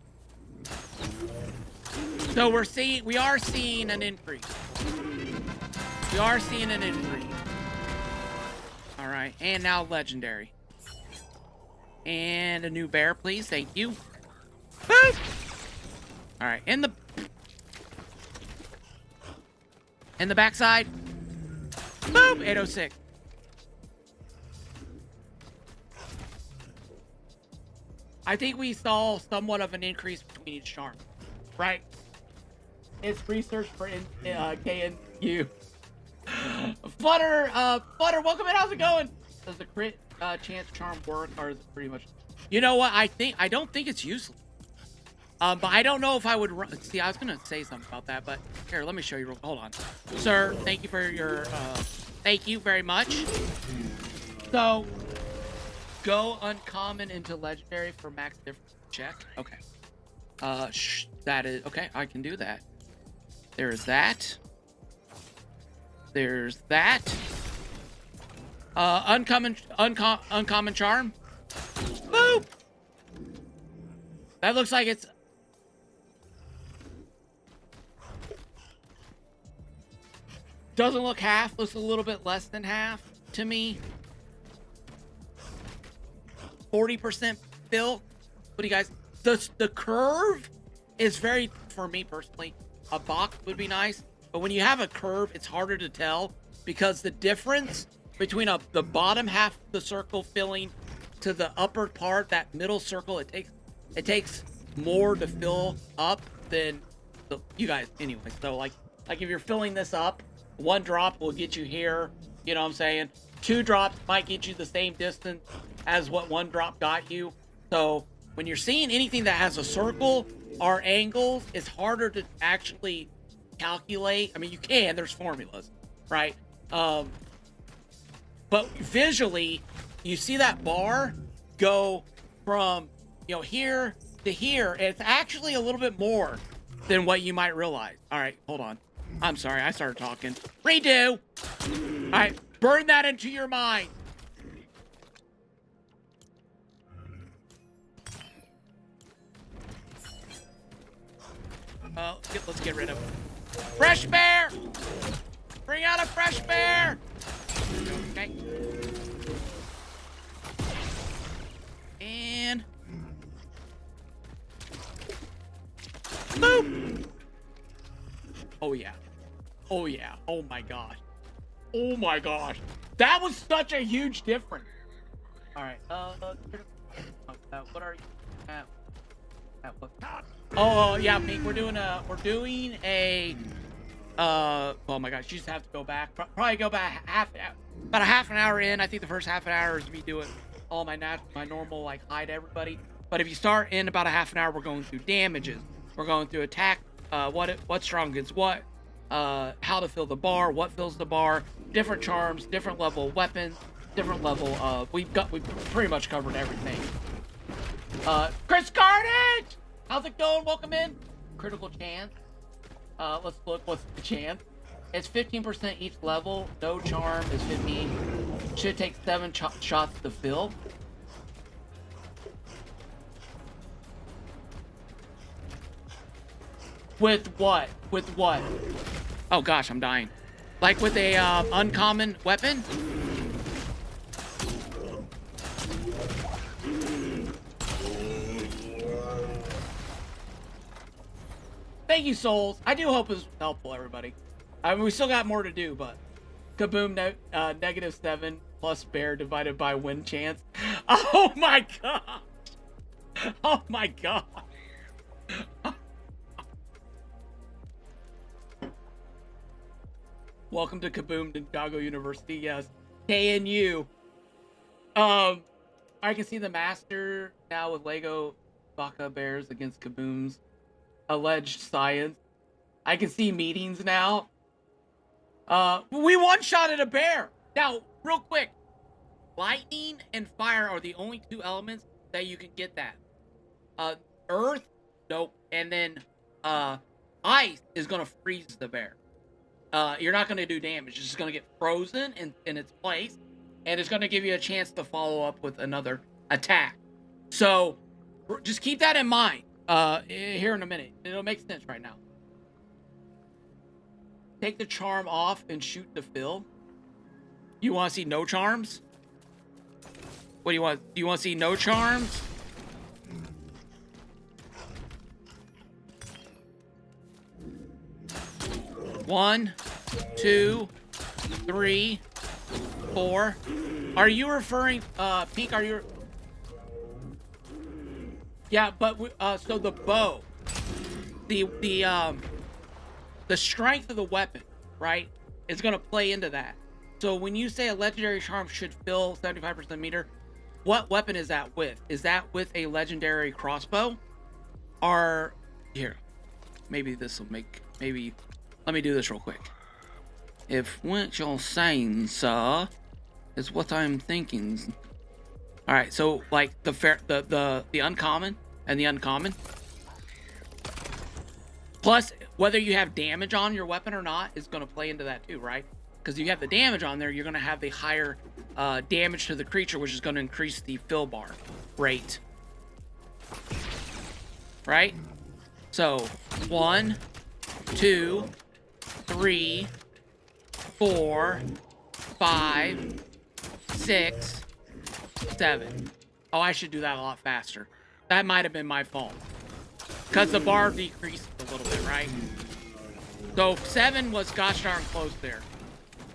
So we are seeing an increase. We are seeing an increase. All right. And now legendary. And a new bear, please. Thank you. Boop. All right. In the backside. Boop. 806. I think we saw somewhat of an increase between each charm, right? It's research for KNU. Flutter, welcome in. How's it going? Does the crit chance charm work, or is it pretty much? You know what? I don't think it's useless. But I don't know if I would run. See, I was gonna say something about that, but here, let me show you. Hold on, sir. Thank you for your. Thank you very much. So, go uncommon into legendary for max difference check. Okay. That is okay. I can do that. There's that. There's that. Uncommon charm. Boop. That looks like it's. Doesn't look half. Looks a little bit less than half to me. 40% fill. What do you guys? The curve is very, for me personally, a box would be nice. But when you have a curve, it's harder to tell because the difference between the bottom half of the circle filling to the upper part, that middle circle, it takes more to fill up than you guys anyway. So like if you're filling this up, 1 drop will get you here. You know what I'm saying? 2 drops might get you the same distance as what 1 drop got you. So when you're seeing anything that has a circle or angles, it's harder to actually calculate. I mean, you can, there's formulas, right? But visually, you see that bar go from, here to here, and it's actually a little bit more than what you might realize. All right, hold on. I'm sorry, I started talking. Redo! All right, burn that into your mind. Let's get rid of it. Fresh bear! Bring out a fresh bear! Okay. And... boop! Oh, yeah. Oh, yeah. Oh, my gosh. Oh, my gosh. That was such a huge difference. All right. What are you at? What? Oh, yeah, Pink. We're doing a, oh, my gosh. You just have to go back. Probably go back about a half an hour in. I think the first half an hour is me doing all my normal, like, hi to everybody. But if you start in about a half an hour, we're going through damages. We're going through attack, what's strong against what, how to fill the bar, what fills the bar, different charms, different level weapons, different level of, we've pretty much covered everything. Chris Carnage! How's it going? Welcome in. Critical chance. Let's look, what's the chance? It's 15% each level. No charm is 15. Should take 7 shots to fill. With what? With what? Oh gosh, I'm dying. Like with a uncommon weapon? Thank you, Souls. I do hope it's helpful, everybody. I mean, we still got more to do, but kaboom, -7 plus bear divided by win chance. Oh my gosh. Oh my god. Welcome to Kaboom Chicago University. Yes, KNU. I can see the master now with Lego Baka Bears against Kaboom's alleged science. I can see meetings now. We one-shotted a bear. Now, real quick, lightning and fire are the only 2 elements that you can get that. Earth, nope, and then ice is gonna freeze the bear. You're not going to do damage. It's just going to get frozen in its place, and it's going to give you a chance to follow up with another attack. So, just keep that in mind here in a minute. It'll make sense right now. Take the charm off and shoot the fill. You want to see no charms? What do you want? Do you want to see no charms? One, 2, 3, 4. Are you referring, Pink, are you... Yeah, but so the bow, the strength of the weapon, right, is gonna play into that. So when you say a legendary charm should fill 75% meter, what weapon is that with? Is that with a legendary crossbow? Or here, maybe this will make let me do this real quick. If what you're saying, sir, is what I'm thinking. All right, so like the uncommon and the uncommon, plus whether you have damage on your weapon or not is going to play into that too, right? Because you have the damage on there, you're going to have the higher damage to the creature, which is going to increase the fill bar rate, right? So 1, 2, 3, 4, 5, 6, 7. Oh, I should do that a lot faster. That might have been my fault. Because the bar decreased a little bit, right? So 7 was gosh darn close there.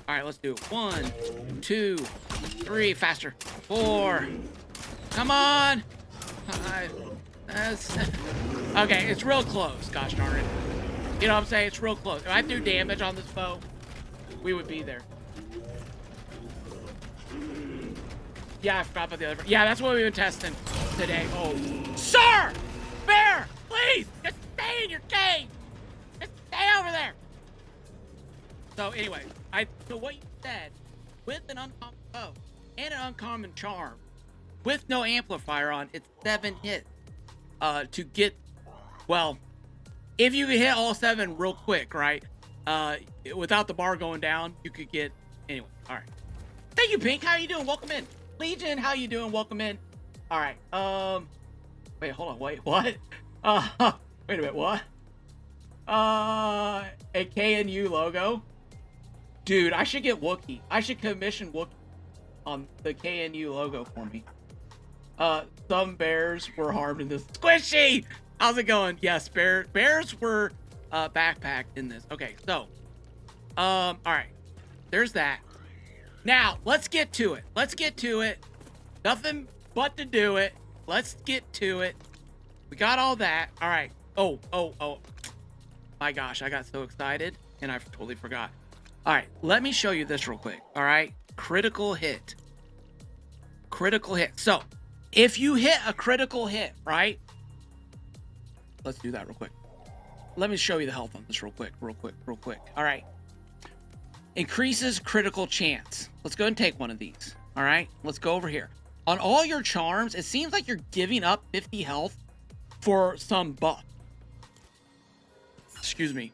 All right, let's do it. 1, 2, 3, faster. 4. Come on. 5. Okay, it's real close, gosh darn it. You know what I'm saying? It's real close. If I threw damage on this bow, we would be there. Yeah, I forgot about the other. Yeah, that's what we've been testing today. Oh, sir! Bear! Please! Just stay in your cage! Just stay over there! So anyway, so what you said, with an uncommon bow and an uncommon charm, with no amplifier on, it's 7 hits. To get, well, if you could hit all 7 real quick, right? Without the bar going down, you could get, anyway, all right. Thank you, Pink. How you doing? Welcome in. Legion, how you doing? Welcome in. All right. Wait, hold on. Wait, what? Wait a minute. What? A KNU logo? Dude, I should get Wookiee. I should commission Wookiee on the KNU logo for me. Some bears were harmed in this. Squishy! How's it going? Yes, bears were backpacked in this. Okay, so all right. There's that. Now, let's get to it. Let's get to it. Nothing but to do it. Let's get to it. We got all that. All right. Oh. My gosh, I got so excited and I totally forgot. All right, let me show you this real quick. All right. Critical hit. Critical hit. So, if you hit a critical hit, right? Let's do that real quick. Let me show you the health on this real quick. All right. Increases critical chance. Let's go and take one of these. All right. Let's go over here. On all your charms, it seems like you're giving up 50 health for some buff. Excuse me.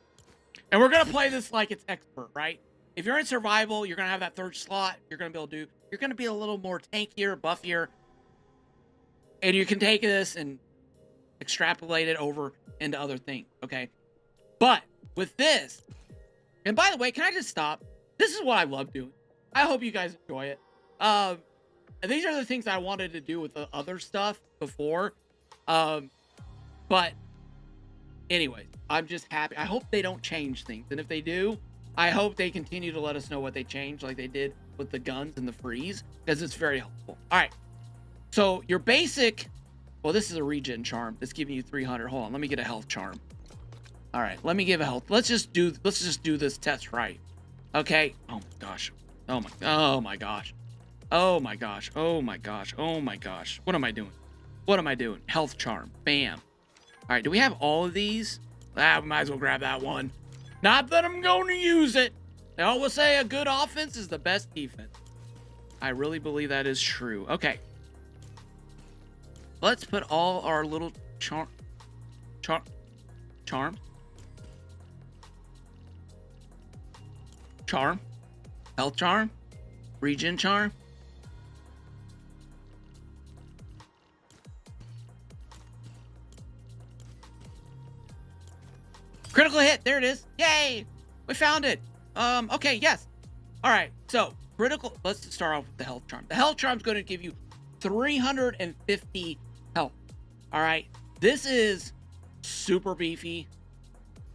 And we're going to play this like it's expert, right? If you're in survival, you're going to have that 3rd slot. You're going to be able to do, you're going to be a little more tankier, buffier. And you can take this and extrapolate it over into other things, okay? But with this, and by the way, can I just stop? This is what I love doing. I hope you guys enjoy it. These are the things I wanted to do with the other stuff before. But anyway, I'm just happy. I hope they don't change things. And if they do, I hope they continue to let us know what they changed like they did with the guns and the freeze, because it's very helpful. All right. So your basic, well, this is a regen charm. That's giving you 300. Hold on. Let me get a health charm. All right. Let me give a health. Let's just do this test right. Okay. Oh my gosh. Oh my gosh. Oh my gosh. Oh my gosh. Oh my gosh. What am I doing? What am I doing? Health charm. Bam. All right. Do we have all of these? Ah, we might as well grab that one. Not that I'm going to use it. They always say a good offense is the best defense. I really believe that is true. Okay. Let's put all our little charms. Charm. Health charm. Regen charm. Critical hit. There it is. Yay. We found it. Okay. Yes. All right. So critical. Let's start off with the health charm. The health charm is going to give you 350 health. All right. This is super beefy.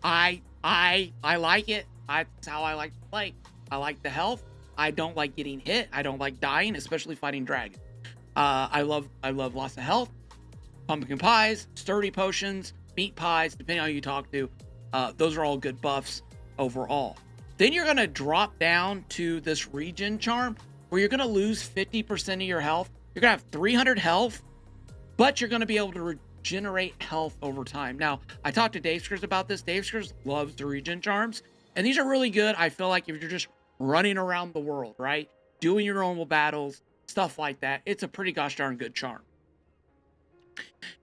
I like it. That's how I like to play. I like the health. I don't like getting hit. I don't like dying, especially fighting dragons. I love lots of health. pumpkin pies, sturdy potions, meat pies, depending on who you talk to. Those are all good buffs overall. Then you're going to drop down to this regen charm where you're going to lose 50% of your health. You're going to have 300 health, but you're going to be able to regenerate health over time. Now, I talked to Dave Skers about this. Dave Skers loves the regen charms, and these are really good. I feel like if you're just running around the world, right? Doing your normal battles, stuff like that, it's a pretty gosh darn good charm.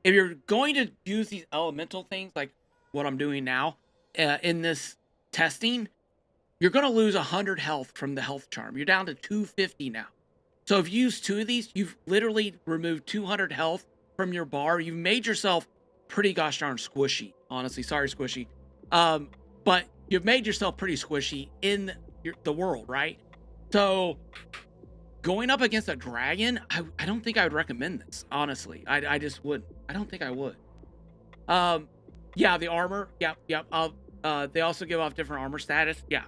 If you're going to use these elemental things like what I'm doing now in this testing, you're going to lose 100 health from the health charm. You're down to 250 now. So if you use 2 of these, you've literally removed 200 health from your bar. You've made yourself pretty gosh darn squishy. Honestly, sorry, squishy. But you've made yourself pretty squishy in the world, right? So going up against a dragon, I don't think I would recommend this, honestly. I just wouldn't. I don't think I would. Yeah, the armor. Yep. They also give off different armor status. Yeah.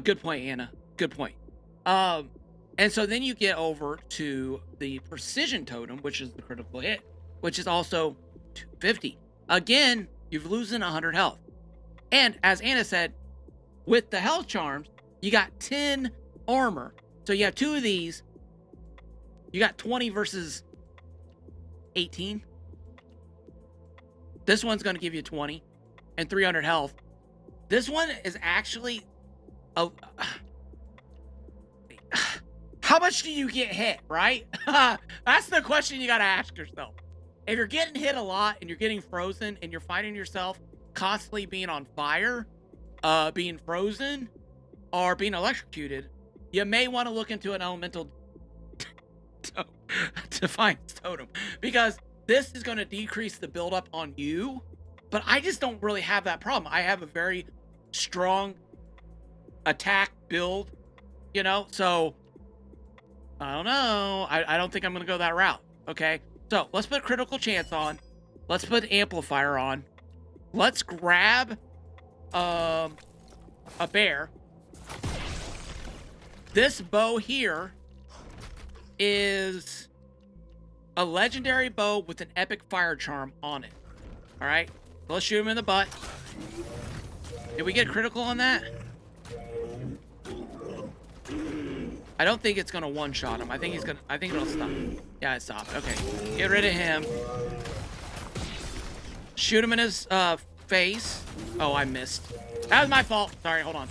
Good point, Anna. Good point. And so then you get over to the precision totem, which is the critical hit, which is also 250. Again, you've losing 100 health. And as Anna said, with the health charms, you got 10 armor. So you have 2 of these. You got 20 versus 18. This one's going to give you 20 and 300 health. This one is actually how much do you get hit, right? That's the question you got to ask yourself. If you're getting hit a lot and you're getting frozen and you're finding yourself constantly being on fire, being frozen, or being electrocuted, you may want to look into an elemental defiance totem, because this is going to decrease the buildup on you. But I just don't really have that problem. I have a very strong attack build, you know, so I don't know. I don't think I'm going to go that route. Okay, so let's put critical chance on. Let's put amplifier on. Let's grab a bear. This bow here is a legendary bow with an epic fire charm on it. All right, so let's shoot him in the butt. Did we get critical on that? I don't think it's gonna one-shot him. I think it'll stop. Yeah, it stopped. Okay, get rid of him. Shoot him in his face. Oh, I missed. That was my fault. Sorry, hold on.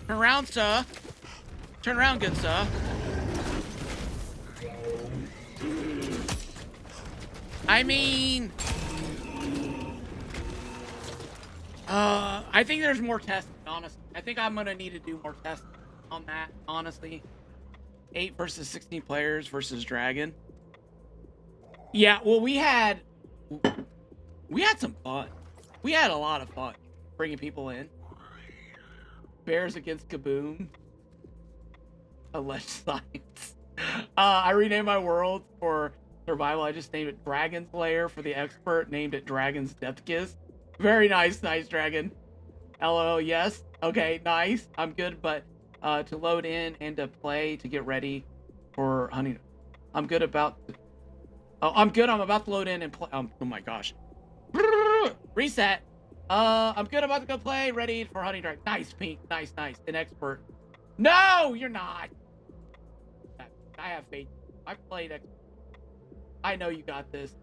Turn around, sir. Turn around, good sir. I mean, I think there's more testing, honestly. I think I'm gonna need to do more testing on that, honestly. 8 versus 16 players versus Dragon. Yeah, well, we had some fun. We had a lot of fun bringing people in. Bears against Kaboom. Alleged science. I renamed my world for survival. I just named it Dragon's Lair. For the expert, named it Dragon's Death Kiss. Very nice, Dragon. LOL, yes. Okay, nice. I'm good, but to load in and to play to get ready for hunting. I'm good. I'm about to load in and play. Oh my gosh. Reset. I'm good. About to go play. Ready for hunting dragon. Nice, Pink. Nice. An expert. No, you're not. I have faith. I've played expert. I know you got this.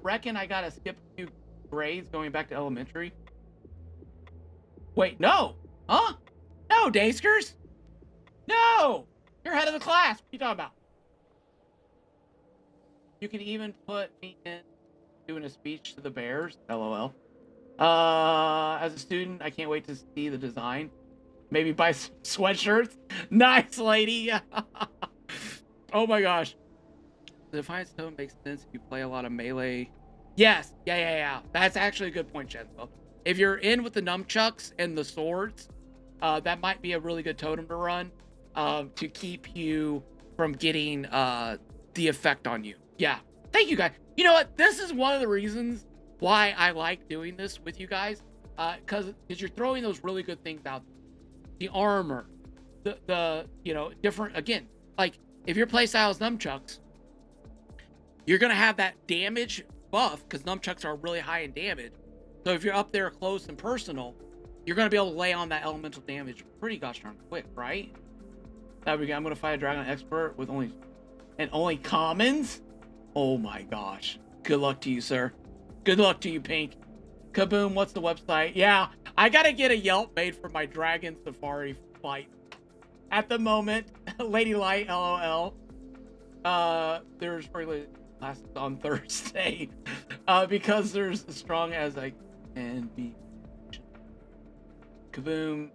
Reckon I gotta skip a few grades going back to elementary. Wait, no. Huh? No, Dayskers. No. You're head of the class. What are you talking about? You can even put me in doing a speech to the Bears. LOL. As a student, I can't wait to see the design. Maybe buy some sweatshirts. Nice, lady. Oh my gosh. The Defiance Tone makes sense if you play a lot of melee. Yes. Yeah. That's actually a good point, Chenzo. If you're in with the nunchucks and the swords, that might be a really good totem to run to keep you from getting the effect on you. Yeah. Thank you, guys. You know what? This is one of the reasons why I like doing this with you guys, because you're throwing those really good things out. The armor, the different, again, like if your playstyle is nunchucks, you're going to have that damage buff because nunchucks are really high in damage. So if you're up there close and personal, you're going to be able to lay on that elemental damage pretty gosh darn quick, right? That we go. I'm going to fight a dragon expert with only commons. Oh my gosh. Good luck to you, sir. Good luck to you, Pink. Kaboom, what's the website? Yeah, I got to get a Yelp made for my Dragon Safari fight. At the moment, Lady Light, LOL. There's regular classes on Thursday. Because there's as strong as I can be. Kaboom,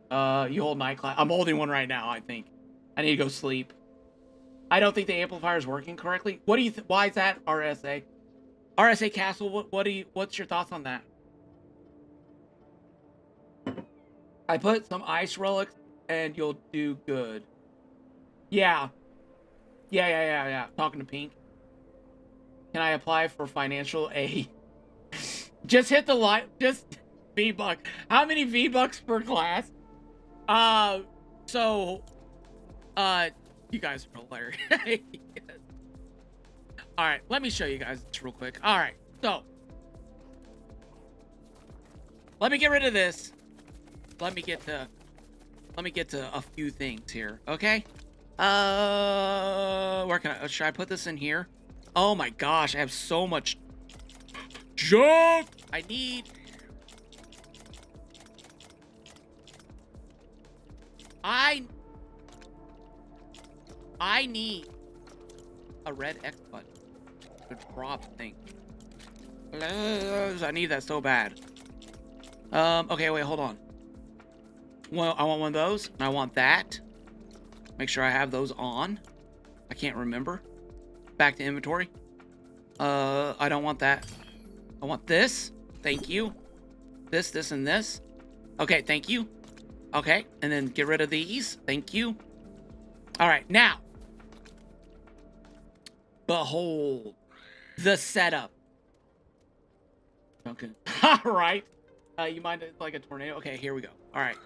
you hold night class. I'm holding one right now, I think. I need to go sleep. I don't think the amplifier is working correctly. What do you why is that, RSA? RSA Castle, what's your thoughts on that? I put some ice relics and you'll do good. Yeah. Yeah. Talking to Pink. Can I apply for financial aid? Just hit the like, just V-Bucks. How many V-Bucks per class? You guys are hilarious. Yes. All right, let me show you guys this real quick. All right, so let me get rid of this. Let me get to a few things here, okay? Where can I? Should I put this in here? Oh my gosh, I have so much junk. I need. I need a red X button to drop things. I need that so bad. Okay, wait, hold on. Well, I want one of those, and I want that. Make sure I have those on. I can't remember. Back to inventory. I don't want that. I want this. Thank you. This, and this. Okay, thank you. Okay, and then get rid of these. Thank you. All right, now. Behold the setup. Okay. All right. You mind it's like a tornado? Okay, here we go. All right.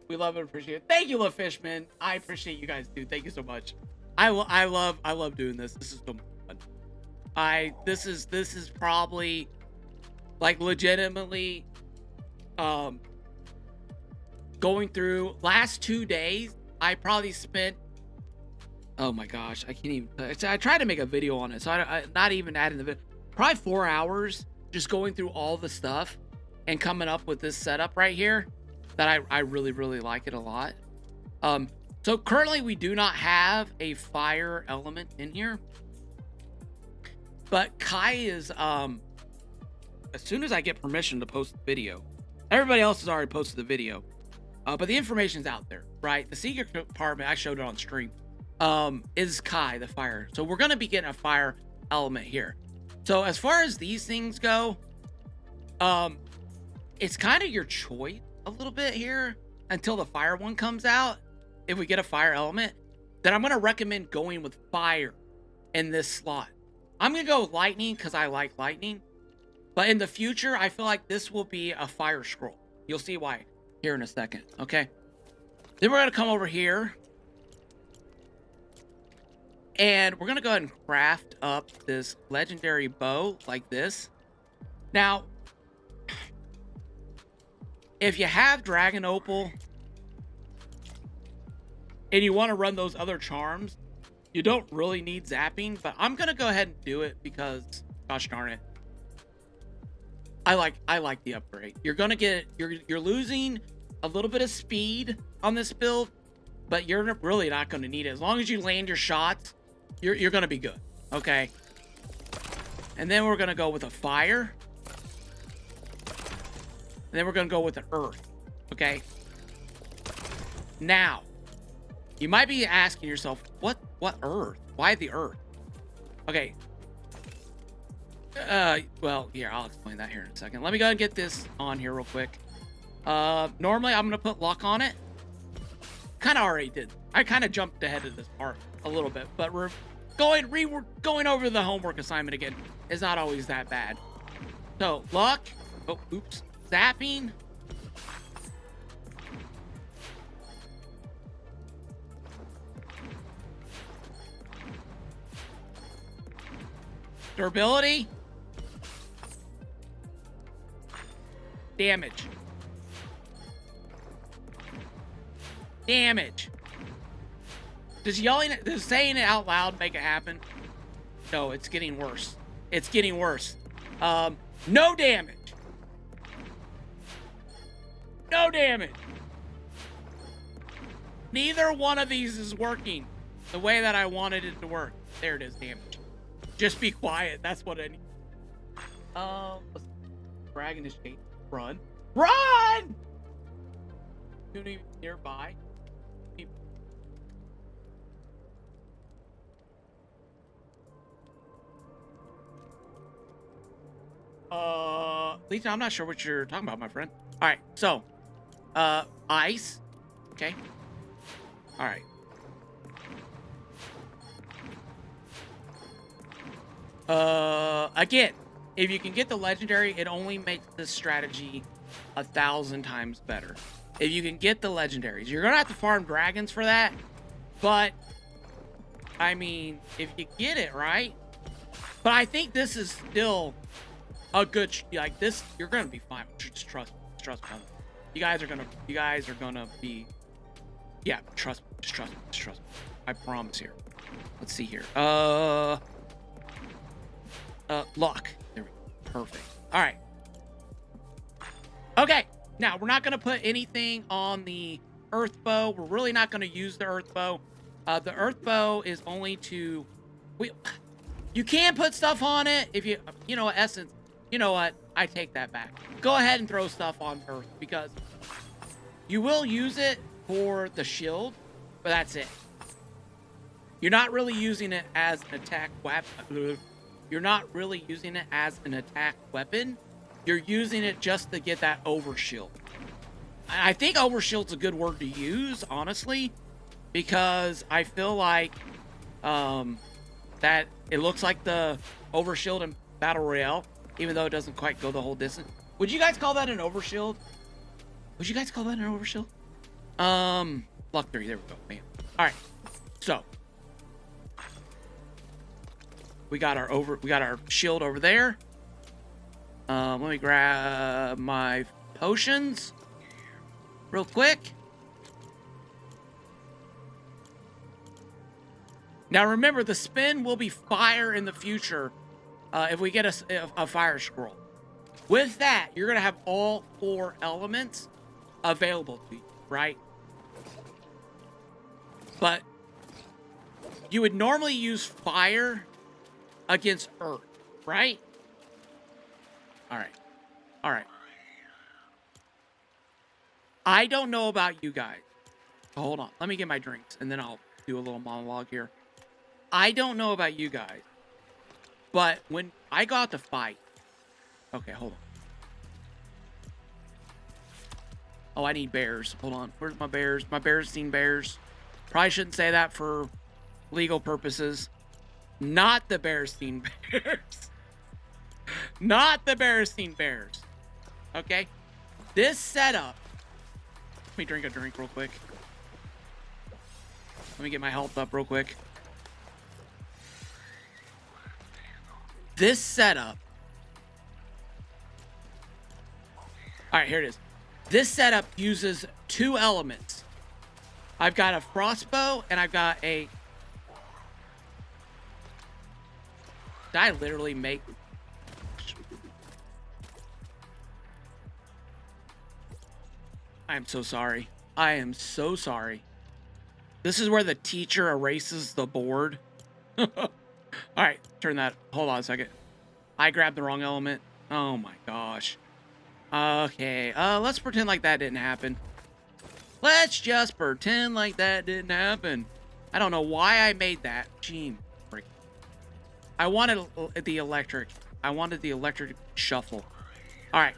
We love and appreciate it. Thank you, LaFishman. I appreciate you guys, dude. Thank you so much. I love doing this. This is so much fun. This is probably like legitimately going through last 2 days. I probably spent, oh my gosh, I can't even, I tried to make a video on it, so I not even adding the video, probably 4 hours just going through all the stuff and coming up with this setup right here that I really like it a lot. So currently we do not have a fire element in here, but Kai is, as soon as I get permission to post the video, everybody else has already posted the video, but the information's out there, right? The secret compartment, I showed it on stream, is Kai, the fire. So we're going to be getting a fire element here. So as far as these things go, it's kind of your choice a little bit here until the fire one comes out. If we get a fire element, then I'm going to recommend going with fire in this slot. I'm going to go with lightning because I like lightning. But in the future, I feel like this will be a fire scroll. You'll see why here in a second, okay? Then we're going to come over here. And we're going to go ahead and craft up this legendary bow like this. Now, if you have Dragon Opal and you want to run those other charms, you don't really need zapping, but I'm going to go ahead and do it because, gosh darn it, I like the upgrade. You're going to get, you're losing a little bit of speed on this build, but you're really not going to need it. As long as you land your shots, you're going to be good, okay? And then we're going to go with a fire. And then we're going to go with an earth, okay? Now, you might be asking yourself, what earth? Why the earth? Okay. Well, here, I'll explain that here in a second. Let me go ahead and get this on here real quick. Normally, I'm going to put luck on it. Kind of already did. I kind of jumped ahead of this part a little bit, but we're going over the homework assignment again. It's not always that bad. So, luck. Oh, oops. Zapping. Durability. Damage. Damage. Does saying it out loud make it happen? No, it's getting worse. It's getting worse. No damage. No damage. Neither one of these is working the way that I wanted it to work. There it is, damage. Just be quiet. That's what I need. Dragon is chasing. Run. Run! Even nearby. Lisa, I'm not sure what you're talking about, my friend. All right, so, ice. Okay. All right. Again, if you can get the legendary, it only makes this strategy 1,000 times better. If you can get the legendaries, you're gonna have to farm dragons for that. But I mean, if you get it right, but I think this is still a good like this. You're gonna be fine. Just trust me. You guys are gonna be. Yeah, trust me. Just trust me. I promise here. Let's see here. Luck. There we go. Perfect. All right. Okay. Now, we're not going to put anything on the earth bow. We're really not going to use the earth bow. The earth bow is only to... You can put stuff on it if you... You know, essence... You know what? I take that back. Go ahead and throw stuff on earth because you will use it for the shield, but that's it. You're not really using it as an attack weapon. You're not really using it as an attack weapon. You're using it just to get that overshield. I think overshield's a good word to use, honestly, because I feel like that it looks like the overshield in Battle Royale, even though it doesn't quite go the whole distance. Would you guys call that an overshield? Luck 3, there we go, man. All right, so we got our shield over there. Let me grab my potions real quick. Now remember, the spin will be fire in the future if we get a fire scroll. With that, you're going to have all 4 elements available to you, right? But you would normally use fire against earth, right? All right. I don't know about you guys. Hold on. Let me get my drinks, and then I'll do a little monologue here. I don't know about you guys, but when I go out to fight... Okay, hold on. Oh, I need bears. Hold on. Where's my bears? My bears seen bears. Probably shouldn't say that for legal purposes. Not the bears seen bears. Not the Bearstein Bears. Okay? This setup... Let me drink a drink real quick. Let me get my health up real quick. This setup... Alright, here it is. This setup uses 2 elements. I've got a crossbow and I've got a... Did I literally make... I am so sorry. I am so sorry. This is where the teacher erases the board. All right, turn that. Hold on a second. I grabbed the wrong element. Oh my gosh. Okay, let's pretend like that didn't happen. Let's just pretend like that didn't happen. I don't know why I made that. Gee, frick. I wanted the electric. I wanted the electric shuffle. All right,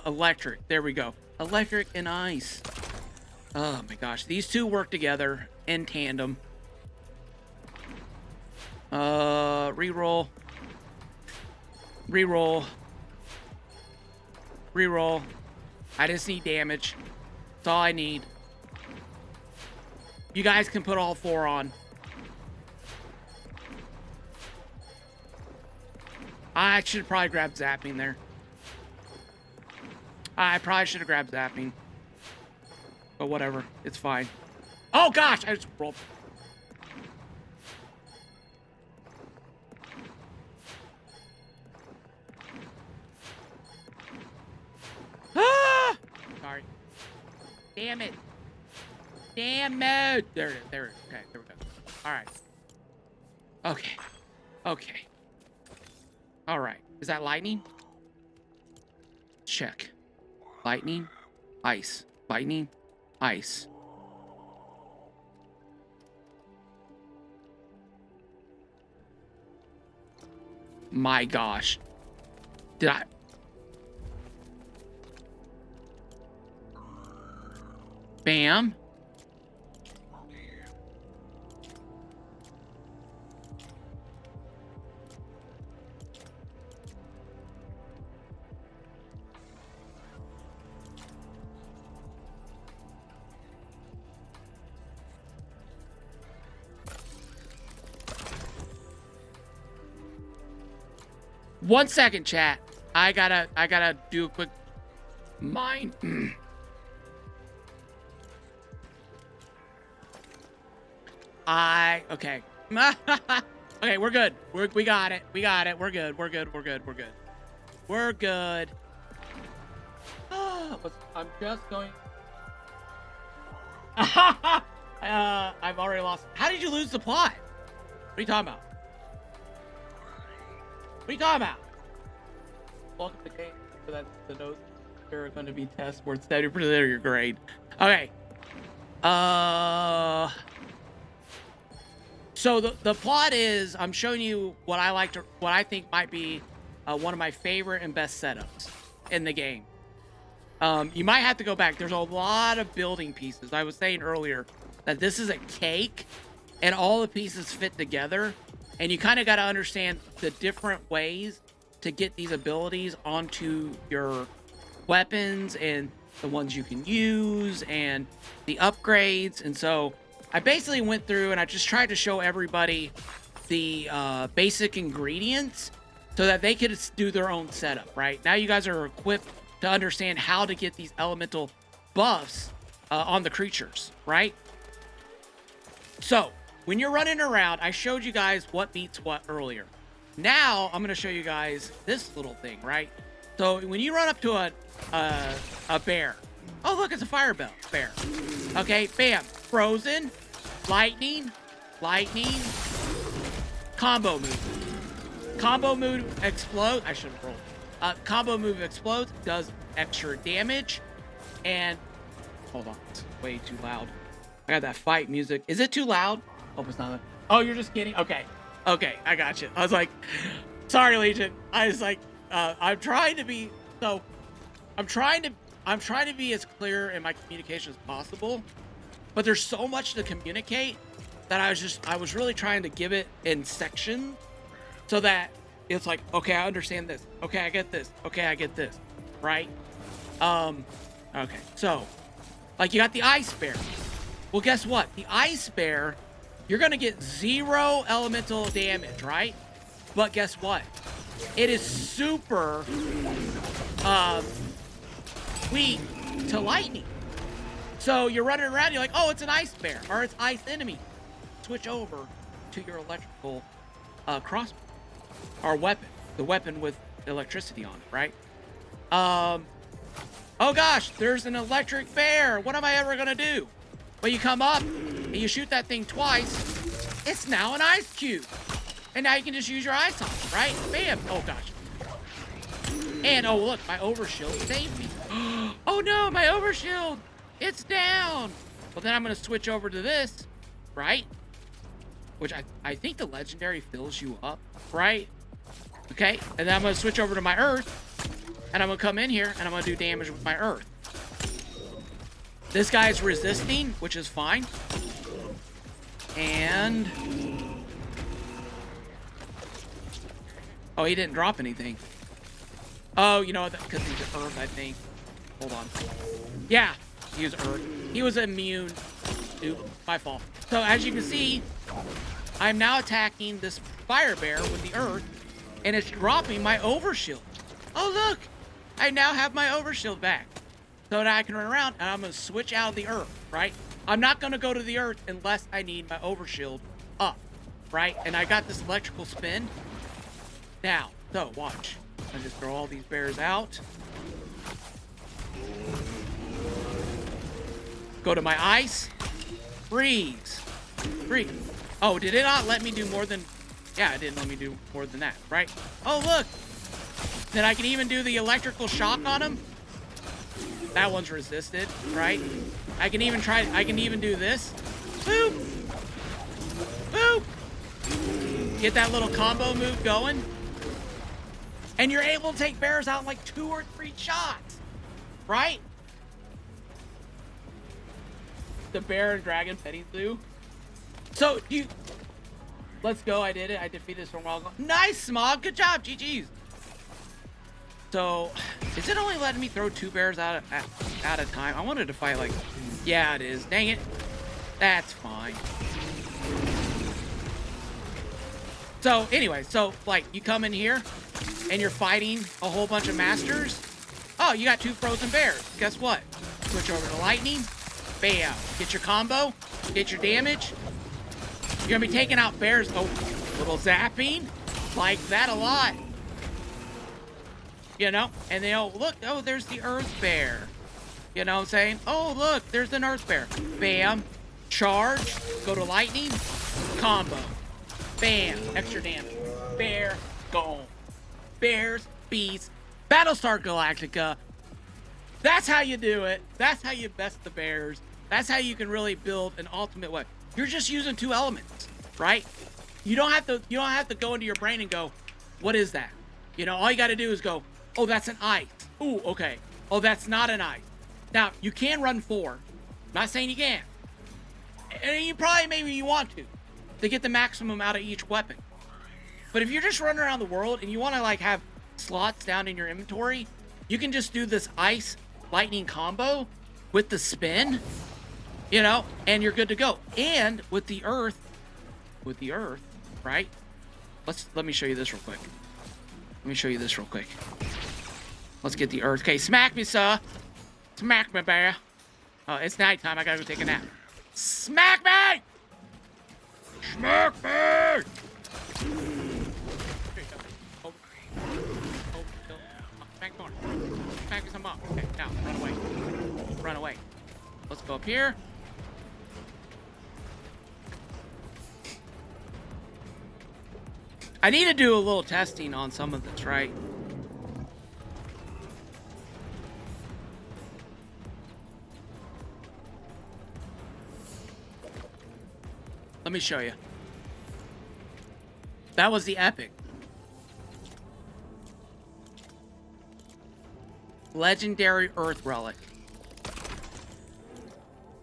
electric. There we go. Electric and ice. Oh my gosh. These 2 work together in tandem. Reroll. Reroll. Reroll. I just need damage. That's all I need. You guys can put all 4 on. I should probably grab zapping there. I probably should have grabbed zapping. But whatever. It's fine. Oh, gosh. I just rolled. Ah! Sorry. Damn it. Damn it. There it is. There it is. Okay. There we go. All right. Okay. Okay. All right. Is that lightning? Check. Lightning. Ice. Lightning. Ice. My gosh. Did I... 1 second, chat. I gotta do a quick mind. Okay. Okay, we're good. We got it. We got it. We're good. We're good. We're good. We're good. We're good. I'm just going. I've already lost. How did you lose the plot? What are you talking about? What are you talking about? Welcome to the game. So that's the notes. There are going to be tests worth 70% of your grade. Okay. So the plot is I'm showing you what I think might be one of my favorite and best setups in the game. You might have to go back. There's a lot of building pieces. I was saying earlier that this is a cake and all the pieces fit together. And you kind of got to understand the different ways to get these abilities onto your weapons and the ones you can use and the upgrades. And so I basically went through and I just tried to show everybody the basic ingredients so that they could do their own setup, right? Now you guys are equipped to understand how to get these elemental buffs on the creatures, right? So when you're running around, I showed you guys what beats what earlier. Now I'm going to show you guys this little thing, right? So when you run up to a bear, oh look, it's a fire bear. Okay, bam, frozen, lightning, combo move. Combo move explodes. I should have rolled. Combo move explodes, does extra damage, and hold on, it's way too loud. I got that fight music. Is it too loud? Hope it's not. Oh, you're just kidding. Okay, I got you. I was like, sorry, Legion. I was like, I'm trying to be as clear in my communication as possible, but there's so much to communicate that I was really trying to give it in sections so that it's like, okay, I understand this. Okay, I get this. Okay, I get this. Right? Okay. So, like, you got the ice bear. Well, guess what? The ice bear, you're gonna get 0 elemental damage, right? But guess what? It is super weak to lightning. So you're running around, you're like, oh, it's an ice bear, or it's ice enemy. Switch over to your electrical crossbow, or weapon. The weapon with electricity on it, right? Oh gosh, there's an electric bear. What am I ever gonna do? Well, you come up and you shoot that thing twice. It's now an ice cube. And now you can just use your ice on it, right? Bam. Oh gosh. And oh look, my overshield saved me. Oh no, my overshield. It's down. Well, then I'm gonna switch over to this, right? Which I think the legendary fills you up, right? Okay, and then I'm gonna switch over to my earth, and I'm gonna come in here and I'm gonna do damage with my earth. This guy's resisting, which is fine. And oh, he didn't drop anything. Oh, you know what? Because he's earth, I think. Hold on. Yeah, he was earth. He was immune. Oop, my fault. So as you can see, I'm now attacking this fire bear with the earth, and it's dropping my overshield. Oh, look, I now have my overshield back. So that I can run around, and I'm going to switch out of the earth, right? I'm not going to go to the earth unless I need my overshield up, right? And I got this electrical spin. Now, so watch. I just throw all these bears out. Go to my ice. Freeze. Freeze. Oh, did it not let me do more than... Yeah, it didn't let me do more than that, right? Oh, look. Then I can even do the electrical shock on him. That one's resisted, right? I can even do this. Boop! Boop! Get that little combo move going. And you're able to take bears out in like 2 or 3 shots, right? The bear and dragon petting zoo. So you... Let's go, I did it. I defeated this from a while ago. Nice, Smog. Good job, GG's. So, is it only letting me throw 2 bears out at a time? I wanted to fight like... Yeah, it is. Dang it. That's fine. So, anyway, so, like, you come in here, and you're fighting a whole bunch of masters. Oh, you got 2 frozen bears. Guess what? Switch over to lightning. Bam. Get your combo. Get your damage. You're gonna be taking out bears. Oh, little zapping. Like that a lot. You know, and they, oh, look, oh, there's the earth bear. You know what I'm saying? Oh, look, there's an earth bear. Bam. Charge. Go to lightning. Combo. Bam. Extra damage. Bear. Gone. Bears. Beast. Battlestar Galactica. That's how you do it. That's how you best the bears. That's how you can really build an ultimate weapon. You're just using 2 elements, right? You don't have to go into your brain and go, what is that? You know, all you got to do is go, oh, that's an ice. Ooh, okay. Oh, that's not an ice. Now, you can run 4. Not saying you can't. And you probably, maybe you want to get the maximum out of each weapon. But if you're just running around the world and you want to, like, have slots down in your inventory, you can just do this ice lightning combo with the spin, you know, and you're good to go. And with the earth, right? Let me show you this real quick. Let's get the earth. Okay, smack me, sir. Smack me, bear. Oh, it's nighttime. I gotta go take a nap. Smack me! Smack me! Smack more. Smack me some more. Okay, now, run away. Run away. Let's go up here. I need to do a little testing on some of this, right? Let me show you. That was the epic. Legendary Earth Relic.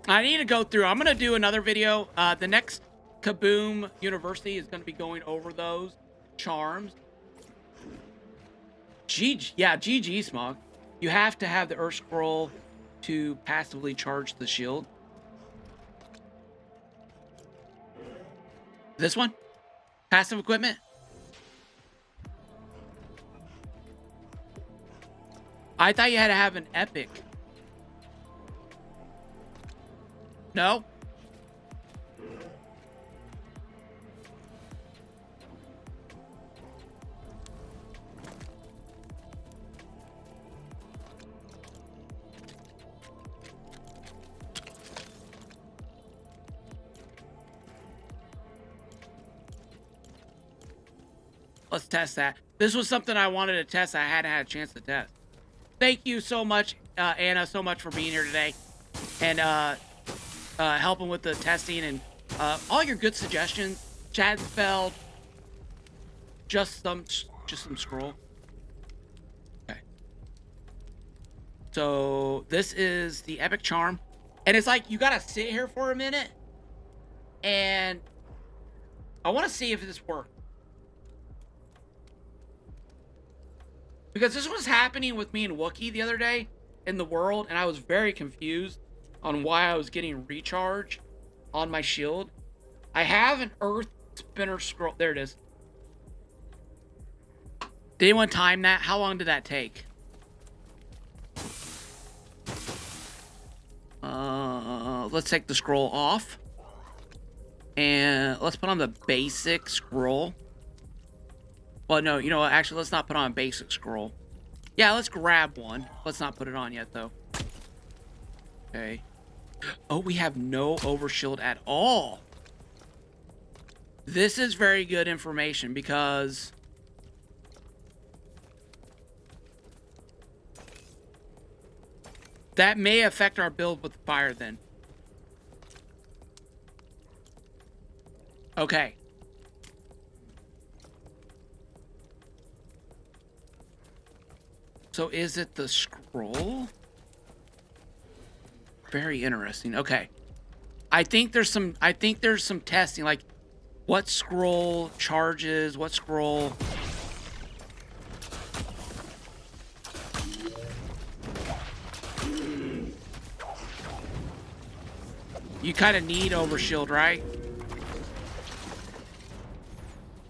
I need to go through. I'm going to do another video. The next Kaboom University is going to be going over those charms. GG, Smog. You have to have the Earth Scroll to passively charge the shield. This one? Passive equipment? I thought you had to have an epic. No? Let's test that. This was something I wanted to test. I hadn't had a chance to test. Thank you so much, Anna, so much for being here today. And helping with the testing and all your good suggestions. Chad spelled just some scroll. Okay. So this is the epic charm, and it's like you gotta sit here for a minute, and I want to see if this works. Because this was happening with me and Wookie the other day in the world, and I was very confused on why I was getting recharge on my shield. I have an Earth Spinner Scroll. There it is. Did anyone time that? How long did that take? Let's take the scroll off. And let's put on the basic scroll. Well, no, you know what? Actually, let's not put on basic scroll. Yeah, let's grab one. Let's not put it on yet, though. Okay. Oh, we have no overshield at all. This is very good information because... that may affect our build with fire then. Okay. So is it the scroll? Very interesting. Okay. I think there's some testing, like what scroll charges, what scroll. You kind of need overshield, right?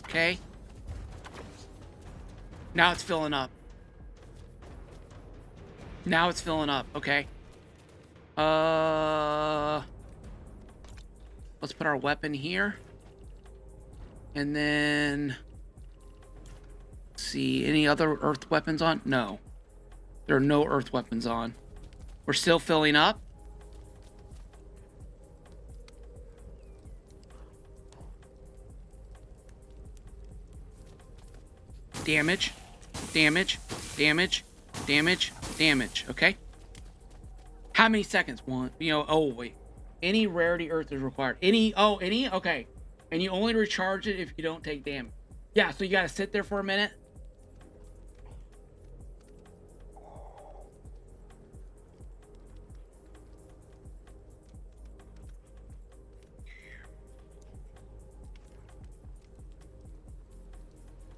Okay. Now it's filling up. Now it's filling up. Okay. Let's put our weapon here. And then... let's see, any other earth weapons on? No. There are no earth weapons on. We're still filling up. Damage. Damage. Damage. Damage. Damage. Okay. How many seconds? One. You know, oh, wait. Any rarity earth is required. Any? Okay. And you only recharge it if you don't take damage. Yeah, so you gotta sit there for a minute.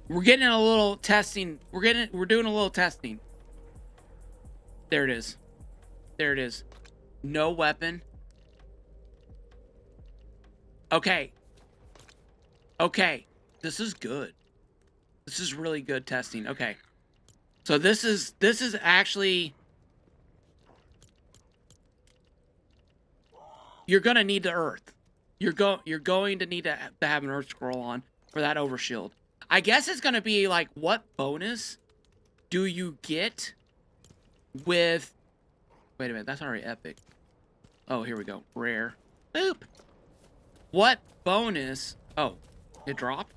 We're getting a little testing. We're doing a little testing. There it is. There it is. No weapon. Okay. Okay. This is good. This is really good testing. Okay. So this is actually... you're gonna need the earth. You're going to need to have an earth scroll on for that overshield. I guess it's gonna be like, what bonus do you get with... wait a minute, that's already epic. Oh, here we go. Rare. Boop. What bonus... oh, it dropped?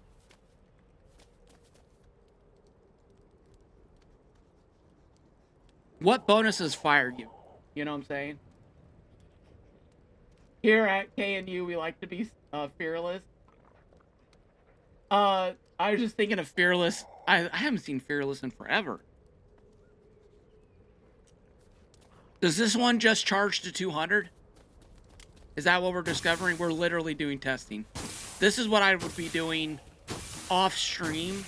What bonus does fire give? You know what I'm saying? Here at KNU, we like to be fearless. I was just thinking of Fearless. I haven't seen Fearless in forever. Does this one just charge to 200? Is that what we're discovering? We're literally doing testing. This is what I would be doing off stream,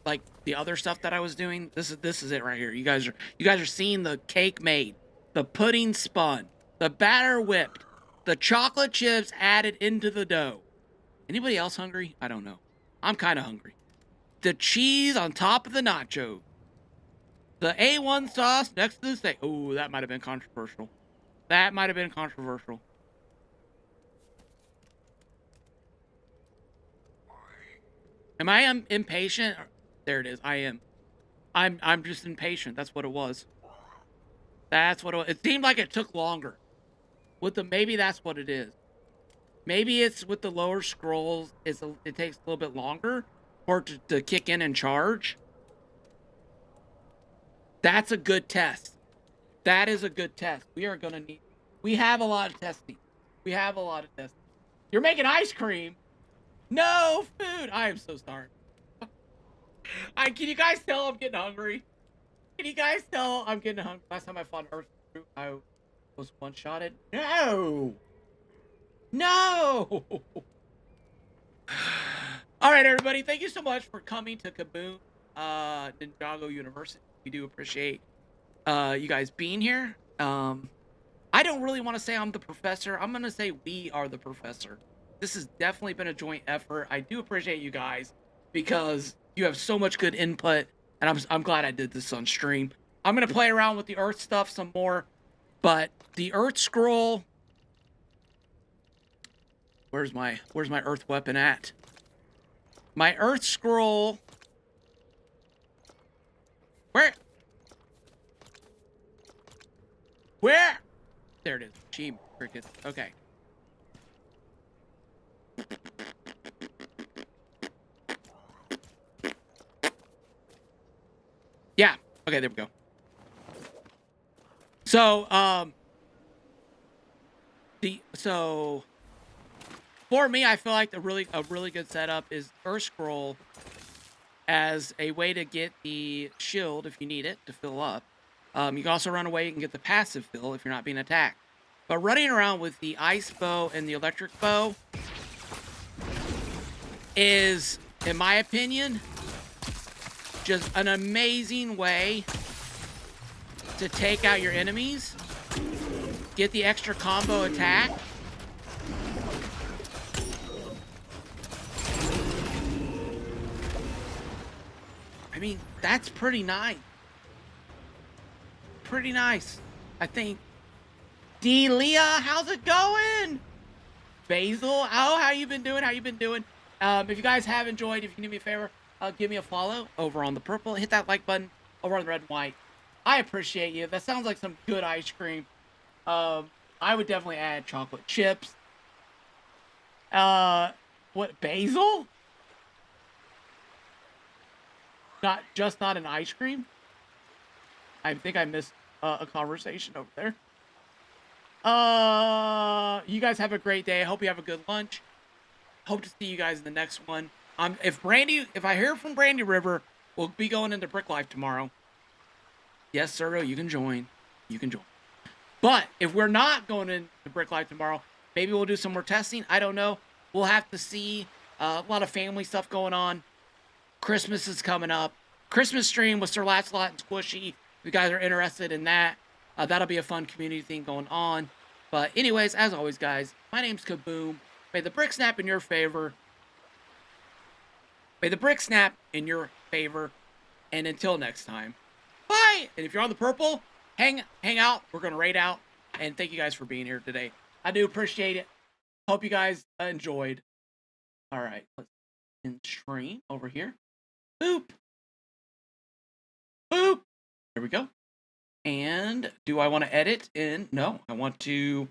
like the other stuff that I was doing. This is it right here. You guys are seeing the cake made, the pudding spun, the batter whipped, the chocolate chips added into the dough. Anybody else hungry? I don't know. I'm kind of hungry. The cheese on top of the nacho. The A1 sauce next to the steak. Oh, that might have been controversial. That might have been controversial. Am I impatient? There it is. I am. I'm just impatient. That's what it was. That's what it was. It seemed like it took longer. Maybe that's what it is. Maybe it's with the lower scrolls, it takes a little bit longer for it to kick in and charge. That's a good test. That is a good test. We have a lot of testing. We have a lot of testing. You're making ice cream? No food. I am so sorry. Can you guys tell I'm getting hungry? Can you guys tell I'm getting hungry? Last time I fought Earth, I was one-shotted. No! No! All right, everybody. Thank you so much for coming to Kaboom Ninjago University. We do appreciate you guys being here. I don't really want to say I'm the professor. I'm going to say we are the professor. This has definitely been a joint effort. I do appreciate you guys because You have so much good input, and I'm glad I did this on stream. I'm gonna play around with the Earth stuff some more, but the Earth scroll. Where's my Earth weapon at? My Earth scroll. Where? Where? There it is. Gee, crickets. Okay. Yeah. Okay, there we go. So, for me, I feel like a really good setup is Earth Scroll as a way to get the shield if you need it to fill up. You can also run away. You can get the passive fill if you're not being attacked. But running around with the ice bow and the electric bow is, in my opinion, just an amazing way to take out your enemies, get the extra combo attack. I mean, that's pretty nice. Pretty nice, I think. Delia, how's it going? Basil, oh, how you been doing? How you been doing? If you guys have enjoyed, if you can do me a favor, give me a follow over on the purple. Hit that like button over on the red and white. I appreciate you. That sounds like some good ice cream. I would definitely add chocolate chips. What, basil? Not an ice cream? I think I missed a conversation over there. You guys have a great day. I hope you have a good lunch. Hope to see you guys in the next one. If I hear from Brandy River, we'll be going into Brick Life tomorrow. Yes, Sergo, you can join. You can join. But if we're not going into Brick Life tomorrow, maybe we'll do some more testing. I don't know. We'll have to see. A lot of family stuff going on. Christmas is coming up. Christmas stream with Sir Lancelot and Squishy. If you guys are interested in that, that'll be a fun community thing going on. But anyways, as always, guys, my name's Kaboom. May the brick snap in your favor. May the brick snap in your favor. And until next time, bye. And if you're on the purple, hang out. We're going to raid out. And thank you guys for being here today. I do appreciate it. Hope you guys enjoyed. All right. Let's in stream over here. Boop. Boop. There we go. And do I want to edit in? No, I want to